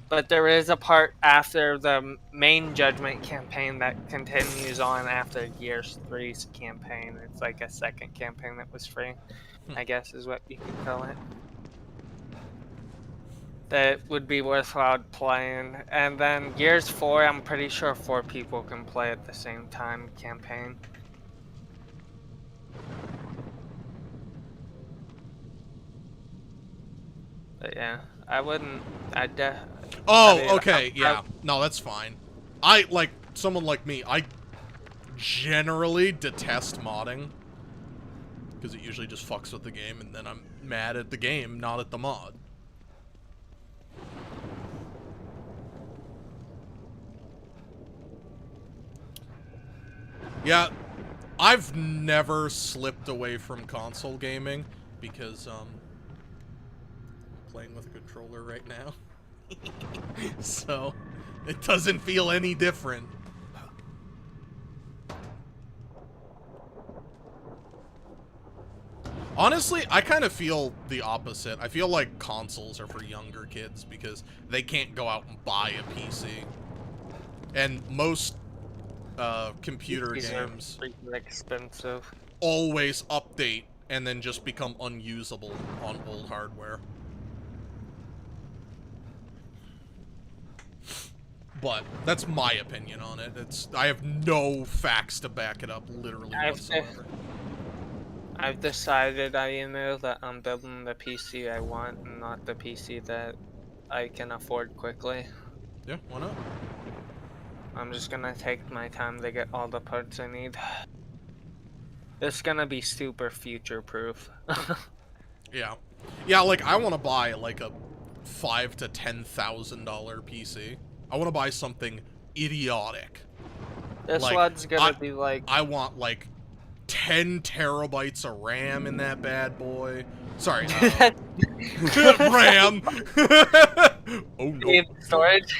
but there is a part after the main Judgment campaign that continues on after Gears 3's campaign. It's like a second campaign that was free, I guess is what you could call it. That would be worthwhile playing. And then Gears 4, I'm pretty sure 4 people can play at the same time campaign. But yeah, I wouldn't. Okay, yeah. No, that's fine. Someone like me, I generally detest modding. Because it usually just fucks with the game, and then I'm mad at the game, not at the mod. Yeah, I've never slipped away from console gaming because I'm playing with a controller right now. So it doesn't feel any different. Honestly, I kind of feel the opposite. I feel like consoles are for younger kids because they can't go out and buy a PC. And most computer games are expensive. Always update and then just become unusable on old hardware. But that's my opinion on it. I have no facts to back it up literally whatsoever. I've decided, Ayumu, that I'm building the PC I want and not the PC that I can afford quickly. Yeah, why not? I'm just gonna take my time to get all the parts I need. It's gonna be super future-proof. Yeah. Yeah, like, I want to buy, like, a $5,000 to $10,000 PC. I want to buy something idiotic. This one's gonna be, like... I want, like, 10 terabytes of RAM in that bad boy. Sorry, RAM! Oh, no. Storage?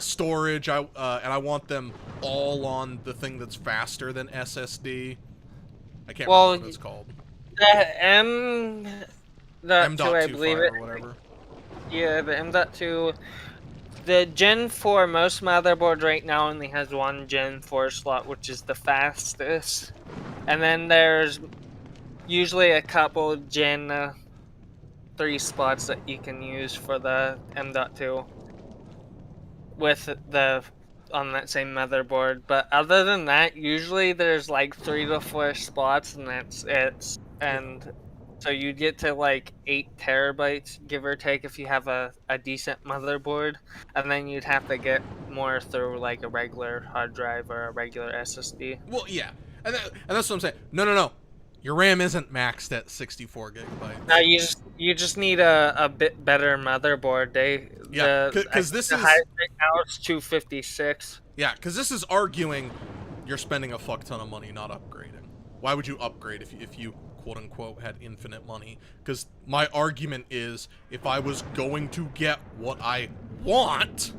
Storage, and I want them all on the thing that's faster than SSD. I can't remember what it's called. The M.2, I believe it. Or whatever. Yeah, the M.2. The Gen 4, most motherboard right now only has one Gen 4 slot, which is the fastest. And then there's usually a couple Gen 3 slots that you can use for the M.2 with on that same motherboard. But other than that, usually there's like 3 to 4 slots and that's it. And So you get to like 8 terabytes, give or take, if you have a decent motherboard, and then you'd have to get more through like a regular hard drive or a regular SSD. Well, yeah, and that's what I'm saying. No. Your RAM isn't maxed at 64 gigabytes. Now you just need a bit better motherboard. Because this the is highest right now is 256. Yeah, because this is arguing you're spending a fuck ton of money not upgrading. Why would you upgrade if you quote unquote had infinite money? Because my argument is if I was going to get what I want,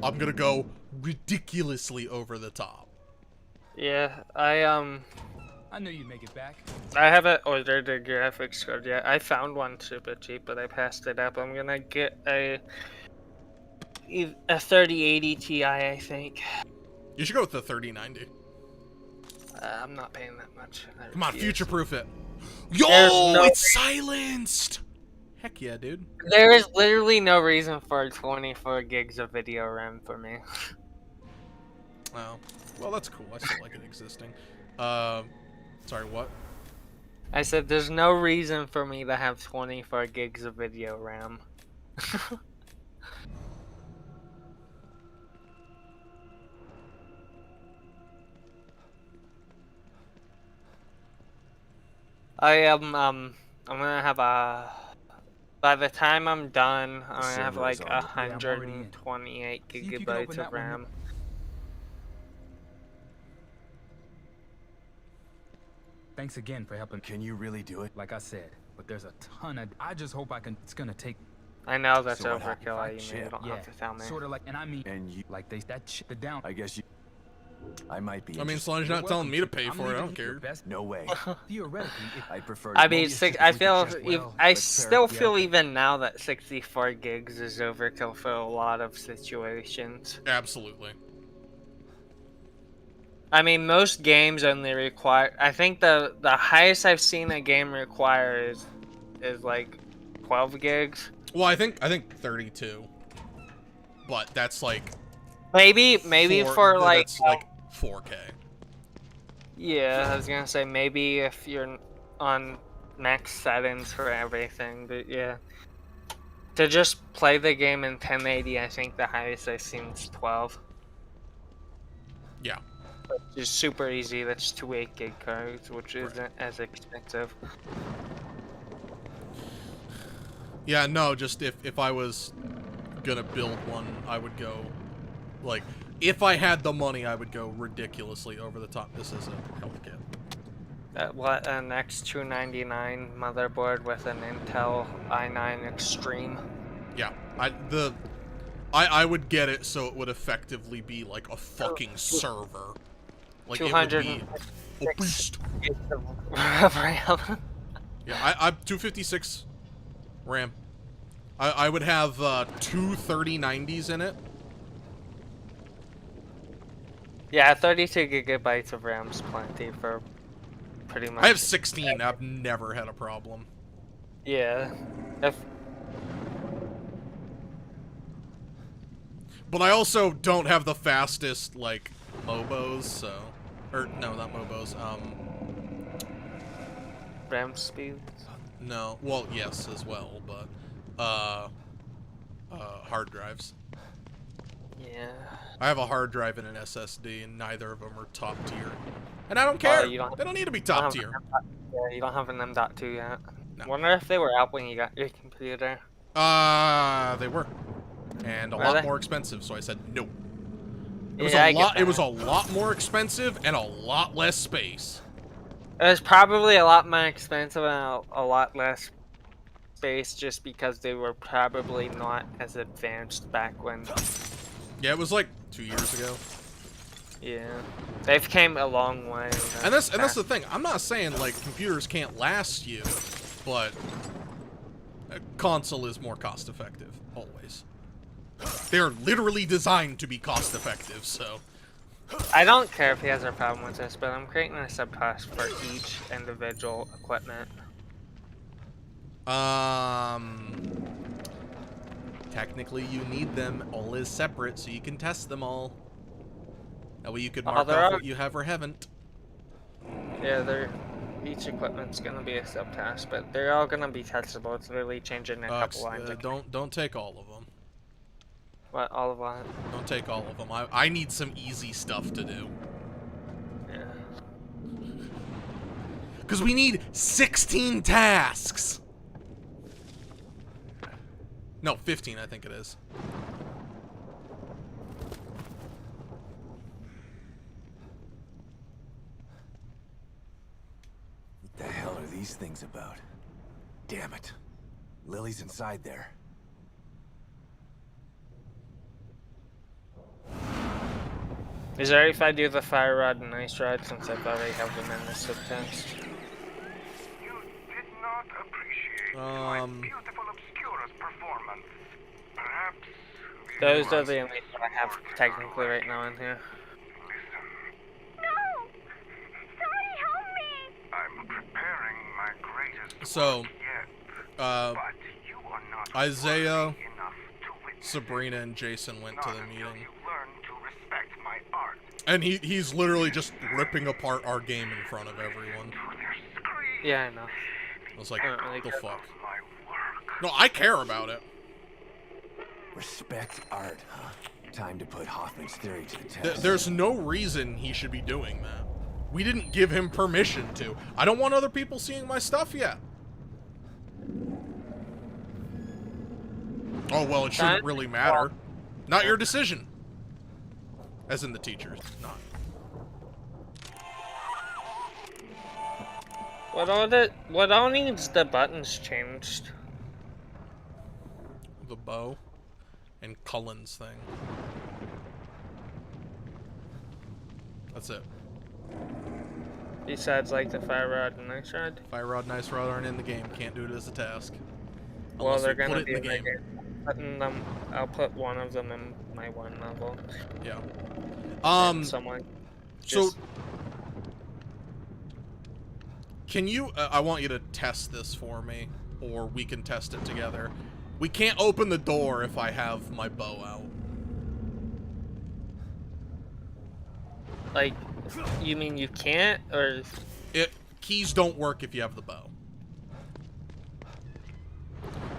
I'm gonna go ridiculously over the top. Yeah, I knew you'd make it back. I haven't ordered a graphics card yet. I found one super cheap, but I passed it up. I'm gonna get a 3080 Ti, I think. You should go with the 3090. I'm not paying that much. Come on, future-proof it. Yo, it's silenced! Heck yeah, dude. There is literally no reason for 24 gigs of video RAM for me. Oh, well, that's cool. I still like it existing. Sorry, what? I said there's no reason for me to have 24 gigs of video RAM. I'm gonna have by the time I'm done, I'm gonna have like 128 gigabytes of RAM. Thanks again for helping. Can you really do it? Like I said, but there's a ton of. I just hope I can. It's gonna take. I know that's So what overkill. happened? You don't have to tell me. Sort of like, and I mean, And you, like that shit. The down. I guess you. I might be. I mean, as long as you're not telling me to pay for it, I don't care. No way. Theoretically, I prefer. I mean, I feel, I let's still pair- feel even now that 64 gigs is overkill for a lot of situations. Absolutely. I mean, most games only require. I think the highest I've seen a game require is like 12 gigs. Well, I think 32. But that's like maybe for like that's like 4K. Yeah, I was gonna say maybe if you're on max settings for everything, but yeah. To just play the game in 1080, I think the highest I've seen is 12. Yeah. Which is super easy. That's 2 8 gig cards, which isn't as expensive. Yeah, no, just if I was gonna build one, I would go, like, if I had the money, I would go ridiculously over the top. This is a health kit. What, an X299 motherboard with an Intel i9 Extreme? Yeah, I would get it so it would effectively be like a fucking server. Like, it would be a beast. RAM. Yeah, I 256 RAM. I would have 2 3090s in it. Yeah, 32 gigabytes of RAM's plenty for pretty much. I have 16. I've never had a problem. Yeah. But I also don't have the fastest, like, MOBOs, so... Or, no, not MOBOs, RAM speeds? No, well, yes, as well, but, hard drives. Yeah. I have a hard drive and an SSD, and neither of them are top tier. And I don't care! They don't need to be top tier. Yeah, you don't have an M.2 yet. No. Wonder if they were out when you got your computer. They were. And a lot more expensive, so I said no. It was a lot more expensive and a lot less space. It was probably a lot more expensive and a lot less space just because they were probably not as advanced back when. Yeah, it was like 2 years ago. Yeah, they've came a long way. And that's the thing. I'm not saying like computers can't last you, but a console is more cost effective always. They're literally designed to be cost effective, so. I don't care if he has a problem with this, but I'm creating a subclass for each individual equipment. Technically, you need them all as separate so you can test them all. That way you could Oh, mark they're off all- what you have or haven't. Yeah, each equipment's gonna be a subtask, but they're all gonna be testable. It's literally changing a couple lines. Don't take all of them. What, all of what? Don't take all of them. I need some easy stuff to do. Yeah. Because we need 16 tasks! No, 15 I think it is. What the hell are these things about? Damn it. Lily's inside there. Is it alright if I do the fire rod and ice rod since I already have them in this subtask? You did not appreciate my beautiful Obscurus performance. Perhaps Those are the only that I have technically right now in here. No! Somebody help me! I'm preparing my greatest So, work yet, but you are not Isaiah, worthy enough to witness Sabrina, and Jason went to not the until meeting. you learn to respect my art. And he's literally just ripping apart our game in front of everyone. Yeah, I know. I was like, really the care. fuck? No, I care about it. Respect art, huh? Time to put Hoffman's theory to the test. There's no reason he should be doing that. We didn't give him permission to. I don't want other people seeing my stuff yet. Oh, well, it shouldn't really matter. Not your decision. As in the teachers, not. What all needs the buttons changed? The bow and Cullen's thing. That's it. Besides, like, the fire rod and ice rod? Fire rod and ice rod aren't in the game. Can't do it as a task. Well, Unless they're we put gonna it be in the game. Putting them, I'll put one of them in my one level. Yeah. And someone So, just... can you, I want you to test this for me, or we can test it together. We can't open the door if I have my bow out. Like, you mean you can't, or... Keys don't work if you have the bow.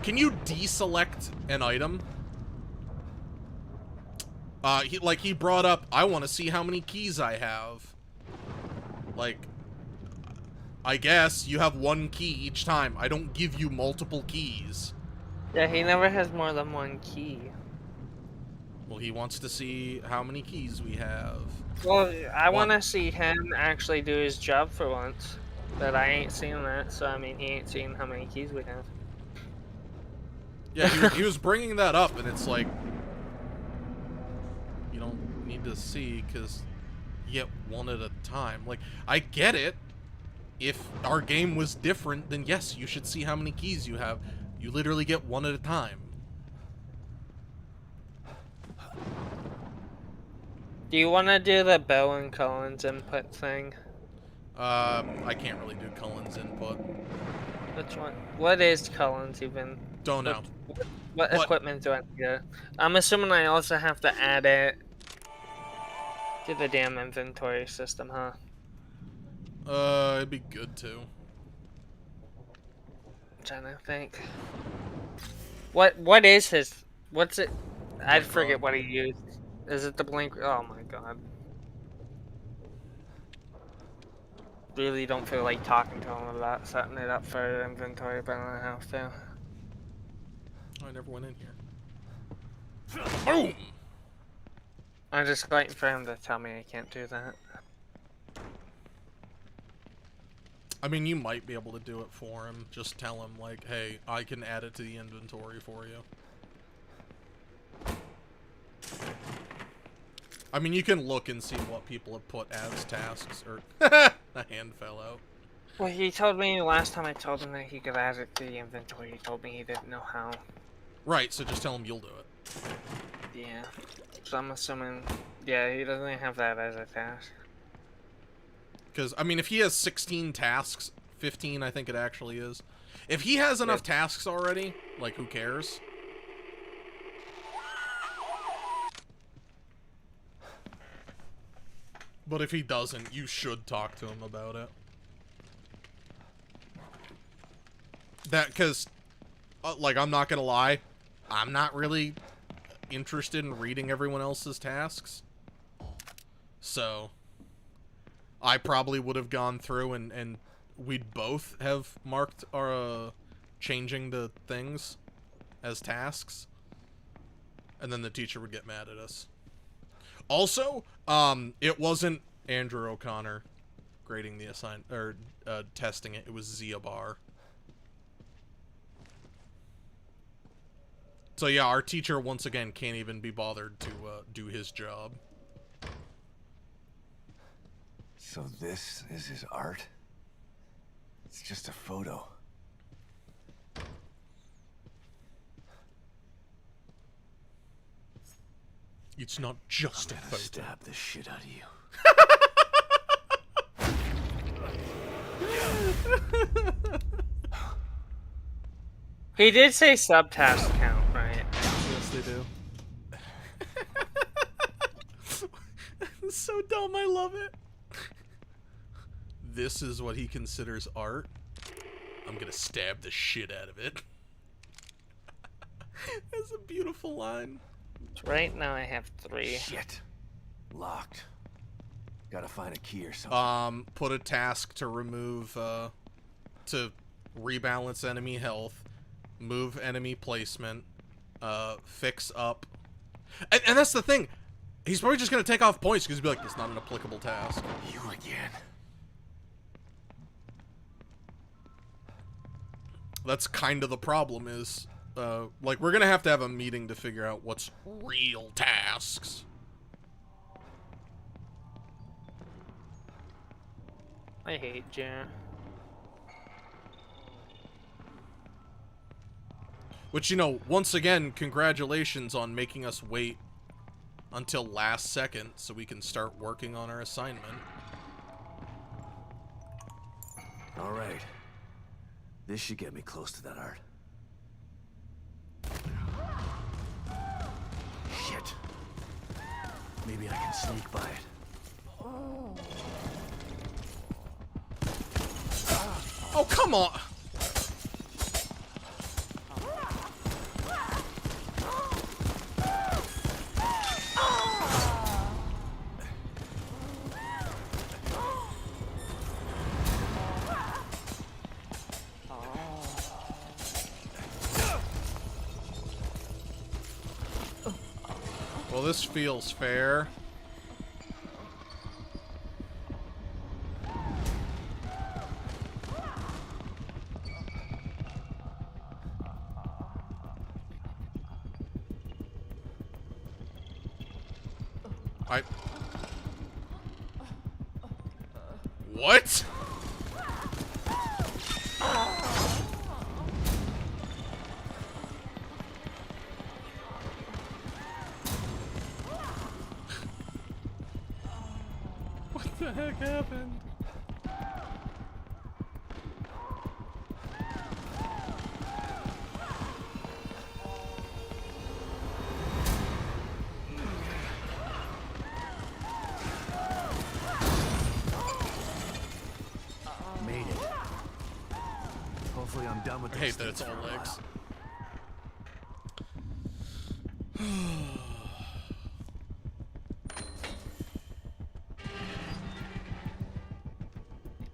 Can you deselect an item? He brought up, I want to see how many keys I have. Like, I guess you have one key each time. I don't give you multiple keys. Yeah, he never has more than one key. Well, he wants to see how many keys we have. Well, I want to see him actually do his job for once. But I ain't seen that, so I mean, he ain't seen how many keys we have. Yeah, he was bringing that up, and it's like, you don't need to see, because you get one at a time. Like, I get it. If our game was different, then yes, you should see how many keys you have. You literally get one at a time. Do you want to do the Bow and Cullen's input thing? I can't really do Cullen's input. Which one? What is Cullen's even? Don't know. What equipment do I get? I'm assuming I also have to add it to the damn inventory system, huh? It'd be good to. I'm trying to think. What is his? What's it? I forget what he used. Is it the blink? Oh my god. Really don't feel like talking to him about setting it up for inventory, but I have to. Oh, I never went in here. Boom! I'm just waiting for him to tell me I can't do that. I mean, you might be able to do it for him. Just tell him, like, hey, I can add it to the inventory for you. I mean, you can look and see what people have put as tasks, or... A hand fell out. Well, he told me last time I told him that he could add it to the inventory, he told me he didn't know how. Right, so just tell him you'll do it. Yeah. So I'm assuming... Yeah, he doesn't have that as a task. Because, I mean, if he has 16 tasks, 15 I think it actually is. If he has enough tasks already, like, who cares? But if he doesn't, you should talk to him about it. because, like, I'm not gonna lie, I'm not really interested in reading everyone else's tasks. So, I probably would have gone through and we'd both have marked our, changing the things as tasks. And then the teacher would get mad at us. Also, it wasn't Andrew O'Connor grading the testing it. It was Zia Bar. So yeah, our teacher once again can't even be bothered to do his job. So this is his art? It's just a photo. It's not just a photo. Stab the shit out of you. He did say subtask count, right? Yes, they do. It's so dumb, I love it. This is what he considers art. I'm gonna stab the shit out of it. That's a beautiful line. Right now I have 3. Shit. Locked. Gotta find a key or something. Put a task to remove, to rebalance enemy health, move enemy placement, fix up. And that's the thing. He's probably just gonna take off points because he'd be like, it's not an applicable task. You again. That's kind of the problem is, like, we're gonna have to have a meeting to figure out what's real tasks. I hate Jan. Which, you know, once again, congratulations on making us wait until last second so we can start working on our assignment. All right. This should get me close to that art. Shit. Maybe I can sneak by it. Oh, come on! Well, this feels fair. What? What the heck happened? Made it. Hopefully I'm done with I this hate that it's thing all for a legs. while.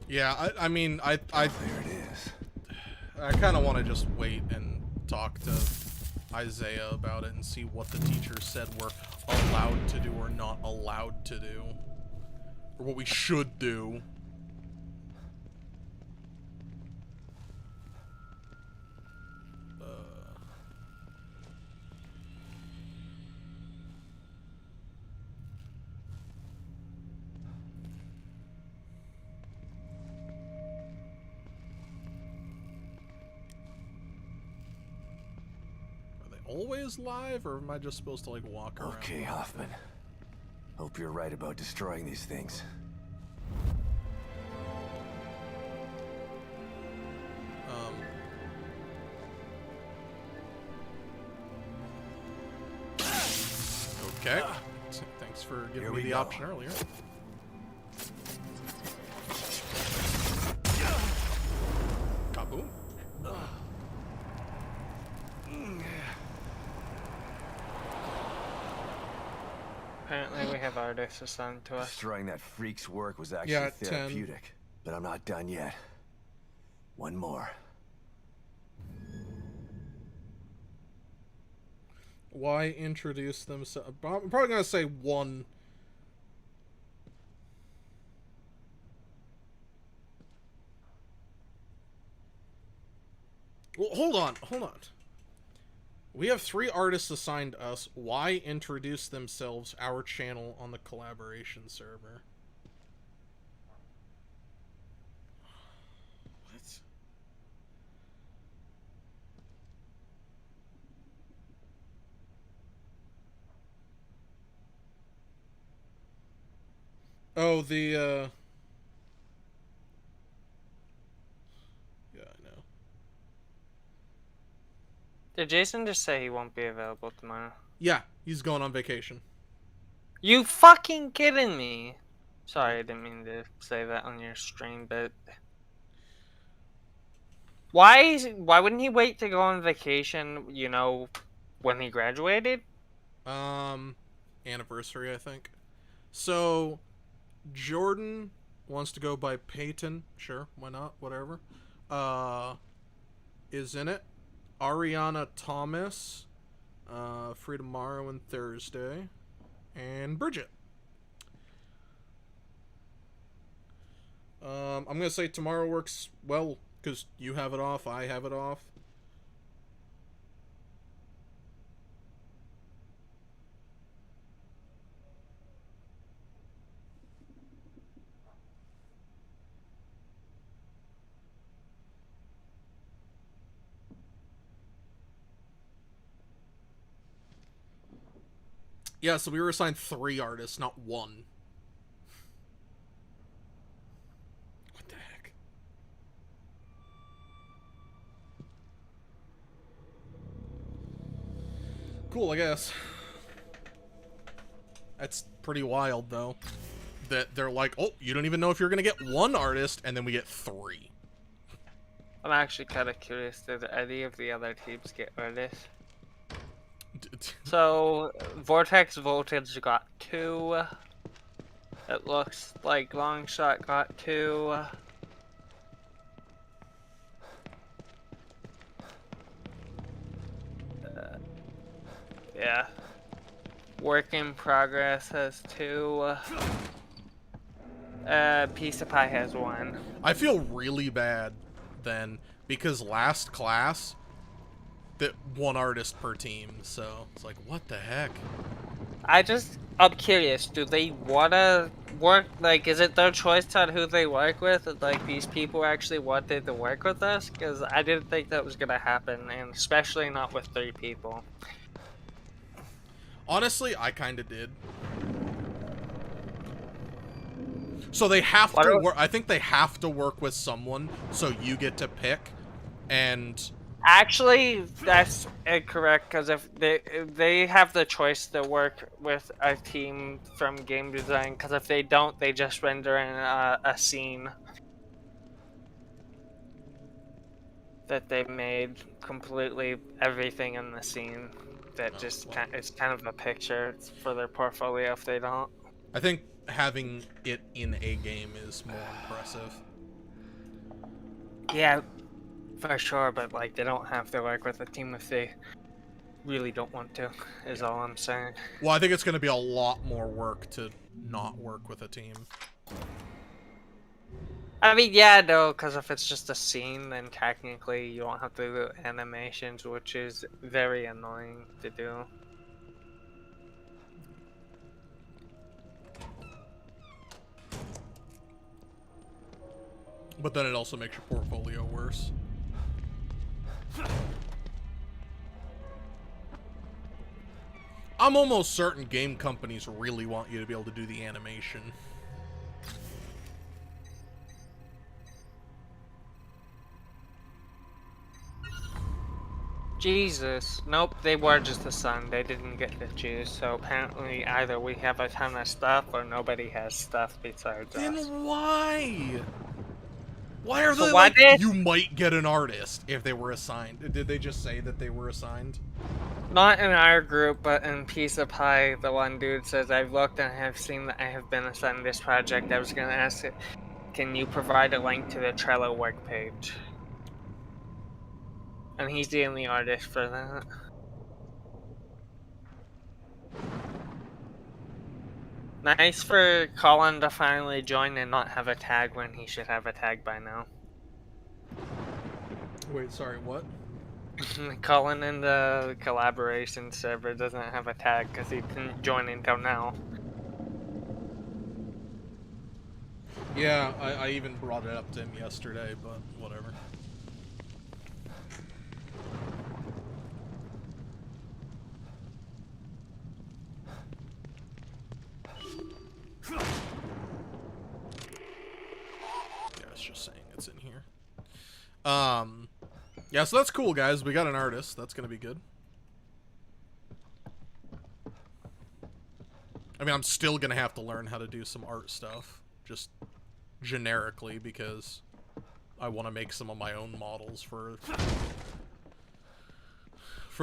Yeah, I mean, I There it is. I kind of want to just wait and talk to Isaiah about it and see what the teacher said we're allowed to do or not allowed to do. Or what we should do. Always live, or am I just supposed to like walk around? Okay, Hoffman. Hope you're right about destroying these things. Okay. Thanks for giving me the option earlier. Kaboom. artists assigned to us. Destroying that freak's work was actually Yeah, 10. therapeutic. But I'm not done yet. One more. Why introduce themselves? I'm probably gonna say one. Well, hold on. We have 3 artists assigned us. Why introduce themselves, our channel, on the collaboration server? What? Oh, the, yeah, I know. Did Jason just say he won't be available tomorrow? Yeah, he's going on vacation. You fucking kidding me? Sorry, I didn't mean to say that on your stream, but why wouldn't he wait to go on vacation, you know, when he graduated? Anniversary, I think. So, Jordan wants to go by Peyton. Sure, why not? Whatever. Is in it. Ariana Thomas, free tomorrow and Thursday, and Bridget. I'm gonna say tomorrow works well because you have it off, I have it off. Yeah, so we were assigned 3 artists, not 1. What the heck? Cool, I guess. That's pretty wild, though. That they're like, oh, you don't even know if you're gonna get 1 artist, and then we get 3. I'm actually kind of curious, did any of the other teams get artists? So, Vortex Voltage got 2. It looks like Longshot got 2. Yeah. Work in Progress has 2. Piece of Pie has 1. I feel really bad, then, because last class, that 1 artist per team, so it's like, what the heck? I'm curious, do they wanna work, like, is it their choice on who they work with? Like, these people actually wanted to work with us? Because I didn't think that was gonna happen, and especially not with 3 people. Honestly, I kinda did. So they have to work, I think they have to work with someone, so you get to pick, and... Actually, that's incorrect, because if they have the choice to work with a team from game design, because if they don't, they just render in a scene that they've made, completely everything in the scene that it's kind of a picture for their portfolio if they don't. I think having it in a game is more impressive. Yeah, for sure, but like they don't have to work with a team if they really don't want to, is all I'm saying. Well, I think it's going to be a lot more work to not work with a team. I mean, yeah, no, because if it's just a scene, then technically you don't have to do animations, which is very annoying to do. But then it also makes your portfolio worse. I'm almost certain game companies really want you to be able to do the animation. Jesus. Nope, they were just the sun. They didn't get to choose, so apparently either we have a ton of stuff or nobody has stuff besides us. Then why? Why are So they why like, did- you might get an artist if they were assigned? Did they just say that they were assigned? Not in our group, but in Piece of Pie, the one dude says, I've looked and I have seen that I have been assigned this project. I was going to ask it, can you provide a link to the Trello work page? And he's the only artist for that. Nice for Colin to finally join and not have a tag when he should have a tag by now. Wait, sorry, what? Colin in the collaboration server doesn't have a tag because he didn't join until now. Yeah, I even brought it up to him yesterday, but whatever. Yeah, it's just saying it's in here. Yeah, so that's cool, guys. We got an artist. That's gonna be good. I mean, I'm still gonna have to learn how to do some art stuff, just generically, because I want to make some of my own models for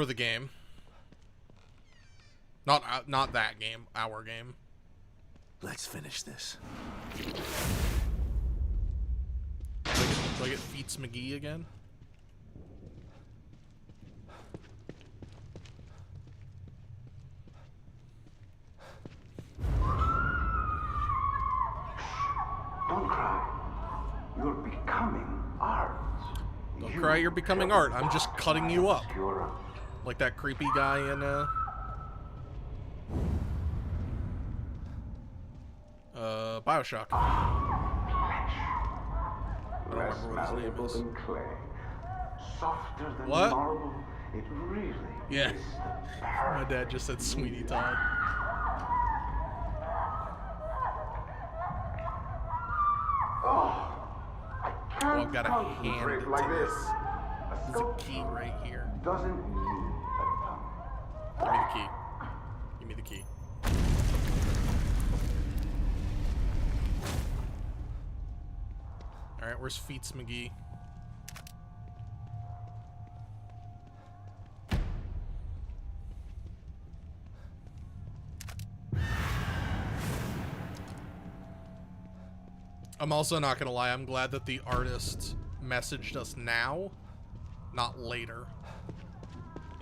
the game. Not that game, our game. Let's finish this. Do I get Feats McGee again? Don't cry. You're becoming art. Don't cry, you're becoming art. I'm just cutting you up. Pure. Like that creepy guy in, Bioshock. I don't remember what his name is. Than clay. Softer than What? marble. It really Yeah. is the My dad just said Sweeney Todd. Oh, Oh, I've got a hand concentrate to like this. this. There's a key right here. Doesn't need a tongue. Give me the key. Give me the key. Alright, where's Feats McGee? I'm also not gonna lie, I'm glad that the artist messaged us now, not later.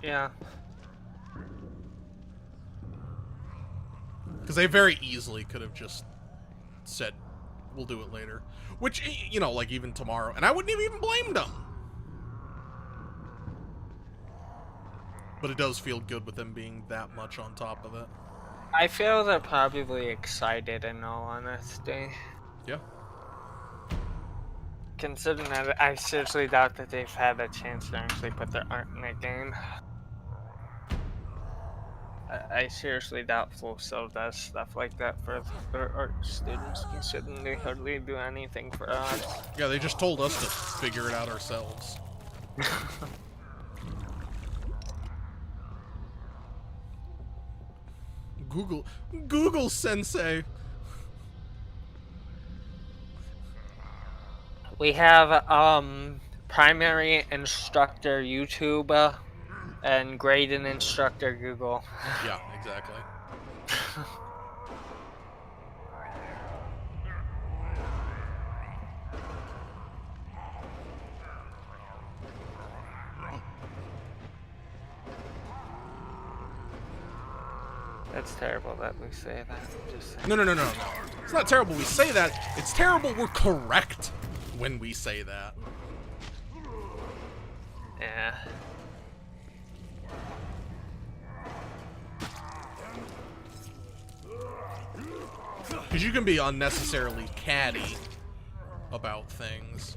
Yeah. Because they very easily could have just said, we'll do it later. Which, you know, like even tomorrow. And I wouldn't have even blamed them. But it does feel good with them being that much on top of it. I feel they're probably excited in all honesty. Yeah. Considering that I seriously doubt that they've had a chance to actually put their art in a game. I seriously doubt Full Sail does stuff like that for their art students, considering they hardly do anything for us. Yeah, they just told us to figure it out ourselves. Google Sensei. We have primary instructor YouTube and grading instructor Google. Yeah, exactly. That's terrible that we say that. Just No. It's not terrible we say that. It's terrible we're correct when we say that. yeah. Because you can be unnecessarily catty about things.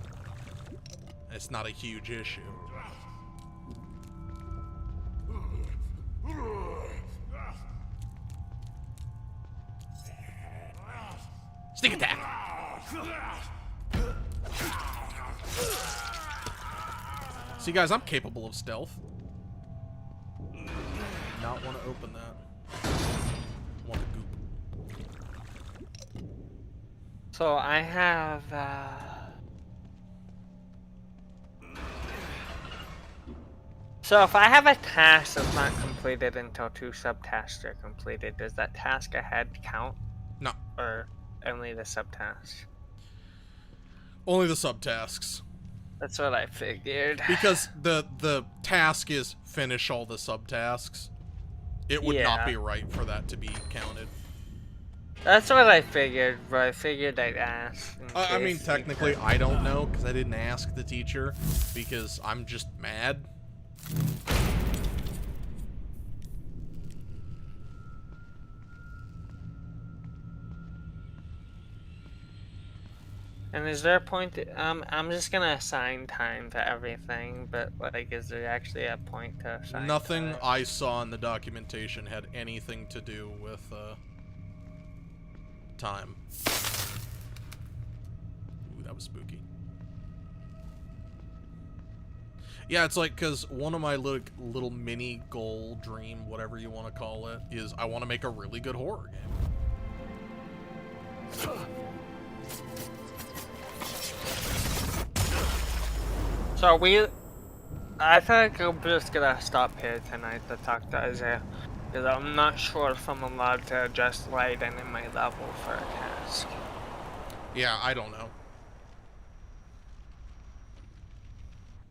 It's not a huge issue. Sneak attack! See, guys, I'm capable of stealth. Not want to open that. Want the goop. So I have So if I have a task that's not completed until 2 subtasks are completed, does that task ahead count? No. Or only the subtasks? Only the subtasks. That's what I figured. Because the task is finish all the subtasks. It would not be right for that to be counted. That's what I figured, but I figured I'd ask. I mean, technically, I don't know, because I didn't ask the teacher, because I'm just mad. And is there a point? I'm just gonna assign time to everything, but like, is there actually a point to assign? Nothing time? I saw in the documentation had anything to do with time. Ooh, that was spooky. Yeah, it's like, because one of my little mini goal, dream, whatever you want to call it, is I want to make a really good horror game. So I think I'm just gonna stop here tonight to talk to Isaiah, because I'm not sure if I'm allowed to adjust lighting in my level for a task. Yeah, I don't know.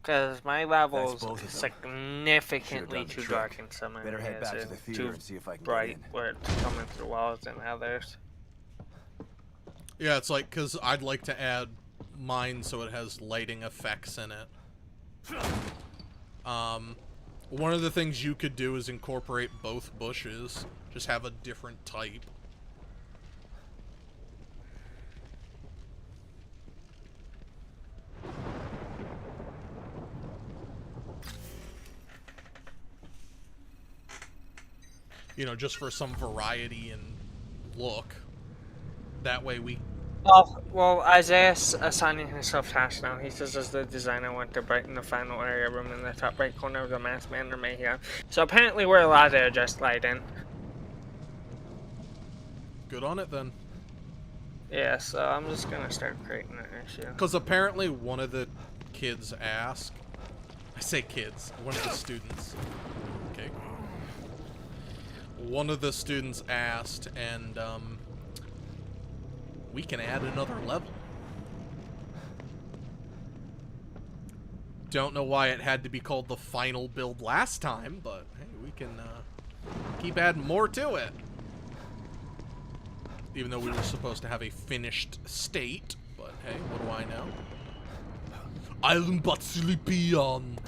Because my level is significantly too dark in some areas. Better head back to the theater and see if I can bright get in. where it's coming through walls and others. Yeah, it's like, because I'd like to add mine so it has lighting effects in it. One of the things you could do is incorporate both bushes. Just have a different type. You know, just for some variety and look. That way we... Well, Isaiah's assigning himself tasks now. He says, as the designer went to brighten the final area room in the top right corner of the masked man mayhem. So apparently we're allowed to adjust lighting. Good on it, then. Yeah, so I'm just gonna start creating an issue. Because apparently one of the kids asked... I say kids. One of the students. Okay. One of the students asked, and, we can add another level. Don't know why it had to be called the final build last time, but hey, we can keep adding more to it. Even though we were supposed to have a finished state, but hey, what do I know? Island Batsilipian.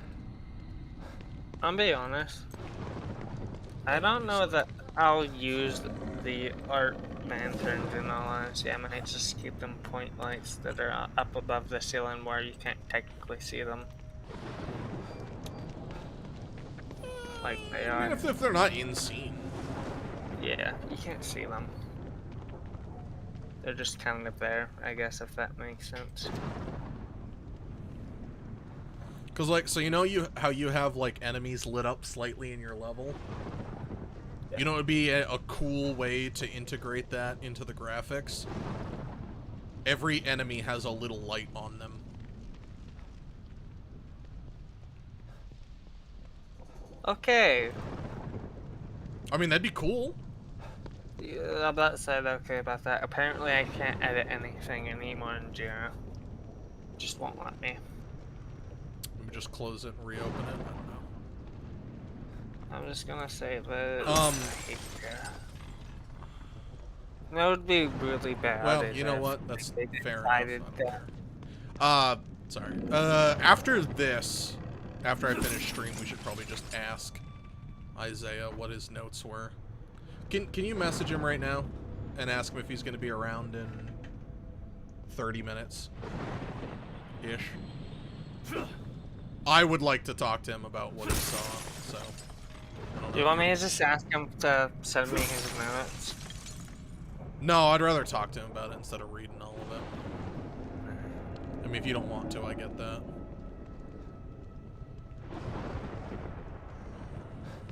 I'll be honest. I don't know that I'll use the art lanterns in all honesty. I might just keep them point lights that are up above the ceiling where you can't technically see them. Like they are. I mean, if they're not in scene. Yeah, you can't see them. They're just kind of there, I guess, if that makes sense. Cause like, so you know how you have like enemies lit up slightly in your level? You know, it would be a cool way to integrate that into the graphics. Every enemy has a little light on them. Okay. I mean, that'd be cool. Yeah, that said, okay about that. Apparently I can't edit anything anymore in Jira. Just won't let me. Let me just close it and reopen it. I don't know. I'm just gonna save it. Um. That would be really bad. Well, you know what? That's fair enough. I don't care. Sorry. After this, after I finish stream, we should probably just ask Isaiah what his notes were. Can you message him right now and ask him if he's going to be around in 30 minutes ish? I would like to talk to him about what he saw. So. Do you want me to just ask him to send me his notes? No, I'd rather talk to him about it instead of reading all of it. I mean, if you don't want to, I get that.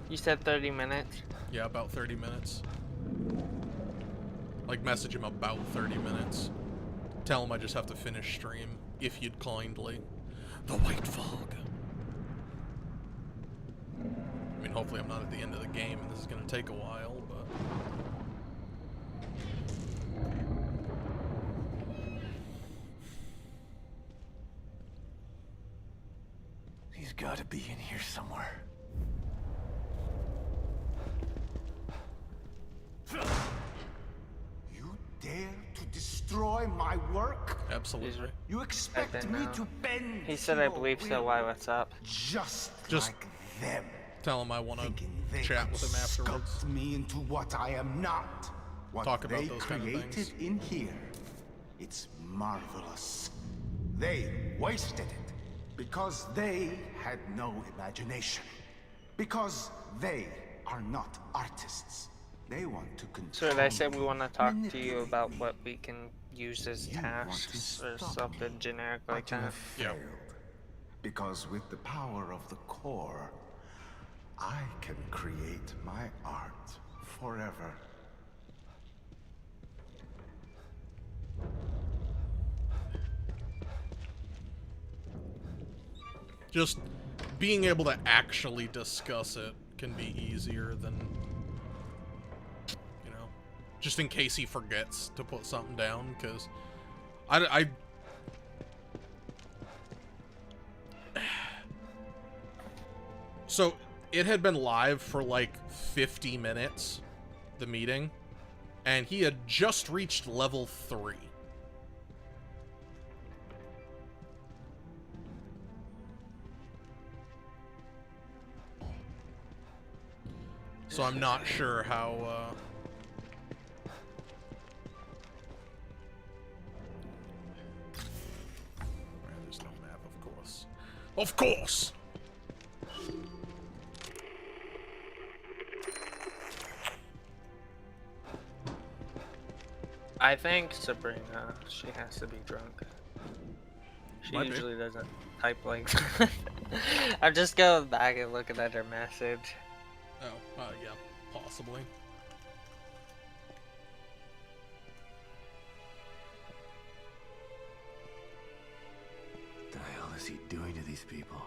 You said 30 minutes? Yeah, about 30 minutes. Like, message him about 30 minutes. Tell him I just have to finish stream, if you'd kindly. The white fog. mean, hopefully I'm not at the end of the game and this is going to take a while, but... He's got to be in here somewhere. You dare to destroy my work? Absolutely. You expect me to bend? He said, I believe so. Why, what's up? Just like them. Tell him I want to chat with him afterwards. Sculpt me into what I am not. What Talk about they those kind of created things. in here, it's marvelous. They wasted it because they had no imagination. Because they are not artists. They want to control. So I said we want to talk to you about what we can use as tasks or something generic like that. Yeah. Because with the power of the core, I can create my art forever. Just being able to actually discuss it can be easier than, you know, just in case he forgets to put something down, because I so it had been live for like 50 minutes, the meeting, and he had just reached level 3. So I'm not sure how, there's no map, of course. Of course! I think Sabrina, she has to be drunk. She Might be. usually doesn't type like that. I'm just going back and looking at her message. Oh, yeah, possibly. What the hell is he doing to these people?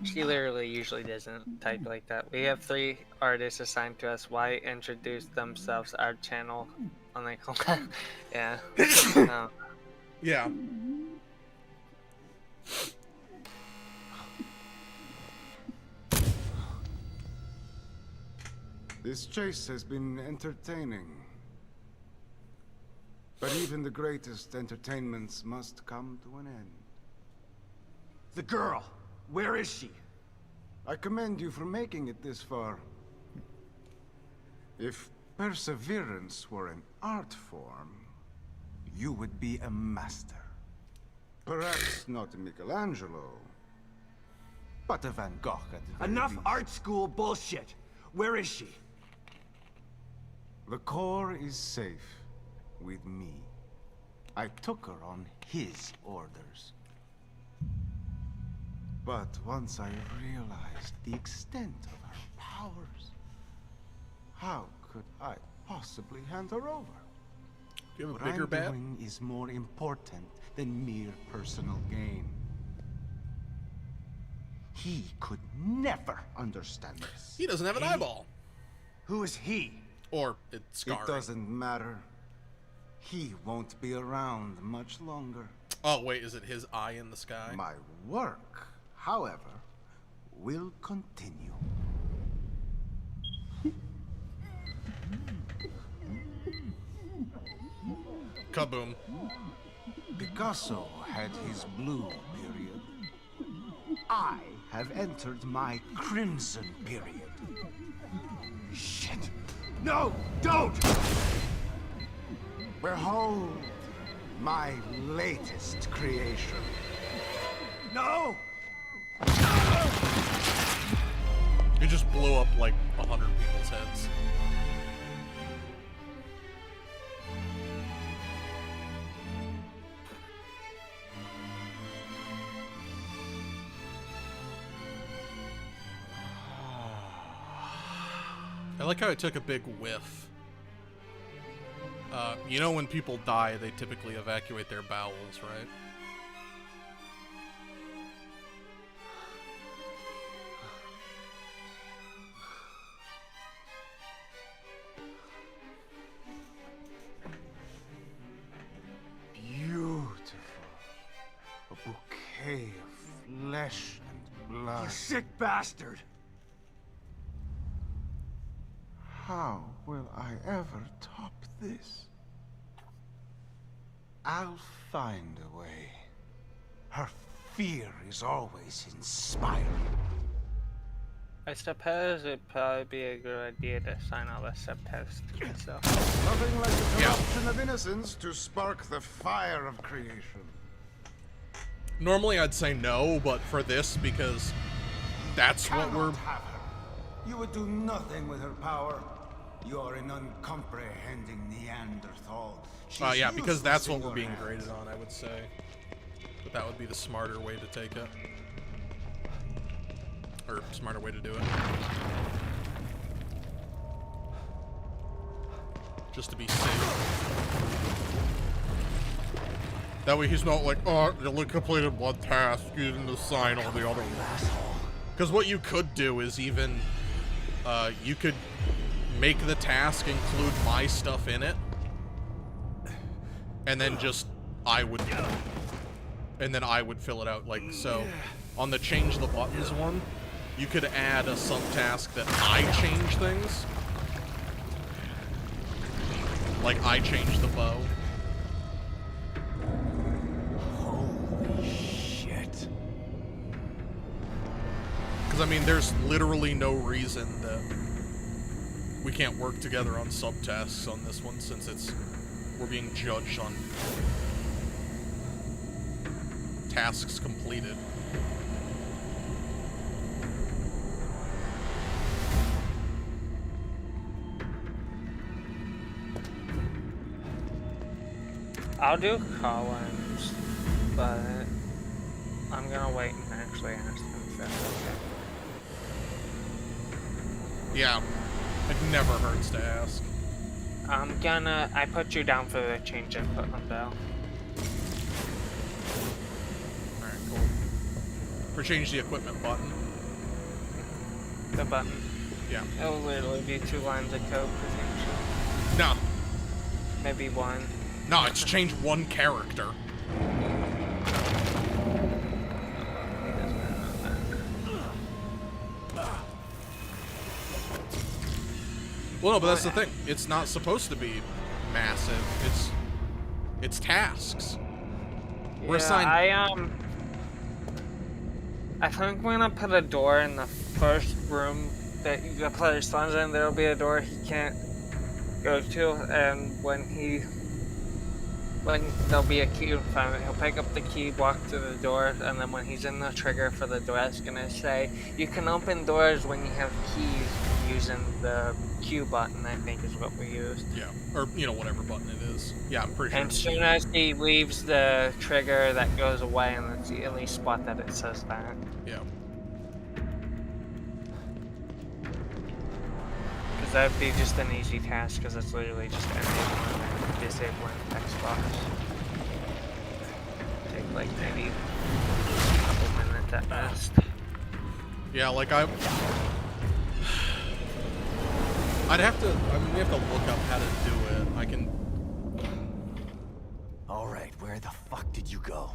She literally usually doesn't type like that. We have 3 artists assigned to us. Why introduce themselves our channel on the yeah. No. Yeah. This chase has been entertaining. But even the greatest entertainments must come to an end. The girl, where is she? I commend you for making it this far. If perseverance were an art form, you would be a master. Perhaps not a Michelangelo, but a Van Gogh at the very Enough least. art school bullshit. Where is she? The core is safe with me. I took her on his orders. But once I realized the extent of her powers, how could I possibly hand her over? Do you have a What bigger I'm bat? doing is more important than mere personal gain. He could never understand this. He doesn't have an eyeball. Who is he? Or it's scarring. It doesn't matter. He won't be around much longer. Oh, wait, is it his eye in the sky? My work, however, will continue. Kaboom. Picasso had his blue period. I have entered my crimson period. Shit. No, don't! Behold my latest creation. No! It just blew up like 100 people's heads. I like how I took a big whiff. You know when people die, they typically evacuate their bowels, right? A bouquet of flesh and blood. You sick bastard! How will I ever top this? I'll find a way. Her fear is always inspiring. I suppose it'd probably be a good idea to sign all the subtext to myself. Nothing like the corruption of innocence to spark the fire of creation. Normally I'd say no, but for this, because that's what we're... Have her. You would do nothing with her power. You're an uncomprehending Neanderthal. Yeah, because that's what we're being graded on, I would say. But that would be the smarter way to take it. Or smarter way to do it. Just to be safe. That way he's not like, oh, you only completed one task, you didn't assign all the other ones. Because what you could do is even, you could make the task include my stuff in it. And then just, and then I would fill it out, like so. On the change the buttons one, you could add a subtask that I change things. Like I change the bow. Holy shit. Because I mean, there's literally no reason that we can't work together on subtasks on this one, since we're being judged on tasks completed. I'll do Collins, but I'm gonna wait and actually ask him if that's okay. Yeah, it never hurts to ask. I put you down for the change equipment though. Alright, cool. For change the equipment button. The button. Yeah. It'll literally be 2 lines of code potentially. No. Maybe 1. No, it's change one character. Well, no, but that's the thing. It's not supposed to be massive. It's tasks. We're assigned. I think we're gonna put a door in the first room that the player spawns in. There'll be a door he can't go to, and when there'll be a key in front of it, he'll pick up the key, walk to the door, and then when he's in the trigger for the door, it's gonna say, you can open doors when you have keys using the Q button, I think is what we used. Yeah, or, whatever button it is. Yeah, I'm pretty sure. And as soon as he leaves the trigger, that goes away, and it's the only spot that it says that. Yeah. Because that would be just an easy task, because it's literally just enabling and disabling text box. Take like maybe a couple minutes at best. Yeah, like I'd have to, we have to look up how to do it. I can... Alright, where the fuck did you go?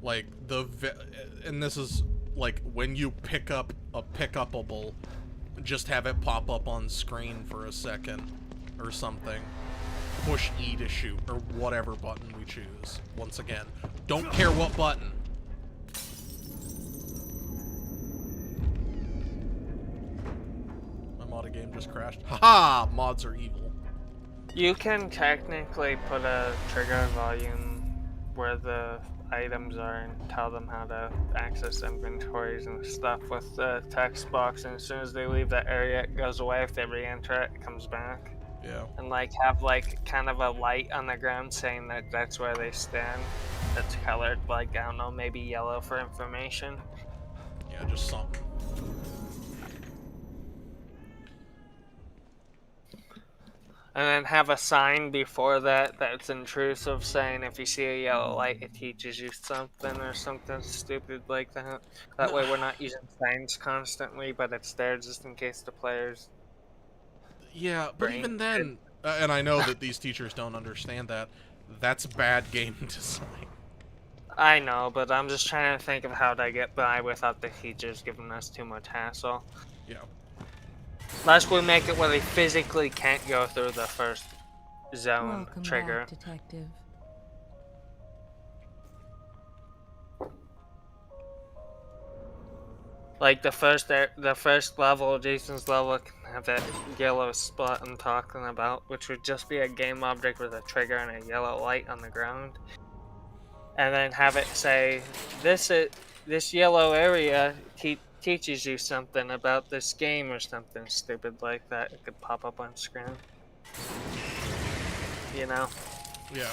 Like, and this is, like, when you pick up a pick-upable, just have it pop up on screen for a second, or something. Push E to shoot, or whatever button we choose. Once again, don't care what button. My mod game just crashed. Haha! Mods are evil. You can technically put a trigger volume where the items are and tell them how to access inventories and stuff with the text box, and as soon as they leave that area it goes away. If they re-enter it, it comes back. Yeah. And like have like kind of a light on the ground saying that that's where they stand, that's colored like, I don't know, maybe yellow for information. Yeah, just something. And then have a sign before that that's intrusive, saying if you see a yellow light, it teaches you something or something stupid like that. That way we're not using signs constantly, but it's there just in case the players... Yeah, but even then, and I know that these teachers don't understand that, that's bad game design. I know, but I'm just trying to think of how to get by without the teachers giving us too much hassle. Yeah. Unless we make it where they physically can't go through the first zone Welcome trigger. back, Detective. Like the first level, Jason's level, can have that yellow spot I'm talking about, which would just be a game object with a trigger and a yellow light on the ground. And then have it say, this yellow area teaches you something about this game or something stupid like that. It could pop up on screen. You know? Yeah.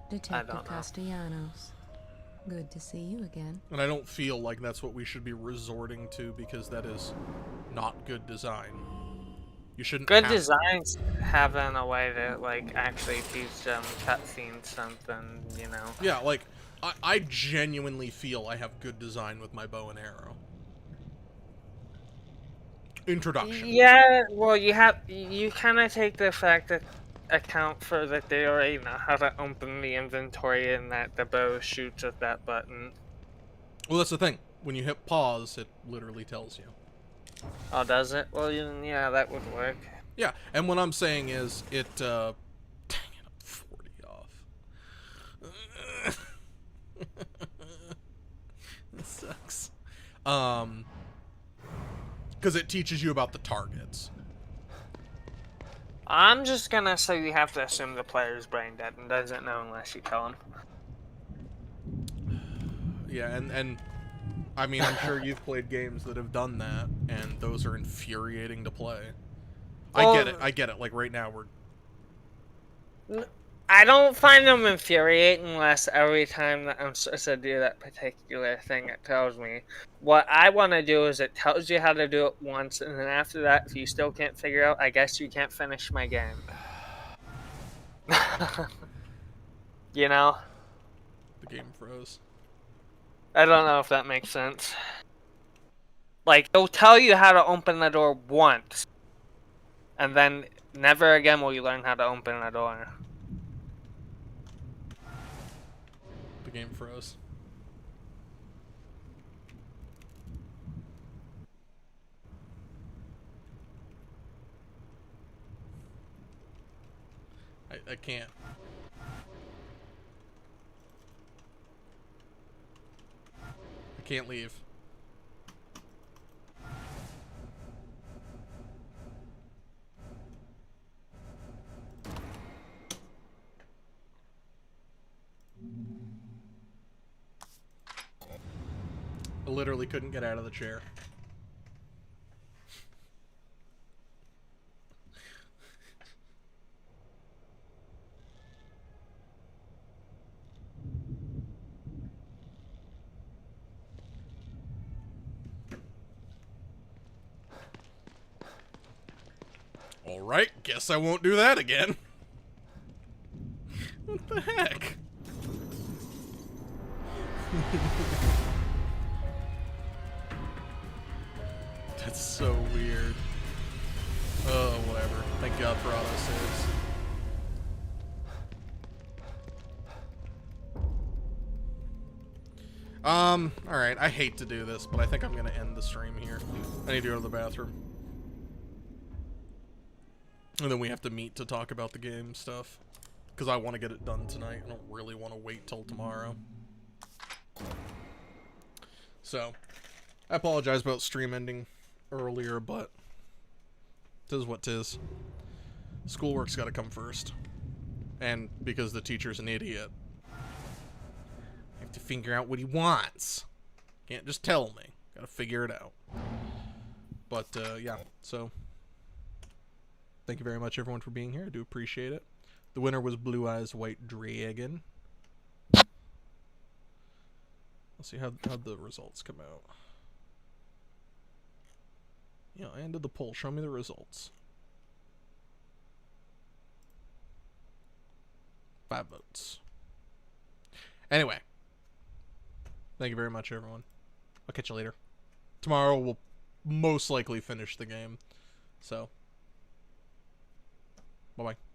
Detective Castellanos. Good to see you again. And I don't feel like that's what we should be resorting to, because that is not good design. You shouldn't. Good designs having a way to like actually teach them cutscenes something, you know. Yeah, like I genuinely feel I have good design with my bow and arrow. Introduction. Yeah, well, you kind of take the fact that account for that they already know how to open the inventory and that the bow shoots with that button. Well, that's the thing. When you hit pause, it literally tells you. Oh, does it? Well, yeah, that would work. Yeah, and what I'm saying is, it, dang it, I'm 40 off. This sucks. Because it teaches you about the targets. I'm just gonna say you have to assume the player's brain dead and doesn't know unless you tell him. Yeah, and I mean, I'm sure you've played games that have done that, and those are infuriating to play. Well, I get it. Like, right now, I don't find them infuriating unless every time that I'm supposed to do that particular thing it tells me. What I want to do is it tells you how to do it once, and then after that, if you still can't figure out, I guess you can't finish my game. You know? The game froze. I don't know if that makes sense. Like, it'll tell you how to open the door once, and then never again will you learn how to open the door. The game froze. I can't. I can't leave. I literally couldn't get out of the chair. Alright, guess I won't do that again. What the heck? That's so weird. Oh, whatever. Thank God for autosaves. Alright, I hate to do this, but I think I'm gonna end the stream here. I need to go to the bathroom. And then we have to meet to talk about the game stuff. Because I want to get it done tonight. I don't really want to wait till tomorrow. So, I apologize about stream ending earlier, but tis what tis. Schoolwork's got to come first. And because the teacher's an idiot, I have to figure out what he wants. Can't just tell me. Gotta figure it out. But, yeah, so thank you very much, everyone, for being here. I do appreciate it. The winner was Blue Eyes White Dragon. Let's see how the results come out. Yeah, I ended the poll. Show me the results. 5 votes. Anyway. Thank you very much, everyone. I'll catch you later. Tomorrow we'll most likely finish the game. So, bye-bye.